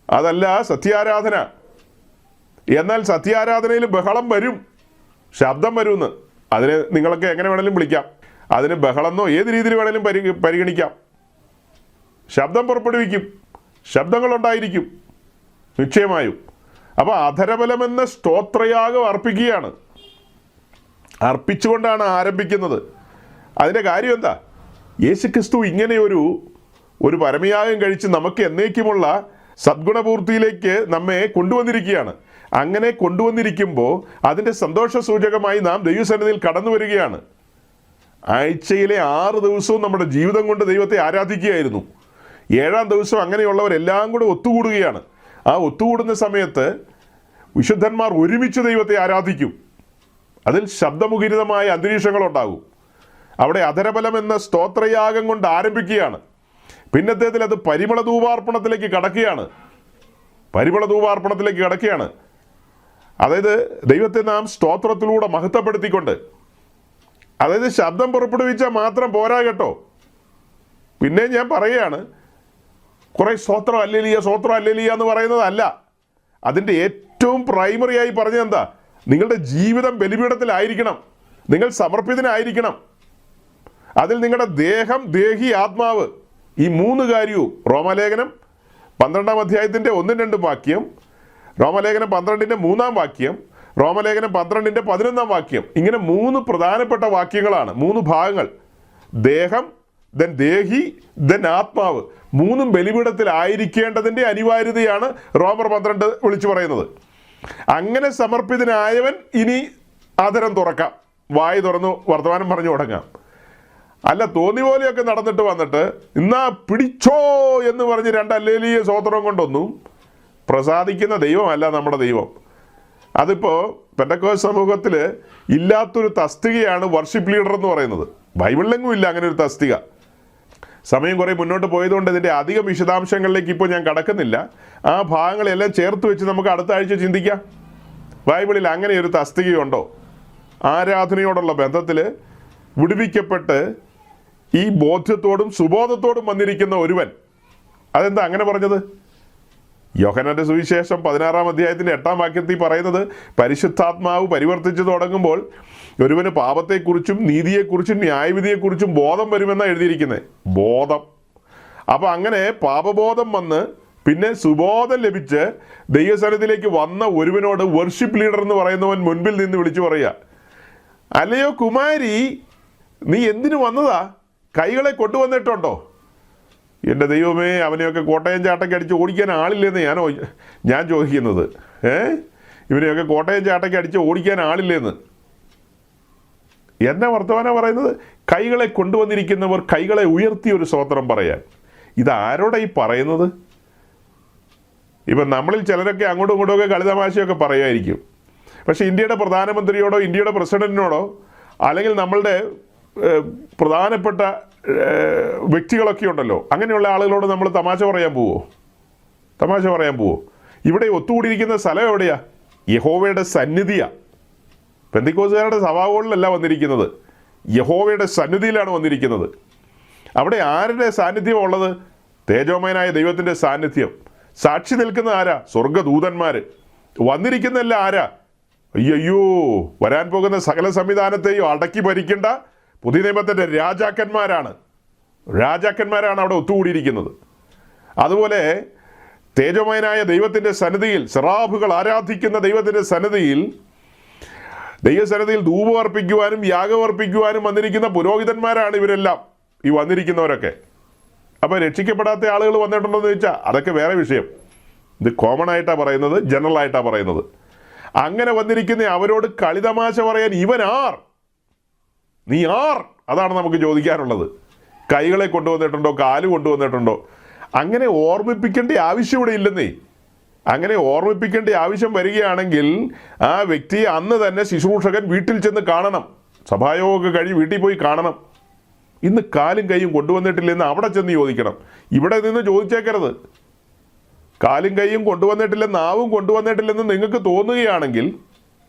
അതല്ല സത്യാരാധന. എന്നാൽ സത്യാരാധനയിൽ ബഹളം വരും, ശബ്ദം വരുമെന്ന്. അതിന് നിങ്ങളൊക്കെ എങ്ങനെ വേണമെങ്കിലും വിളിക്കാം. അതിന് ബഹളമെന്നോ ഏത് രീതിയിൽ വേണമെങ്കിലും പരിഗണിക്കാം. ശബ്ദം പുറപ്പെടുവിക്കും, ശബ്ദങ്ങളുണ്ടായിരിക്കും നിശ്ചയമായും. അപ്പോൾ അധരബലമെന്ന സ്തോത്രയാഗം അർപ്പിക്കുകയാണ്. അർപ്പിച്ചുകൊണ്ടാണ് ആരംഭിക്കുന്നത്. അതിൻ്റെ കാര്യം എന്താ? യേശുക്രിസ്തു ഇങ്ങനെ ഒരു പരമയാഗം കഴിച്ച് നമുക്ക് എന്നേക്കുമുള്ള സദ്ഗുണപൂർത്തിയിലേക്ക് നമ്മെ കൊണ്ടുവന്നിരിക്കുകയാണ്. അങ്ങനെ കൊണ്ടുവന്നിരിക്കുമ്പോൾ അതിൻ്റെ സന്തോഷ സൂചകമായി നാം ദൈവസന്നിധിയിൽ കടന്നു വരികയാണ്. ആഴ്ചയിലെ 6 ദിവസവും നമ്മുടെ ജീവിതം കൊണ്ട് ദൈവത്തെ ആരാധിക്കുകയായിരുന്നു. 7-ാം ദിവസം അങ്ങനെയുള്ളവരെല്ലാം കൂടെ ഒത്തുകൂടുകയാണ്. ആ ഒത്തുകൂടുന്ന സമയത്ത് വിശുദ്ധന്മാർ ഒരുമിച്ച് ദൈവത്തെ ആരാധിക്കും. അതിൽ ശബ്ദമുഖരിതമായ അന്തരീക്ഷങ്ങളുണ്ടാകും. അവിടെ അധരബലം എന്ന സ്തോത്രയാഗം കൊണ്ട് ആരംഭിക്കുകയാണ്. പിന്നത്തേതിൽ അത് പരിമള ധൂപാർപ്പണത്തിലേക്ക് കടക്കുകയാണ്. പരിമള ധൂപാർപ്പണത്തിലേക്ക് കടക്കുകയാണ്. അതായത് ദൈവത്തെ നാം സ്തോത്രത്തിലൂടെ മഹത്വപ്പെടുത്തിക്കൊണ്ട്, അതായത് ശബ്ദം പുറപ്പെടുവിച്ചാൽ മാത്രം പോരാ കേട്ടോ. പിന്നെ ഞാൻ പറയുകയാണ്, കുറേ സ്തോത്രം അല്ലേലിയ എന്ന് പറയുന്നതല്ല. അതിൻ്റെ ഏറ്റവും പ്രൈമറി ആയി പറഞ്ഞത് എന്താ? നിങ്ങളുടെ ജീവിതം ബലിപീഠത്തിലായിരിക്കണം, നിങ്ങൾ സമർപ്പിതനായിരിക്കണം. അതിൽ നിങ്ങളുടെ ദേഹം, ദേഹി, ആത്മാവ്, ഈ 3 കാര്യവും റോമാലേഖനം 12-ാം അധ്യായത്തിൻ്റെ 1-2 വാക്യം, റോമാലേഖനം 12-ന്റെ 3-ാം വാക്യം, റോമലേഖനം 12:11 ഇങ്ങനെ 3 പ്രധാനപ്പെട്ട വാക്യങ്ങളാണ്, 3 ഭാഗങ്ങൾ. ദേഹം, ദെൻ ദേഹി, ദെൻ ആത്മാവ്, 3 ബലിപീഠത്തിലായിരിക്കേണ്ടതിൻ്റെ അനിവാര്യതയാണ് റോമർ 12 വിളിച്ചു പറയുന്നത്. അങ്ങനെ സമർപ്പിതനായവൻ ഇനി ആദരം തുറക്കാം, വായി തുറന്നു വർത്തമാനം പറഞ്ഞു തുടങ്ങാം. അല്ല, തോന്നി പോലെയൊക്കെ നടന്നിട്ട് വന്നിട്ട് ഇന്നാ പിടിച്ചോ എന്ന് പറഞ്ഞ് 2 ഹല്ലേലൂയ സ്തോത്രം കൊണ്ടൊന്നും പ്രസാദിക്കുന്ന ദൈവമല്ല നമ്മുടെ ദൈവം. അതിപ്പോൾ പെന്തക്കോസ്ത് സമൂഹത്തിൽ ഇല്ലാത്തൊരു തസ്തികയാണ് വർഷിപ്പ് ലീഡർ എന്ന് പറയുന്നത്. ബൈബിളിലെങ്ങും ഇല്ല അങ്ങനെ ഒരു തസ്തിക. സമയം കുറേ മുന്നോട്ട് പോയതുകൊണ്ട് ഇതിൻ്റെ അധികം വിശദാംശങ്ങളിലേക്ക് ഇപ്പോൾ ഞാൻ കടക്കുന്നില്ല. ആ ഭാഗങ്ങളെല്ലാം ചേർത്ത് വെച്ച് നമുക്ക് അടുത്ത ആഴ്ച ചിന്തിക്കാം. ബൈബിളിൽ അങ്ങനെ ഒരു തസ്തികയുണ്ടോ? ആരാധനയോടുള്ള ബന്ധത്തിൽ വിടുവിക്കപ്പെട്ട് ഈ ബോധ്യത്തോടും സുബോധത്തോടും വന്നിരിക്കുന്ന ഒരുവൻ, അതെന്താ അങ്ങനെ പറഞ്ഞത്? യോഹന്നാന്റെ സുവിശേഷം 16-ാം അധ്യായത്തിൻ്റെ 8-ാം വാക്യത്തിൽ പറയുന്നത്, പരിശുദ്ധാത്മാവ് പരിവർത്തിച്ചു തുടങ്ങുമ്പോൾ ഒരുവന് പാപത്തെക്കുറിച്ചും നീതിയെക്കുറിച്ചും ന്യായവിധിയെക്കുറിച്ചും ബോധം വരുമെന്നാണ് എഴുതിയിരിക്കുന്നത്. ബോധം. അപ്പോൾ അങ്ങനെ പാപബോധം വന്ന് പിന്നെ സുബോധം ലഭിച്ച് ദൈവസന്നിധിയിലേക്ക് വന്ന ഒരുവനോട് വർഷിപ്പ് ലീഡർ എന്ന് പറയുന്നവൻ മുൻപിൽ നിന്ന് വിളിച്ചു പറയുക, അല്ലയോ കുമാരി, നീ എന്തിനു വന്നതാ? കൈകളെ കൊണ്ടുവന്നിട്ടുണ്ടോ? എൻ്റെ ദൈവമേ, അവനെയൊക്കെ കോട്ടയം ചാട്ടയ്ക്ക് അടിച്ച് ഓടിക്കാൻ ആളില്ലെന്ന് ഞാൻ ചോദിക്കുന്നത്. ഇവനെയൊക്കെ കോട്ടയം ചാട്ടയ്ക്ക് അടിച്ച് ഓടിക്കാൻ ആളില്ലെന്ന് എന്നെ വർത്തമാനം പറയുന്നത്. കൈകളെ കൊണ്ടുവന്നിരിക്കുന്നവർ കൈകളെ ഉയർത്തി ഒരു സ്തോത്രം പറയാൻ. ഇതാരോടെ ഈ പറയുന്നത്? ഇപ്പം നമ്മളിൽ ചിലരൊക്കെ അങ്ങോട്ടും ഇങ്ങോട്ടുമൊക്കെ കളിതമാശയൊക്കെ പറയുമായിരിക്കും. പക്ഷേ ഇന്ത്യയുടെ പ്രധാനമന്ത്രിയോടോ ഇന്ത്യയുടെ പ്രസിഡന്റിനോടോ അല്ലെങ്കിൽ നമ്മളുടെ പ്രധാനപ്പെട്ട വ്യക്തികളൊക്കെ ഉണ്ടല്ലോ, അങ്ങനെയുള്ള ആളുകളോട് നമ്മൾ തമാശ പറയാൻ പോവോ? ഇവിടെ ഒത്തുകൂടിയിരിക്കുന്ന സ്ഥലം എവിടെയാ? യഹോവയുടെ സന്നിധിയാണ്. പെന്തിക്കോസുകാരുടെ സഭാകളിലല്ല വന്നിരിക്കുന്നത്, യഹോവയുടെ സന്നിധിയിലാണ് വന്നിരിക്കുന്നത്. അവിടെ ആരുടെ സാന്നിധ്യം ഉള്ളത്? തേജോമയനായ ദൈവത്തിൻ്റെ സാന്നിധ്യം. സാക്ഷി നിൽക്കുന്ന ആരാ? സ്വർഗദൂതന്മാർ. വന്നിരിക്കുന്നതല്ല ആരാ? അയ്യോ, വരാൻ പോകുന്ന സകല സംവിധാനത്തെയും അടക്കി ഭരിക്കേണ്ട പുതിയ നിയമത്തിൻ്റെ രാജാക്കന്മാരാണ് അവിടെ ഒത്തുകൂടിയിരിക്കുന്നത്. അതുപോലെ തേജോമയനായ ദൈവത്തിൻ്റെ സന്നിധിയിൽ, സെറാഫുകൾ ആരാധിക്കുന്ന ദൈവത്തിൻ്റെ സന്നിധിയിൽ, ദൈവസന്നിധിയിൽ ധൂപം അർപ്പിക്കുവാനും യാഗം അർപ്പിക്കുവാനും വന്നിരിക്കുന്ന പുരോഹിതന്മാരാണ് ഇവരെല്ലാം, ഈ വന്നിരിക്കുന്നവരൊക്കെ. അപ്പോൾ രക്ഷിക്കപ്പെടാത്ത ആളുകൾ വന്നിട്ടുണ്ടോ എന്ന് ചോദിച്ചാൽ അതൊക്കെ വേറെ വിഷയം. ഇത് കോമൺ ആയിട്ടാണ് പറയുന്നത്, ജനറൽ ആയിട്ടാണ് പറയുന്നത്. അങ്ങനെ വന്നിരിക്കുന്ന അവരോട് കളിതമാശ പറയാൻ നീ ആർ? അതാണ് നമുക്ക് ചോദിക്കാനുള്ളത്. കൈകളെ കൊണ്ടുവന്നിട്ടുണ്ടോ? കാല് കൊണ്ടുവന്നിട്ടുണ്ടോ? അങ്ങനെ ഓർമ്മിപ്പിക്കേണ്ട ആവശ്യം ഇവിടെ ഇല്ലെന്നേ. അങ്ങനെ ഓർമ്മിപ്പിക്കേണ്ട ആവശ്യം വരികയാണെങ്കിൽ ആ വ്യക്തിയെ അന്ന് തന്നെ ശുശ്രൂഷകൻ വീട്ടിൽ ചെന്ന് കാണണം. സഭായോഗമൊക്കെ കഴിഞ്ഞ് വീട്ടിൽ പോയി കാണണം. ഇന്ന് കാലും കൈയും കൊണ്ടുവന്നിട്ടില്ലെന്ന് അവിടെ ചെന്ന് ചോദിക്കണം. ഇവിടെ നിന്ന് ചോദിച്ചേക്കരുത്. കാലും കൈയും കൊണ്ടുവന്നിട്ടില്ലെന്ന്, നാവും കൊണ്ടുവന്നിട്ടില്ലെന്ന് നിങ്ങൾക്ക് തോന്നുകയാണെങ്കിൽ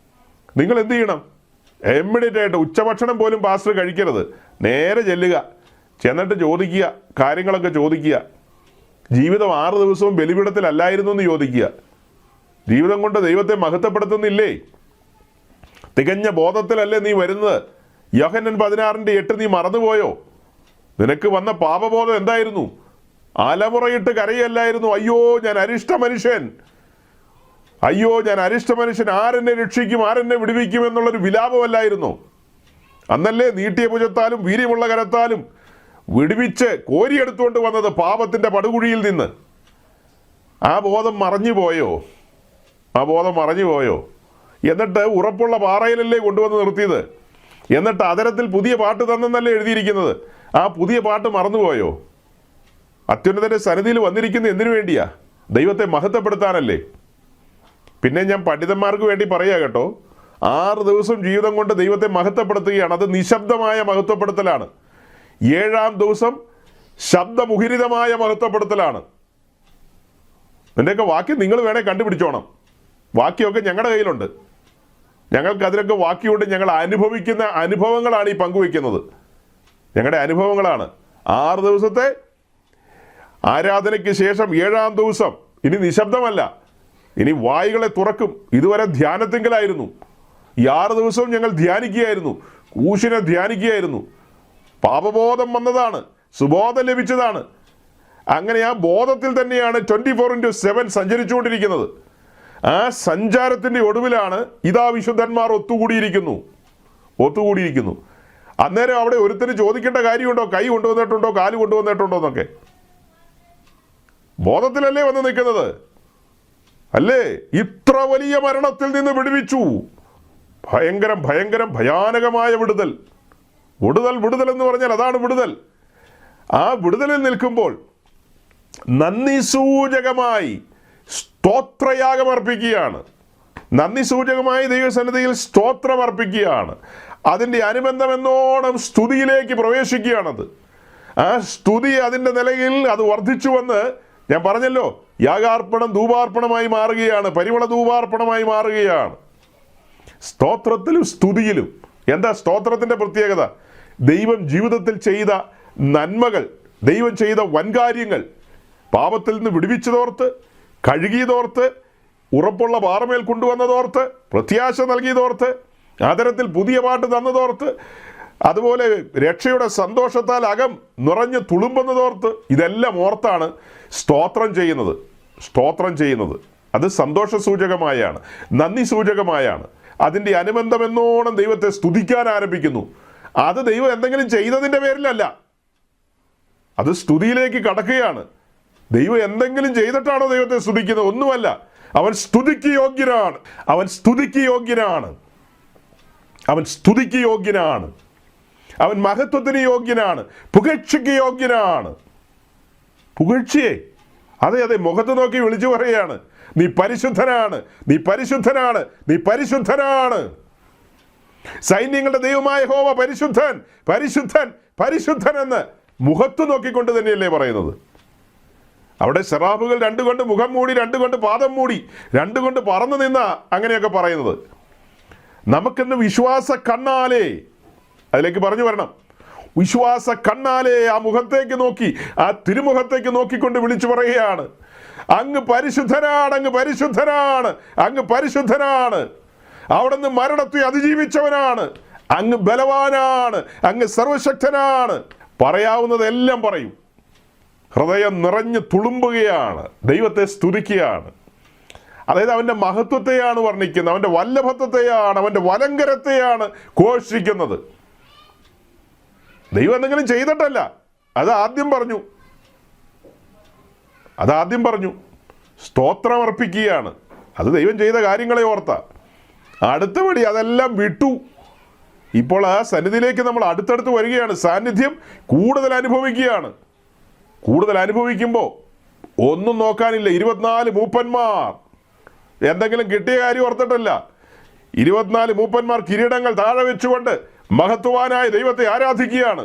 നിങ്ങൾ എന്ത് ചെയ്യണം? ഇമ്മീഡിയറ്റ് ആയിട്ട് ഉച്ചഭക്ഷണം പോലും പാസ്റ്റർ കഴിക്കരുത്. നേരെ ചെല്ലുക, ചെന്നിട്ട് ചോദിക്കുക, കാര്യങ്ങളൊക്കെ ചോദിക്കുക. ജീവിതം 6 ദിവസവും ബലിപീഠത്തിലല്ലായിരുന്നു എന്ന് ചോദിക്കുക. ജീവിതം കൊണ്ട് ദൈവത്തെ മഹത്വപ്പെടുത്തുന്നില്ലേ? തികഞ്ഞ ബോധത്തിലല്ലേ നീ വരുന്നത്? യോഹന്നാൻ 16:8 നീ മറന്നുപോയോ? നിനക്ക് വന്ന പാപബോധം എന്തായിരുന്നു? അലമുറയിട്ട് കരയല്ലായിരുന്നു, അയ്യോ ഞാൻ അരിഷ്ട മനുഷ്യൻ, ആരെന്നെ രക്ഷിക്കും, ആരെന്നെ വിടുവിക്കും എന്നുള്ളൊരു വിലാപമല്ലായിരുന്നു? അന്നല്ലേ നീട്ടിയ ഭുജത്താലും വീര്യമുള്ള കരത്താലും വിടുവിച്ച് കോരിയെടുത്തുകൊണ്ട് വന്നത് പാപത്തിൻ്റെ പടുകുഴിയിൽ നിന്ന്? ആ ബോധം മറഞ്ഞു പോയോ? എന്നിട്ട് ഉറപ്പുള്ള പാറയിലല്ലേ കൊണ്ടുവന്ന് നിർത്തിയത്? എന്നിട്ട് അതരത്തിൽ പുതിയ പാട്ട് തന്നെന്നല്ലേ എഴുതിയിരിക്കുന്നത്? ആ പുതിയ പാട്ട് മറന്നുപോയോ? അത്യുന്നതൻ്റെ സന്നിധിയിൽ വന്നിരിക്കുന്നത് എന്തിനു വേണ്ടിയാ? ദൈവത്തെ മഹത്വപ്പെടുത്താനല്ലേ. പിന്നെ ഞാൻ പണ്ഡിതന്മാർക്ക് വേണ്ടി പറയാ കേട്ടോ, 6 ദിവസം ജീവിതം കൊണ്ട് ദൈവത്തെ മഹത്വപ്പെടുത്തുകയാണ്. അത് നിശബ്ദമായ മഹത്വപ്പെടുത്തലാണ്. 7-ാം ദിവസം ശബ്ദമുഖരിതമായ മഹത്വപ്പെടുത്തലാണ്. ഇതിൻ്റെയൊക്കെ വാക്യം നിങ്ങൾ വേണേൽ കണ്ടുപിടിച്ചോണം. വാക്യമൊക്കെ ഞങ്ങളുടെ കയ്യിലുണ്ട്. ഞങ്ങൾക്ക് അതിലൊക്കെ വാക്യമുണ്ട്. ഞങ്ങൾ അനുഭവിക്കുന്ന അനുഭവങ്ങളാണ് ഈ പങ്കുവയ്ക്കുന്നത്. ഞങ്ങളുടെ അനുഭവങ്ങളാണ്. 6 ദിവസത്തെ ആരാധനയ്ക്ക് ശേഷം 7-ാം ദിവസം ഇനി നിശബ്ദമല്ല, ഇനി വായികളെ തുറക്കും. ഇതുവരെ ധ്യാനത്തിങ്കലായിരുന്നു. ഈ 6 ദിവസവും ഞങ്ങൾ ധ്യാനിക്കുകയായിരുന്നു, കൂശിനെ ധ്യാനിക്കുകയായിരുന്നു. പാപബോധം വന്നതാണ്, സുബോധം ലഭിച്ചതാണ്. അങ്ങനെ ആ ബോധത്തിൽ തന്നെയാണ് 24/7 സഞ്ചരിച്ചുകൊണ്ടിരിക്കുന്നത്. ആ സഞ്ചാരത്തിൻ്റെ ഒടുവിലാണ് ഇതാ വിശുദ്ധന്മാർ ഒത്തുകൂടിയിരിക്കുന്നു. അന്നേരം അവിടെ ഒരുത്തിന് ചോദിക്കേണ്ട കാര്യമുണ്ടോ? കൈ കൊണ്ടുവന്നിട്ടുണ്ടോ, കാല് കൊണ്ടുവന്നിട്ടുണ്ടോ എന്നൊക്കെ? ബോധത്തിലല്ലേ വന്ന് നിൽക്കുന്നത്? അല്ലേ? ഇത്ര വലിയ മരണത്തിൽ നിന്ന് വിടുവിച്ചു. ഭയാനകമായ വിടുതൽ എന്ന് പറഞ്ഞാൽ അതാണ് വിടുതൽ. ആ വിടുതലിൽ നിൽക്കുമ്പോൾ നന്ദി സൂചകമായി സ്തോത്രയാഗമർപ്പിക്കുകയാണ്. നന്ദി സൂചകമായി ദൈവസന്നിധിയിൽ സ്തോത്രമർപ്പിക്കുകയാണ്. അതിൻ്റെ അനുബന്ധമെന്നോണം സ്തുതിയിലേക്ക് പ്രവേശിക്കുകയാണത്. ആ സ്തുതി അതിൻ്റെ നിലയിൽ അത് വർദ്ധിച്ചു വന്ന്, ഞാൻ പറഞ്ഞല്ലോ, യാഗാർപ്പണം ധൂപാർപ്പണമായി മാറുകയാണ്, പരിമള ധൂപാർപ്പണമായി മാറുകയാണ്. സ്തോത്രത്തിലും സ്തുതിയിലും എന്താ സ്തോത്രത്തിൻ്റെ പ്രത്യേകത? ദൈവം ജീവിതത്തിൽ ചെയ്ത നന്മകൾ, ദൈവം ചെയ്ത വൻകാര്യങ്ങൾ, പാപത്തിൽ നിന്ന് വിടുവിച്ചതോർത്ത്, കഴുകിയതോർത്ത്, ഉറപ്പുള്ള പാറമേൽ കൊണ്ടുവന്നതോർത്ത്, പ്രത്യാശ നൽകിയതോർത്ത്, ആദരത്തിൽ പുതിയ പാട്ട് തന്നതോർത്ത്, അതുപോലെ രക്ഷയുടെ സന്തോഷത്താൽ അകം നിറഞ്ഞ് തുളുമ്പുന്നതോർത്ത്, ഇതെല്ലാം ഓർത്താണ് സ്തോത്രം ചെയ്യുന്നത്. അത് സന്തോഷ സൂചകമായാണ്, നന്ദി സൂചകമായാണ്. അതിൻ്റെ അനുബന്ധമെന്നോണം ദൈവത്തെ സ്തുതിക്കാൻ ആരംഭിക്കുന്നു. അത് ദൈവം എന്തെങ്കിലും ചെയ്തതിൻ്റെ പേരിലല്ല, അത് സ്തുതിയിലേക്ക് കടക്കുകയാണ്. ദൈവം എന്തെങ്കിലും ചെയ്തിട്ടാണോ ദൈവത്തെ സ്തുതിക്കുന്നത്? ഒന്നുമല്ല. അവൻ സ്തുതിക്ക് യോഗ്യനാണ്. അവൻ മഹത്വത്തിന് യോഗ്യനാണ്. പുകഴ്ചയ്ക്ക് യോഗ്യനാണ്. പുകഴ്ചയെ അതെ മുഖത്ത് നോക്കി വിളിച്ചു പറയുകയാണ്, നീ പരിശുദ്ധനാണ്. സൈന്യങ്ങളുടെ ദൈവമായ യഹോവ പരിശുദ്ധൻ എന്ന് മുഖത്ത് നോക്കിക്കൊണ്ട് തന്നെയല്ലേ പറയുന്നത്. അവിടെ സെറാഫുകൾ 2 കൊണ്ട് മുഖം മൂടി, 2 കൊണ്ട് പാദം മൂടി, 2 കൊണ്ട് പറന്നു നിന്ന അങ്ങനെയൊക്കെ പറയുന്നത്. നമുക്കിന്ന് വിശ്വാസ കണ്ണാലേ അതിലേക്ക് പറഞ്ഞു വരണം. വിശ്വാസ കണ്ണാലേ ആ മുഖത്തേക്ക് നോക്കി, ആ തിരുമുഖത്തേക്ക് നോക്കിക്കൊണ്ട് വിളിച്ചു പറയുകയാണ്, അങ്ങ് പരിശുദ്ധനാണ്. അവിടുന്ന് മരണത്തെ അതിജീവിച്ചവനാണ്. അങ്ങ് ബലവാനാണ്. അങ്ങ് സർവശക്തനാണ്. പറയാവുന്നതെല്ലാം പറയും. ഹൃദയം നിറഞ്ഞു തുളുമ്പുകയാണ്. ദൈവത്തെ സ്തുതിക്കുകയാണ്. അതായത് അവൻ്റെ മഹത്വത്തെയാണ് വർണ്ണിക്കുന്നത്, അവൻ്റെ വല്ലഭത്വത്തെയാണ്, അവൻ്റെ വലങ്കരത്തെയാണ് ഘോഷിക്കുന്നത്. ദൈവം എന്തെങ്കിലും ചെയ്തിട്ടല്ല, അത് ആദ്യം പറഞ്ഞു. സ്തോത്രം അർപ്പിക്കുകയാണ്. അത് ദൈവം ചെയ്ത കാര്യങ്ങളെ ഓർത്ത. അടുത്തപടി അതെല്ലാം വിട്ടു. ഇപ്പോൾ ആ സന്നിധിയിലേക്ക് നമ്മൾ അടുത്തടുത്ത് വരികയാണ്. സാന്നിധ്യം കൂടുതൽ അനുഭവിക്കുമ്പോൾ ഒന്നും നോക്കാനില്ല. 24 മൂപ്പന്മാർ എന്തെങ്കിലും കിട്ടിയ കാര്യം ഓർത്തിട്ടല്ല. 24 മൂപ്പന്മാർ കിരീടങ്ങൾ താഴെ വെച്ചുകൊണ്ട് മഹത്വാനായ ദൈവത്തെ ആരാധിക്കുകയാണ്.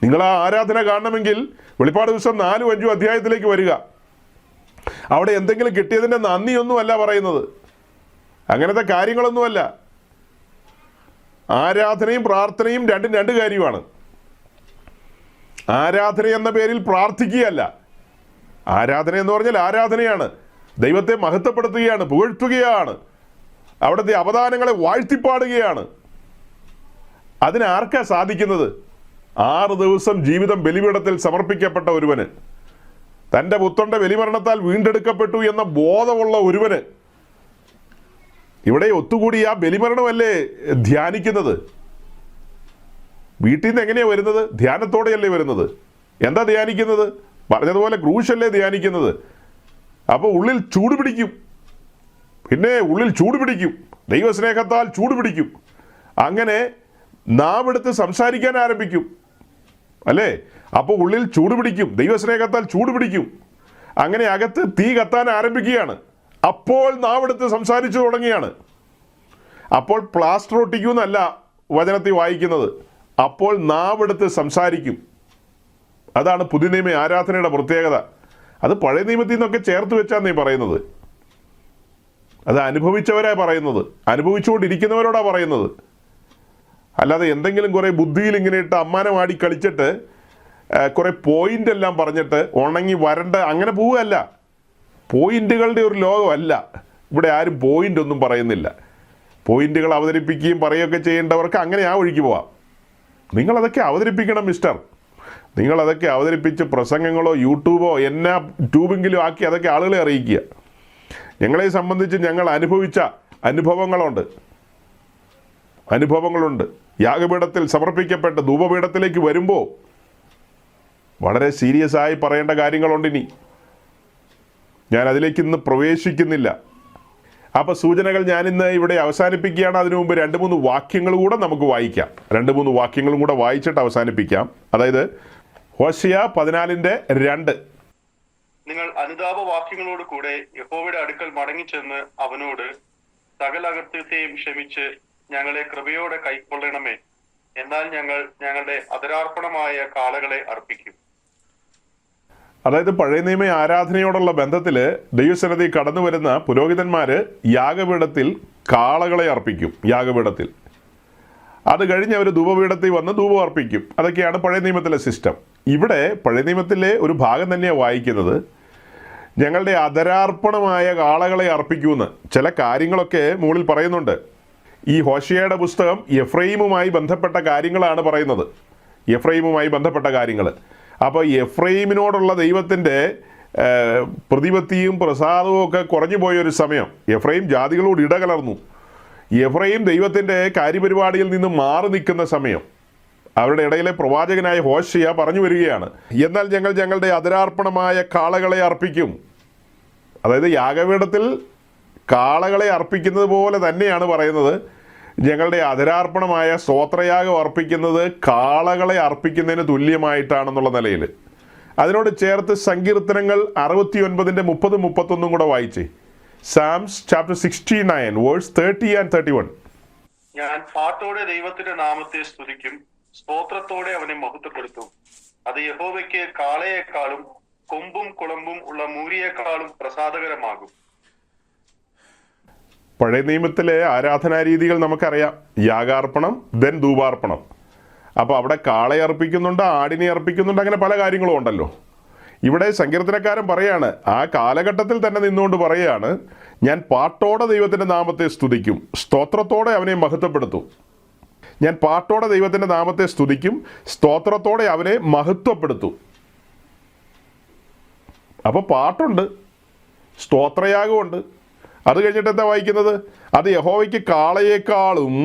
നിങ്ങൾ ആ ആരാധന കാണണമെങ്കിൽ വെളിപ്പാട് ദിവസം 4, 5 അധ്യായത്തിലേക്ക് വരിക. അവിടെ എന്തെങ്കിലും കിട്ടിയതിൻ്റെ നന്ദിയൊന്നുമല്ല പറയുന്നത്, അങ്ങനത്തെ കാര്യങ്ങളൊന്നുമല്ല. ആരാധനയും പ്രാർത്ഥനയും രണ്ടും 2 കാര്യമാണ്. ആരാധന എന്ന പേരിൽ പ്രാർത്ഥിക്കുകയല്ല. ആരാധന എന്ന് പറഞ്ഞാൽ ആരാധനയാണ്. ദൈവത്തെ മഹത്വപ്പെടുത്തുകയാണ്, പുകഴ്ത്തുകയാണ്, അവിടുത്തെ അവദാനങ്ങളെ വാഴ്ത്തിപ്പാടുകയാണ്. അതിനാർക്കാ സാധിക്കുന്നത്? 6 ദിവസം ജീവിതം ബലിപീഠത്തിൽ സമർപ്പിക്കപ്പെട്ട ഒരുവന്, തൻ്റെ പുത്രൻ്റെ ബലിമരണത്താൽ വീണ്ടെടുക്കപ്പെട്ടു എന്ന ബോധമുള്ള ഒരുവന് ഇവിടെ ഒത്തുകൂടി ആ ബലിമരണമല്ലേ ധ്യാനിക്കുന്നത്. വീട്ടിൽ നിന്ന് എങ്ങനെയാണ് വരുന്നത്? ധ്യാനത്തോടെയല്ലേ വരുന്നത്. എന്താ ധ്യാനിക്കുന്നത്? പറഞ്ഞതുപോലെ ക്രൂശല്ലേ ധ്യാനിക്കുന്നത്. അപ്പോൾ ഉള്ളിൽ ചൂട് പിടിക്കും, ദൈവസ്നേഹത്താൽ ചൂട് പിടിക്കും. അങ്ങനെ നാവെടുത്ത് സംസാരിക്കാൻ ആരംഭിക്കും, അല്ലേ? അപ്പോൾ ഉള്ളിൽ ചൂട് പിടിക്കും, ദൈവസ്നേഹത്താൽ ചൂട് പിടിക്കും. അങ്ങനെ അകത്ത് തീ കത്താൻ ആരംഭിക്കുകയാണ്. അപ്പോൾ നാവെടുത്ത് സംസാരിച്ചു തുടങ്ങിയാണ്. അപ്പോൾ പ്ലാസ്റ്റർ ഒട്ടിക്കുമെന്നല്ല വചനത്തിൽ വായിക്കുന്നത്, അപ്പോൾ നാവെടുത്ത് സംസാരിക്കും. അതാണ് പുതിയ നിയമ ആരാധനയുടെ പ്രത്യേകത. അത് പഴയ നിയമത്തിൽ നിന്നൊക്കെ ചേർത്ത് വെച്ചാണ് നീ പറയുന്നത്. അത് അനുഭവിച്ചവരാ പറയുന്നത്, അനുഭവിച്ചുകൊണ്ടിരിക്കുന്നവരോടാ പറയുന്നത്. അല്ലാതെ എന്തെങ്കിലും കുറേ ബുദ്ധിയിൽ ഇങ്ങനെ ഇട്ട് അമ്മാനമാടി കളിച്ചിട്ട് കുറേ പോയിന്റ് എല്ലാം പറഞ്ഞിട്ട് ഉണങ്ങി വരണ്ട അങ്ങനെ പോവുകയല്ല. പോയിന്റുകളുടെ ഒരു ലോകമല്ല ഇവിടെ. ആരും പോയിന്റ് ഒന്നും പറയുന്നില്ല. പോയിന്റുകൾ അവതരിപ്പിക്കുകയും പറയുകയൊക്കെ ചെയ്യേണ്ടവർക്ക് അങ്ങനെ ആ വഴിക്ക് പോവാം. നിങ്ങളതൊക്കെ അവതരിപ്പിക്കണം മിസ്റ്റർ. നിങ്ങളതൊക്കെ അവതരിപ്പിച്ച് പ്രസംഗങ്ങളോ യൂട്യൂബോ എന്നാ ട്യൂബെങ്കിലും ആക്കി അതൊക്കെ ആളുകളെ അറിയിക്കുക. ഞങ്ങളെ സംബന്ധിച്ച് ഞങ്ങൾ അനുഭവിച്ച അനുഭവങ്ങളുണ്ട്. യാഗപീഠത്തിൽ സമർപ്പിക്കപ്പെട്ട് ധൂപപീഠത്തിലേക്ക് വരുമ്പോൾ വളരെ സീരിയസ് ആയി പറയേണ്ട കാര്യങ്ങളുണ്ട്. ഇനി ഞാൻ അതിലേക്ക് ഇന്ന് പ്രവേശിക്കുന്നില്ല. അപ്പോൾ സൂചനകൾ ഞാനിന്ന് ഇവിടെ അവസാനിപ്പിക്കുകയാണ്. അതിനു മുമ്പ് 2-3 വാക്യങ്ങൾ കൂടെ നമുക്ക് വായിക്കാം. 2-3 വാക്യങ്ങളും കൂടെ വായിച്ചിട്ട് അവസാനിപ്പിക്കാം. അതായത് ഹോശേയ 14:2. നിങ്ങൾ അനുതാപ വാക്യങ്ങളോട് കൂടെ യഹോവയുടെ അടുക്കൽ മടങ്ങിച്ചെന്ന് അവനോട് സകല അകൃത്യത്തെയും ക്ഷമിച്ച് ഞങ്ങളെ കൃപയോടെ കൈക്കൊള്ളണമേ. എന്നാൽ ഞങ്ങൾ ഞങ്ങളുടെ അധരാർപ്പണമായ കാളകളെ അർപ്പിക്കും. അതായത് പഴയ നിയമ ആരാധനയോടുള്ള ബന്ധത്തിൽ ദൈവസന്നിധി കടന്നു വരുന്ന പുരോഹിതന്മാർ യാഗപീഠത്തിൽ കാളകളെ അർപ്പിക്കും. യാഗപീഠത്തിൽ അത് കഴിഞ്ഞ് അവർ ധൂപപീഠത്തിൽ വന്ന് ധൂപം അർപ്പിക്കും. അതൊക്കെയാണ് പഴയ നിയമത്തിലെ സിസ്റ്റം. ഇവിടെ പഴയ നിയമത്തിലെ ഒരു ഭാഗം തന്നെയാണ് വായിക്കുന്നത്, ഞങ്ങളുടെ അധരാർപ്പണമായ കാളകളെ അർപ്പിക്കുമെന്ന്. ചില കാര്യങ്ങളൊക്കെ മുകളിൽ പറയുന്നുണ്ട്. ഈ ഹോശേയയുടെ പുസ്തകം എഫ്രൈമുമായി ബന്ധപ്പെട്ട കാര്യങ്ങളാണ് പറയുന്നത്. എഫ്രൈമുമായി ബന്ധപ്പെട്ട കാര്യങ്ങൾ. അപ്പോൾ എഫ്രൈമിനോടുള്ള ദൈവത്തിൻ്റെ പ്രതിപത്തിയും പ്രസാദവും ഒക്കെ കുറഞ്ഞു പോയൊരു സമയം. എഫ്രൈം ജാതികളോട് ഇടകലർന്നു. എഫ്രൈം ദൈവത്തിൻ്റെ കാര്യപരിപാടിയിൽ നിന്ന് മാറി നിൽക്കുന്ന സമയം. അവരുടെ ഇടയിലെ പ്രവാചകനായ ഹോശേയ പറഞ്ഞു വരികയാണ്, എന്നാൽ ഞങ്ങൾ ഞങ്ങളുടെ അധരാർപ്പണമായ കാളകളെ അർപ്പിക്കും. അതായത് യാഗപീഠത്തിൽ കാളകളെ അർപ്പിക്കുന്നത് പോലെ തന്നെയാണ് പറയുന്നത്, ഞങ്ങളുടെ അധരാർപ്പണമായ സ്തോത്രയാഗം അർപ്പിക്കുന്നത് കാളകളെ അർപ്പിക്കുന്നതിന് തുല്യമായിട്ടാണെന്നുള്ള നിലയിൽ. അതിനോട് ചേർത്ത് സങ്കീർത്തനങ്ങൾ 69:30-31 കൂടെ വായിച്ചേ. സാംസ് ചാപ്റ്റർ 69 വേഴ്സ് 30 and 31. ഞാൻ പാട്ടോടെ ദൈവത്തിന്റെ നാമത്തെ സ്തുതിക്കും, സ്തോത്രത്തോടെ അവനെ മഹത്വപ്പെടുത്തും. അത് യഹോവയ്ക്ക് കാളയേക്കാളും കൊമ്പും കുളമ്പും ഉള്ള മൂരിയേക്കാളും പ്രസാദകരമാകും. പഴയ നിയമത്തിലെ ആരാധനാ രീതികൾ നമുക്കറിയാം. യാഗാർപ്പണം, ദെൻ ധൂപാർപ്പണം. അപ്പോൾ അവിടെ കാളയെ അർപ്പിക്കുന്നുണ്ട്, ആടിനെ അർപ്പിക്കുന്നുണ്ട്, അങ്ങനെ പല കാര്യങ്ങളും ഉണ്ടല്ലോ. ഇവിടെ സങ്കീർത്തനക്കാരൻ പറയാണ്, ആ കാലഘട്ടത്തിൽ തന്നെ നിന്നുകൊണ്ട് പറയുകയാണ്, ഞാൻ പാട്ടോടെ ദൈവത്തിൻ്റെ നാമത്തെ സ്തുതിക്കും, സ്തോത്രത്തോടെ അവനെ മഹത്വപ്പെടുത്തും. ഞാൻ പാട്ടോടെ ദൈവത്തിൻ്റെ നാമത്തെ സ്തുതിക്കും, സ്തോത്രത്തോടെ അവനെ മഹത്വപ്പെടുത്തും. അപ്പോൾ പാട്ടുണ്ട്, സ്തോത്രയാഗമുണ്ട്. അത് കഴിഞ്ഞിട്ട് എന്താ വായിക്കുന്നത്? അത് യഹോവയ്ക്ക് കാളയേക്കാളും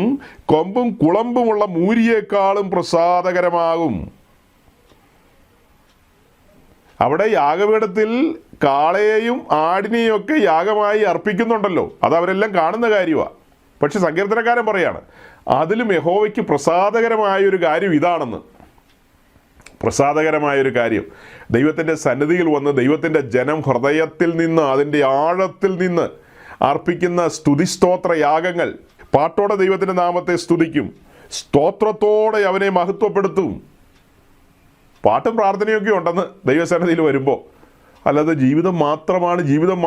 കൊമ്പും കുളമ്പുമുള്ള മൂരിയേക്കാളും പ്രസാദകരമാകും. അവിടെ യാഗപീഠത്തിൽ കാളയെയും ആടിനെയും ഒക്കെ യാഗമായി അർപ്പിക്കുന്നുണ്ടല്ലോ, അത് അവരെല്ലാം കാണുന്ന കാര്യമാണ്. പക്ഷെ സങ്കീർത്തനക്കാരൻ പറയാണ്, അതിലും യഹോവയ്ക്ക് പ്രസാദകരമായൊരു കാര്യം ഇതാണെന്ന്. പ്രസാദകരമായൊരു കാര്യം, ദൈവത്തിൻ്റെ സന്നിധിയിൽ വന്ന് ദൈവത്തിൻ്റെ ജനം ഹൃദയത്തിൽ നിന്ന്, അതിൻ്റെ ആഴത്തിൽ നിന്ന് അർപ്പിക്കുന്ന സ്തുതിസ്തോത്ര യാഗങ്ങൾ. പാട്ടോടെ ദൈവത്തിൻ്റെ നാമത്തെ സ്തുതിക്കും, സ്തോത്രത്തോടെ അവനെ മഹത്വപ്പെടുത്തും. പാട്ടും പ്രാർത്ഥനയൊക്കെ ഉണ്ടെന്ന് ദൈവസന്നിധിയിൽ വരുമ്പോൾ. അല്ലാതെ ജീവിതം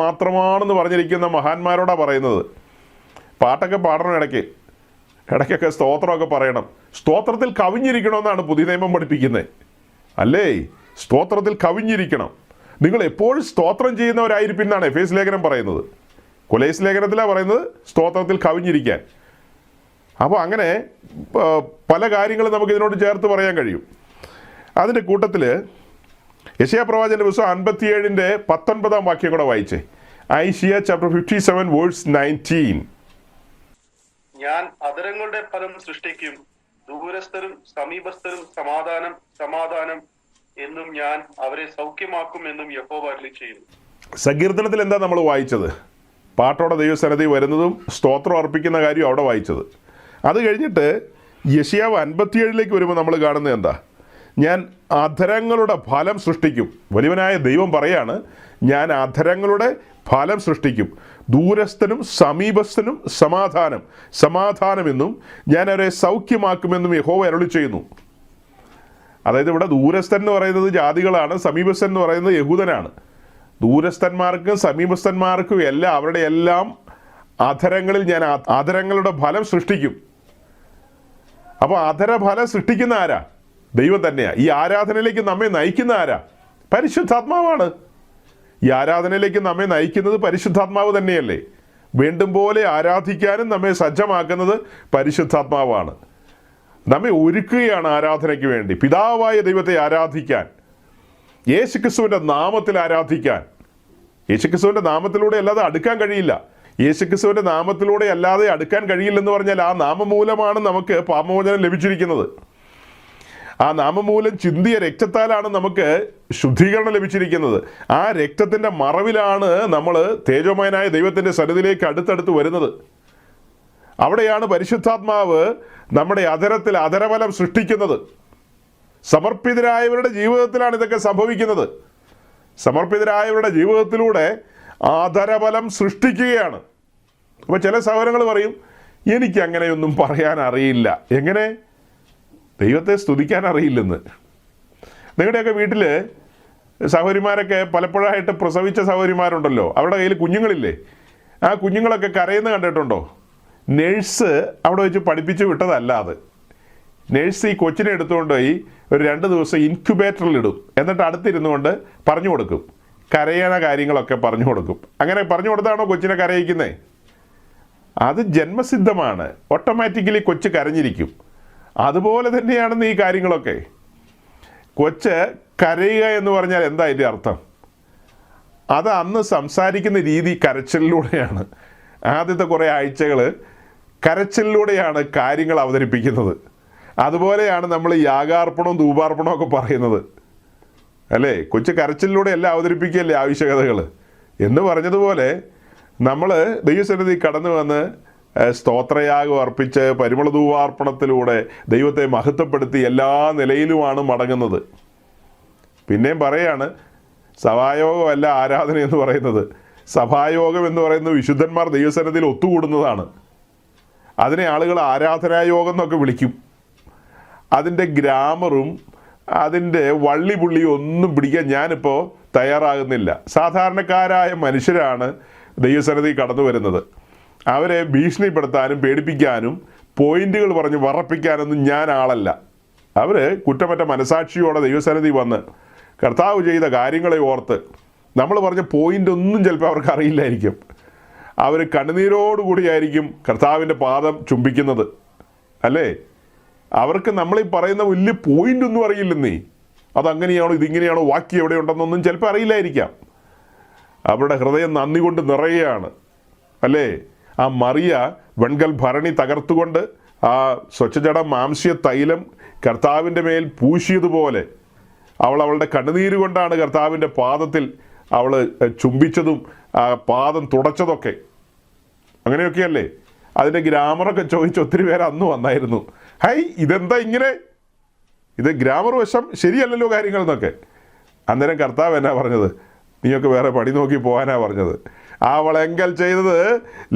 മാത്രമാണെന്ന് പറഞ്ഞിരിക്കുന്ന മഹാന്മാരോടാണ് പറയുന്നത്. പാട്ടൊക്കെ പാടണം, ഇടയ്ക്കൊക്കെ സ്തോത്രമൊക്കെ പറയണം. സ്തോത്രത്തിൽ കവിഞ്ഞിരിക്കണമെന്നാണ് പുതിയ നിയമം പഠിപ്പിക്കുന്നത്, അല്ലേ? സ്തോത്രത്തിൽ കവിഞ്ഞിരിക്കണം. നിങ്ങൾ എപ്പോഴും സ്തോത്രം ചെയ്യുന്നവരായിരിക്കും എഫേസ് ലേഖനം പറയുന്നത്. കൊലീസ് ലേഖനത്തിലാണ് പറയുന്നത് സ്തോത്രത്തിൽ കവിഞ്ഞിരിക്കാൻ. അപ്പോൾ അങ്ങനെ പല കാര്യങ്ങളും നമുക്ക് ഇതിനോട് ചേർത്ത് പറയാൻ കഴിയും. അതിൻ്റെ കൂട്ടത്തിൽ യെശയ്യാ പ്രവാചകന്റെ പുസ്തകം 57:19 വാക്യം കൂടെ വായിച്ചേ. ഐശയ്യാ ചാപ്റ്റർ 57 വേഴ്സ് 19. ഞാൻ അധരങ്ങളുടെ ഫലം സൃഷ്ടിക്കും, ദൂരസ്ഥരും സമീപസ്ഥരും സമാധാനം സമാധാനം എന്നും ഞാൻ അവരെ സൗഖ്യമാക്കും എന്നും യഹോവ അരുളിച്ചെയ്യുന്നു. സങ്കീർത്തനത്തിൽ എന്താ നമ്മൾ വായിച്ചത്? പാട്ടോടെ ദൈവസന്നിധി വരുന്നതും സ്തോത്രം അർപ്പിക്കുന്ന കാര്യം അവിടെ വായിച്ചത്. അത് കഴിഞ്ഞിട്ട് യെശയ്യാവ് 57 വരുമ്പോൾ നമ്മൾ കാണുന്നത് എന്താ? ഞാൻ അധരങ്ങളുടെ ഫലം സൃഷ്ടിക്കും. വലിയവനായ ദൈവം പറയാണ്, ഞാൻ അധരങ്ങളുടെ ഫലം സൃഷ്ടിക്കും, ദൂരസ്ഥനും സമീപസ്ഥനും സമാധാനമെന്നും ഞാൻ അവരെ സൗഖ്യമാക്കുമെന്നും യഹോവ അരുളിച്ചെയ്യുന്നു. അതായത് ഇവിടെ ദൂരസ്ഥൻ എന്ന് പറയുന്നത് ജാതികളാണ്, സമീപസ്ഥൻ എന്ന് പറയുന്നത് യഹൂദനാണ്. ദൂരസ്ഥന്മാർക്കും സമീപസ്ഥന്മാർക്കും എല്ലാം അവരുടെ എല്ലാം അധരങ്ങളിൽ ഞാൻ അധരങ്ങളുടെ ഫലം സൃഷ്ടിക്കും. അപ്പോൾ അധരഫലം സൃഷ്ടിക്കുന്ന ആരാ? ദൈവം തന്നെയാണ്. ഈ ആരാധനയിലേക്ക് നമ്മെ നയിക്കുന്ന ആരാ? പരിശുദ്ധാത്മാവാണ്. ഈ ആരാധനയിലേക്ക് നമ്മെ നയിക്കുന്നത് പരിശുദ്ധാത്മാവ് തന്നെയല്ലേ? വേണ്ടും പോലെ ആരാധിക്കാനും നമ്മെ സജ്ജമാക്കുന്നത് പരിശുദ്ധാത്മാവാണ്. നമ്മെ ഒരുക്കുകയാണ് ആരാധനയ്ക്ക് വേണ്ടി, പിതാവായ ദൈവത്തെ ആരാധിക്കാൻ, യേശുക്രിസ്തുവിൻ്റെ നാമത്തിൽ ആരാധിക്കാൻ. യേശുക്രിസ്തുവിൻ്റെ നാമത്തിലൂടെ അല്ലാതെ അടുക്കാൻ കഴിയില്ല. യേശുക്രിസ്തുവിൻ്റെ നാമത്തിലൂടെ അല്ലാതെ അടുക്കാൻ കഴിയില്ലെന്ന് പറഞ്ഞാൽ ആ നാമം മൂലമാണ് നമുക്ക് പാപമോചനം ലഭിച്ചിരിക്കുന്നത്. ആ നാമമൂലം ചിന്തിയ രക്തത്താലാണ് നമുക്ക് ശുദ്ധീകരണം ലഭിച്ചിരിക്കുന്നത്. ആ രക്തത്തിൻ്റെ മറവിലാണ് നമ്മൾ തേജോമയനായ ദൈവത്തിൻ്റെ സന്നിധിയിലേക്ക് അടുത്തടുത്ത് വരുന്നത്. അവിടെയാണ് പരിശുദ്ധാത്മാവ് നമ്മുടെ അധരത്തിൽ അധരബലം സൃഷ്ടിക്കുന്നത്. സമർപ്പിതരായവരുടെ ജീവിതത്തിലാണ് ഇതൊക്കെ സംഭവിക്കുന്നത്. സമർപ്പിതരായവരുടെ ജീവിതത്തിലൂടെ ആധരബലം സൃഷ്ടിക്കുകയാണ്. അപ്പോൾ ചില സഹോദരങ്ങൾ പറയും, എനിക്ക് അങ്ങനെയൊന്നും പറയാൻ അറിയില്ല. എങ്ങനെ? ദൈവത്തെ സ്തുതിക്കാൻ അറിയില്ലെന്ന്. നിങ്ങളുടെയൊക്കെ വീട്ടിൽ സഹോദരിമാരൊക്കെ പലപ്പോഴായിട്ട് പ്രസവിച്ച സഹോദരിമാരുണ്ടല്ലോ, അവരുടെ കയ്യിൽ കുഞ്ഞുങ്ങളില്ലേ? ആ കുഞ്ഞുങ്ങളൊക്കെ കരയുന്നത് കണ്ടിട്ടുണ്ടോ? നേഴ്സ് അവിടെ വെച്ച് പഠിപ്പിച്ച് വിട്ടതല്ല അത്. നേഴ്സ് ഈ കൊച്ചിനെ എടുത്തുകൊണ്ട് പോയി ഒരു 2 ദിവസം ഇൻക്യുബേറ്ററിലിടും. എന്നിട്ട് അടുത്തിരുന്നു കൊണ്ട് പറഞ്ഞു കൊടുക്കും, കരയണ കാര്യങ്ങളൊക്കെ പറഞ്ഞു കൊടുക്കും. അങ്ങനെ പറഞ്ഞു കൊടുത്താണോ കൊച്ചിനെ കരയിക്കുന്നത്? അത് ജന്മസിദ്ധമാണ്. ഓട്ടോമാറ്റിക്കലി കൊച്ച് കരഞ്ഞിരിക്കും. അതുപോലെ തന്നെയാണെന്ന് ഈ കാര്യങ്ങളൊക്കെ. കൊച്ച് കരയുക എന്ന് പറഞ്ഞാൽ എന്താ അതിൻ്റെ അർത്ഥം? അത് അന്ന് സംസാരിക്കുന്ന രീതി കരച്ചിലൂടെയാണ്. ആദ്യത്തെ കുറേ ആഴ്ചകൾ കരച്ചിലൂടെയാണ് കാര്യങ്ങൾ അവതരിപ്പിക്കുന്നത്. അതുപോലെയാണ് നമ്മൾ യാഗാർപ്പണവും ധൂപാർപ്പണവും ഒക്കെ പറയുന്നത്, അല്ലേ? കൊച്ചു കരച്ചിലൂടെ എല്ലാം അവതരിപ്പിക്കുകയല്ലേ ആവശ്യകതകൾ എന്ന് പറഞ്ഞതുപോലെ നമ്മൾ ദൈവസന്നിധി കടന്നു വന്ന് സ്തോത്രയാഗം അർപ്പിച്ച് പരിമള ധൂപാർപ്പണത്തിലൂടെ ദൈവത്തെ മഹത്വപ്പെടുത്തി എല്ലാ നിലയിലുമാണ് മടങ്ങുന്നത്. പിന്നെയും പറയാണ്, സഭായോഗമല്ല ആരാധന എന്ന് പറയുന്നത്. സഭായോഗം എന്ന് പറയുന്നത് വിശുദ്ധന്മാർ ദൈവസന്നിധിയിൽ ഒത്തുകൂടുന്നതാണ്. അതിനെ ആളുകൾ ആരാധനായോഗം എന്നൊക്കെ വിളിക്കും. അതിൻ്റെ ഗ്രാമറും അതിൻ്റെ വള്ളി പുള്ളിയും ഒന്നും പിടിക്കാൻ ഞാനിപ്പോൾ തയ്യാറാകുന്നില്ല. സാധാരണക്കാരായ മനുഷ്യരാണ് ദൈവസന്നിധി കടന്നു വരുന്നത്. അവരെ ഭീഷണിപ്പെടുത്താനും പേടിപ്പിക്കാനും പോയിന്റുകൾ പറഞ്ഞ് വറപ്പിക്കാനൊന്നും ഞാൻ ആളല്ല. അവർ കുറ്റമറ്റ മനസാക്ഷിയോടെ ദൈവസന്നിധി വന്ന് കർത്താവ് ചെയ്ത കാര്യങ്ങളെ ഓർത്ത് നമ്മൾ പറഞ്ഞ പോയിന്റ് ഒന്നും ചിലപ്പോൾ അവർക്ക് അറിയില്ലായിരിക്കും. അവർ കണ്ണുനീരോടുകൂടിയായിരിക്കും കർത്താവിൻ്റെ പാദം ചുംബിക്കുന്നത്, അല്ലേ? അവർക്ക് നമ്മളീ പറയുന്ന വലിയ പോയിന്റ് ഒന്നും അറിയില്ലെന്നേ. അതങ്ങനെയാണോ ഇതിങ്ങനെയാണോ വാക്യം എവിടെ ഉണ്ടെന്നൊന്നും ചിലപ്പോൾ അറിയില്ലായിരിക്കാം. അവരുടെ ഹൃദയം നന്ദി കൊണ്ട് നിറയുകയാണ്, അല്ലേ? ആ മറിയ വെൺകൽ ഭരണി തകർത്തുകൊണ്ട് ആ സ്വച്ഛജട മാംസ്യ തൈലം കർത്താവിൻ്റെ മേൽ പൂശിയതുപോലെ അവളുടെ കണ്ണുനീര് കൊണ്ടാണ് കർത്താവിൻ്റെ പാദത്തിൽ അവൾ ചുംബിച്ചതും ആ പാദം തുടച്ചതൊക്കെ. അങ്ങനെയൊക്കെയല്ലേ? അതിൻ്റെ ഗ്രാമറൊക്കെ ചോദിച്ച് ഒത്തിരി പേര് അന്ന് വന്നായിരുന്നു. ഹൈ, ഇതെന്താ ഇങ്ങനെ? ഇത് ഗ്രാമർ വശം ശരിയല്ലല്ലോ കാര്യങ്ങൾ എന്നൊക്കെ. അന്നേരം കർത്താവ് എന്നാ പറഞ്ഞത്? നീയൊക്കെ വേറെ പണി നോക്കി പോകാനാ പറഞ്ഞത്. അവളെങ്കൽ ചെയ്തത്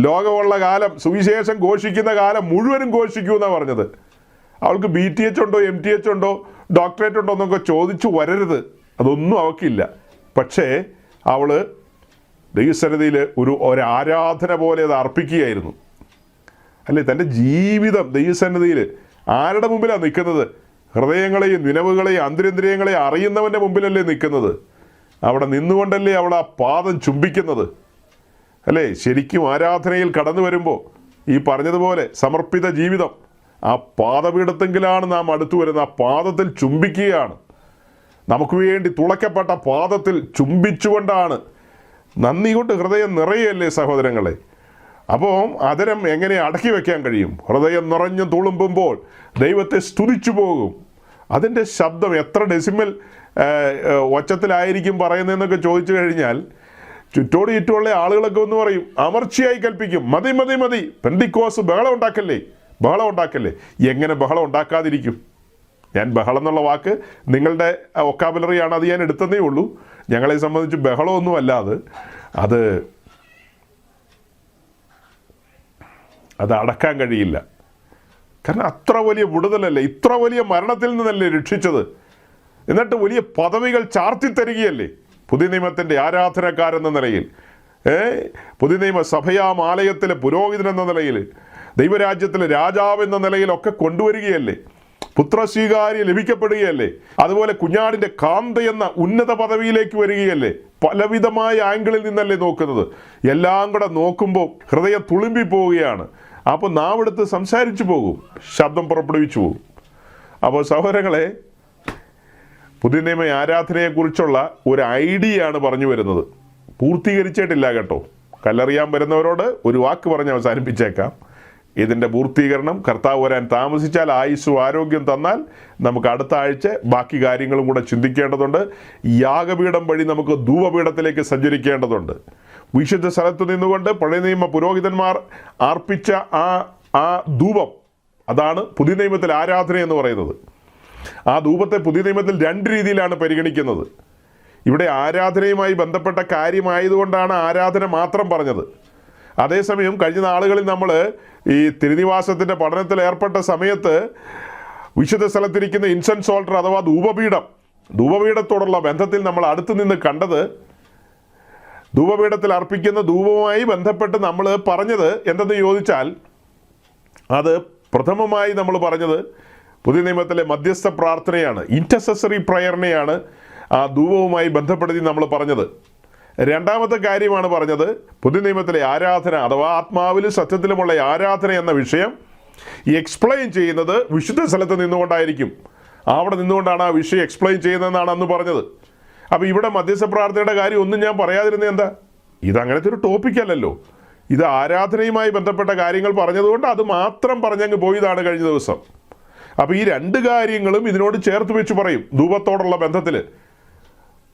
ലോകമുള്ള കാലം, സുവിശേഷം ഘോഷിക്കുന്ന കാലം മുഴുവനും ഘോഷിക്കൂ എന്നാണ് പറഞ്ഞത്. അവൾക്ക് BTH ഉണ്ടോ MTH ഉണ്ടോ ഡോക്ടറേറ്റ് ഉണ്ടോ എന്നൊക്കെ ചോദിച്ചു വരരുത്. അതൊന്നും അവൾക്കില്ല. പക്ഷേ അവൾ ദൈവസന്നിധിയിൽ ഒരു ആരാധന പോലെ അത് അർപ്പിക്കുകയായിരുന്നു, അല്ലേ? തൻ്റെ ജീവിതം ദൈവസന്നിധിയിൽ ആരുടെ മുമ്പിലാണ് നിൽക്കുന്നത്? ഹൃദയങ്ങളെയും നിലവുകളെയും അന്തരേന്ദ്രിയങ്ങളെയും അറിയുന്നവൻ്റെ മുമ്പിലല്ലേ നിൽക്കുന്നത്? അവിടെ നിന്നുകൊണ്ടല്ലേ അവൾ ആ പാദം ചുംബിക്കുന്നത്, അല്ലേ? ശരിക്കും ആരാധനയിൽ കടന്നു വരുമ്പോൾ ഈ പറഞ്ഞതുപോലെ സമർപ്പിത ജീവിതം, ആ പാദപീഠത്തെങ്കിലാണ് നാം അടുത്തു വരുന്നത്. ആ പാദത്തിൽ ചുംബിക്കുകയാണ്. നമുക്ക് വേണ്ടി തുളയ്ക്കപ്പെട്ട പാദത്തിൽ ചുംബിച്ചുകൊണ്ടാണ്. നന്ദി കൊണ്ട് ഹൃദയം നിറയല്ലേ സഹോദരങ്ങളെ? അപ്പോൾ അതരം എങ്ങനെ അടക്കി വയ്ക്കാൻ കഴിയും? ഹൃദയം നിറഞ്ഞു തുളുമ്പുമ്പോൾ ദൈവത്തെ സ്തുതിച്ചു പോകും. അതിൻ്റെ ശബ്ദം എത്ര ഡെസിമൽ ഒച്ചത്തിലായിരിക്കും പറയുന്നതെന്നൊക്കെ ചോദിച്ചു കഴിഞ്ഞാൽ ചുറ്റോട് ചുറ്റുമുള്ള ആളുകളൊക്കെ ഒന്ന് പറയും, അമർച്ചയായി കൽപ്പിക്കും, മതി മതി മതി, പെന്തിക്കോസ് ബഹളം ഉണ്ടാക്കല്ലേ, ബഹളം ഉണ്ടാക്കല്ലേ. എങ്ങനെ ബഹളം ഉണ്ടാക്കാതിരിക്കും? ഞാൻ ബഹളം എന്നുള്ള വാക്ക് നിങ്ങളുടെ വൊക്കാബുലറിയാണ്, അത് ഞാൻ എടുത്തതേ ഉള്ളൂ. ഞങ്ങളെ സംബന്ധിച്ച് ബഹളമൊന്നും അല്ലാതെ അത് അടക്കാൻ കഴിയില്ല. കാരണം അത്ര വലിയ വിടുതലല്ലേ, ഇത്ര വലിയ മരണത്തിൽ നിന്നല്ലേ രക്ഷിച്ചത്. എന്നിട്ട് വലിയ പദവികൾ ചാർത്തിത്തരികയല്ലേ പുതിയ നിയമത്തിൻ്റെ ആരാധനക്കാരെന്ന നിലയിൽ, പുതിയ നിയമ സഭയാം ആലയത്തിലെ പുരോഹിതൻ എന്ന നിലയിൽ, ദൈവരാജ്യത്തിലെ രാജാവ് എന്ന നിലയിലൊക്കെ കൊണ്ടുവരികയല്ലേ. പുത്രസ്വീകാര്യം ലഭിക്കപ്പെടുകയല്ലേ. അതുപോലെ കുഞ്ഞാടിൻ്റെ കാന്ത എന്ന ഉന്നത പദവിയിലേക്ക് വരികയല്ലേ. പലവിധമായ ആംഗിളിൽ നിന്നല്ലേ നോക്കുന്നത്. എല്ലാം കൂടെ നോക്കുമ്പോൾ ഹൃദയം തുളുമ്പി പോവുകയാണ്. അപ്പോൾ നാവെടുത്ത് സംസാരിച്ചു പോകും, ശബ്ദം പുറപ്പെടുവിച്ചു പോകും. അപ്പോൾ സഹോദരങ്ങളെ, പുതിയ നിയമ ആരാധനയെക്കുറിച്ചുള്ള ഒരു ഐഡിയയാണ് പറഞ്ഞു വരുന്നത്. പൂർത്തീകരിച്ചിട്ടില്ല കേട്ടോ. കല്ലെറിയാൻ വരുന്നവരോട് ഒരു വാക്ക് പറഞ്ഞ് അവസാനിപ്പിച്ചേക്കാം. ഇതിൻ്റെ പൂർത്തീകരണം കർത്താവ് വരാൻ താമസിച്ചാൽ, ആയുസ്സും ആരോഗ്യം തന്നാൽ, നമുക്ക് അടുത്ത ആഴ്ച ബാക്കി കാര്യങ്ങളും കൂടെ ചിന്തിക്കേണ്ടതുണ്ട്. യാഗപീഠം വഴി നമുക്ക് ധൂപപീഠത്തിലേക്ക് സഞ്ചരിക്കേണ്ടതുണ്ട്. വിശുദ്ധ സ്ഥലത്ത് നിന്നുകൊണ്ട് പഴയ നിയമ പുരോഹിതന്മാർ അർപ്പിച്ച ആ ധൂപം, അതാണ് പുതിയ നിയമത്തിൽ ആരാധന എന്ന് പറയുന്നത്. ആ ധൂപത്തെ പുതിയ നിയമത്തിൽ 2 രീതിയിലാണ് പരിഗണിക്കുന്നത്. ഇവിടെ ആരാധനയുമായി ബന്ധപ്പെട്ട കാര്യമായതുകൊണ്ടാണ് ആരാധന മാത്രം പറഞ്ഞത്. അതേസമയം കഴിഞ്ഞ നാളുകളിൽ നമ്മൾ ഈ തിരുനിവാസത്തിൻ്റെ പഠനത്തിൽ ഏർപ്പെട്ട സമയത്ത് വിശുദ്ധ സ്ഥലത്തിരിക്കുന്ന ഇൻസെൻസ് ഓൾട്ടർ അഥവാ ധൂപപീഠത്തോടുള്ള ബന്ധത്തിൽ നമ്മൾ അടുത്ത് നിന്ന് കണ്ടത്, ധൂപപീഠത്തിൽ അർപ്പിക്കുന്ന ധൂപവുമായി ബന്ധപ്പെട്ട് നമ്മൾ പറഞ്ഞത് എന്തെന്ന് ചോദിച്ചാൽ, അത് പ്രഥമമായി നമ്മൾ പറഞ്ഞത് പുതിയ നിയമത്തിലെ മധ്യസ്ഥ പ്രാർത്ഥനയാണ്, ഇൻറ്റർസെസറി പ്രയറിനെയാണ് ആ ധൂപവുമായി ബന്ധപ്പെടുത്തി നമ്മൾ പറഞ്ഞത്. രണ്ടാമത്തെ കാര്യമാണ് പറഞ്ഞത് പുതിയ നിയമത്തിലെ ആരാധന അഥവാ ആത്മാവിലും സത്യത്തിലുമുള്ള ആരാധന എന്ന വിഷയം എക്സ്പ്ലെയിൻ ചെയ്യുന്നത് വിശുദ്ധ സ്ഥലത്ത് നിന്നുകൊണ്ടായിരിക്കും. അവിടെ നിന്നുകൊണ്ടാണ് ആ വിഷയം എക്സ്പ്ലെയിൻ ചെയ്യുന്നതെന്നാണ് അന്ന് പറഞ്ഞത്. അപ്പോൾ ഇവിടെ മധ്യസ്ഥ പ്രാർത്ഥനയുടെ കാര്യം ഒന്നും ഞാൻ പറയാതിരുന്നത് എന്താ? ഇതങ്ങനത്തെ ഒരു ടോപ്പിക്കല്ലല്ലോ. ഇത് ആരാധനയുമായി ബന്ധപ്പെട്ട കാര്യങ്ങൾ പറഞ്ഞതുകൊണ്ട് അത് മാത്രം പറഞ്ഞങ്ങ് പോയതാണ് കഴിഞ്ഞ ദിവസം. അപ്പോൾ ഈ 2 കാര്യങ്ങളും ഇതിനോട് ചേർത്ത് വെച്ച് പറയും. ധൂപത്തോടുള്ള ബന്ധത്തിൽ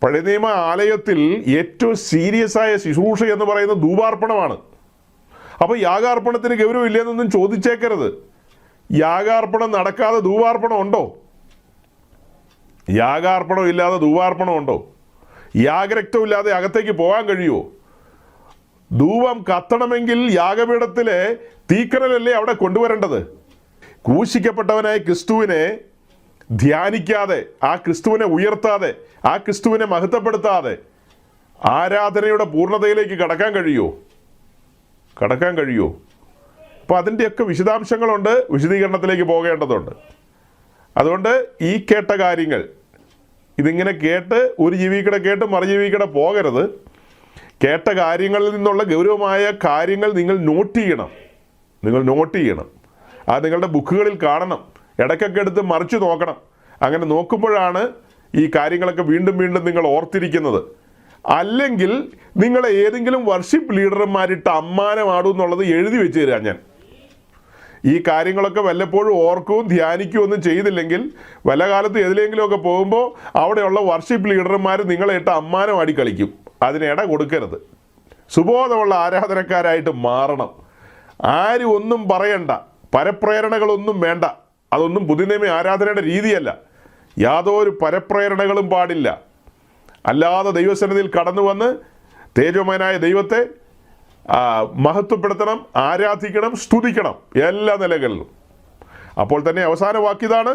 പഴയ നിയമ ആലയത്തിൽ ഏറ്റവും സീരിയസ് ആയ ശുശ്രൂഷ എന്ന് പറയുന്നത് ധൂപാർപ്പണമാണ്. അപ്പോൾ യാഗാർപ്പണത്തിന് ഗൗരവമില്ലെന്നൊന്നും ചോദിച്ചേക്കരുത്. യാഗാർപ്പണം നടക്കാതെ ധൂപാർപ്പണം ഉണ്ടോ? യാഗാർപ്പണം ഇല്ലാതെ ധൂപാർപ്പണം ഉണ്ടോ? യാഗരക്തം ഇല്ലാതെ അകത്തേക്ക് പോകാൻ കഴിയുമോ? ധൂപം കത്തണമെങ്കിൽ യാഗപീഠത്തിലെ തീക്കനലല്ലേ അവിടെ കൊണ്ടുവരേണ്ടത്. ക്രൂശിക്കപ്പെട്ടവനായ ക്രിസ്തുവിനെ ധ്യാനിക്കാതെ, ആ ക്രിസ്തുവിനെ ഉയർത്താതെ, ആ ക്രിസ്തുവിനെ മഹത്വപ്പെടുത്താതെ ആരാധനയുടെ പൂർണ്ണതയിലേക്ക് കടക്കാൻ കഴിയുമോ? അപ്പോൾ അതിൻ്റെയൊക്കെ വിശദാംശങ്ങളുണ്ട്, വിശദീകരണത്തിലേക്ക് പോകേണ്ടതുണ്ട്. അതുകൊണ്ട് ഈ കേട്ട കാര്യങ്ങൾ ഇതിങ്ങനെ കേട്ട് ഒരു ജീവിക്കടെ കേട്ട് മറു ജീവിക്കടെ പോകരുത്. കേട്ട കാര്യങ്ങളിൽ നിന്നുള്ള ഗൗരവമായ കാര്യങ്ങൾ നിങ്ങൾ നോട്ട് ചെയ്യണം. അത് നിങ്ങളുടെ ബുക്കുകളിൽ കാണണം, ഇടയ്ക്കൊക്കെ എടുത്ത് മറിച്ച് നോക്കണം. അങ്ങനെ നോക്കുമ്പോഴാണ് ഈ കാര്യങ്ങളൊക്കെ വീണ്ടും വീണ്ടും നിങ്ങൾ ഓർത്തിരിക്കുന്നത്. അല്ലെങ്കിൽ നിങ്ങളെ ഏതെങ്കിലും വർഷിപ്പ് ലീഡർമാരിട്ട് അമ്മാനമാടും എന്നുള്ളത് എഴുതി വെച്ച് തരാം ഞാൻ. ഈ കാര്യങ്ങളൊക്കെ വല്ലപ്പോഴും ഓർക്കുകയും ധ്യാനിക്കുകയും ഒന്നും ചെയ്തില്ലെങ്കിൽ വല്ല കാലത്ത് ഏതിലെങ്കിലുമൊക്കെ പോകുമ്പോൾ അവിടെയുള്ള വർഷിപ്പ് ലീഡർമാർ നിങ്ങളെ ഇട്ട് അമ്മാനമാടി കളിക്കും. അതിനിട കൊടുക്കരുത്. സുബോധമുള്ള ആരാധനക്കാരായിട്ട് മാറണം. ആരും ഒന്നും പറയണ്ട, പരപ്രേരണകളൊന്നും വേണ്ട. അതൊന്നും പുതിയ നിയമ ആരാധനയുടെ രീതിയല്ല. യാതൊരു പരപ്രേരണകളും പാടില്ല. അല്ലാതെ ദൈവസന്നിധിയിൽ കടന്നു വന്ന് തേജോമയനായ ദൈവത്തെ മഹത്വപ്പെടുത്തണം, ആരാധിക്കണം, സ്തുതിക്കണം എല്ലാ നിലകളിലും. അപ്പോൾ തന്നെ അവസാന വാക്കിതാണ്,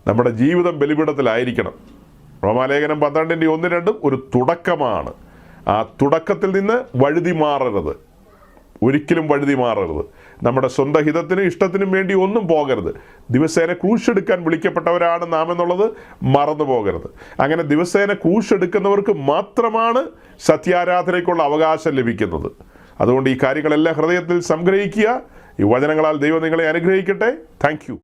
നമ്മുടെ ജീവിതം ബലിപീഠത്തിലായിരിക്കണം. റോമാലേഖനം 12:1-2 ഒരു തുടക്കമാണ്. ആ തുടക്കത്തിൽ നിന്ന് ഒരിക്കലും വഴുതി മാറരുത്. നമ്മുടെ സ്വന്തം ഹിതത്തിനും ഇഷ്ടത്തിനും വേണ്ടി ഒന്നും പോകരുത്. ദിവസേന ക്രൂശെടുക്കാൻ വിളിക്കപ്പെട്ടവരാണ് നാം എന്നുള്ളത് മറന്നു പോകരുത്. അങ്ങനെ ദിവസേന ക്രൂശെടുക്കുന്നവർക്ക് മാത്രമാണ് സത്യാരാധനയ്ക്കുള്ള അവകാശം ലഭിക്കുന്നത്. അതുകൊണ്ട് ഈ കാര്യങ്ങളെല്ലാം ഹൃദയത്തിൽ സംഗ്രഹിക്കുക. ഈ വചനങ്ങളാൽ ദൈവം നിങ്ങളെ അനുഗ്രഹിക്കട്ടെ. Thank you.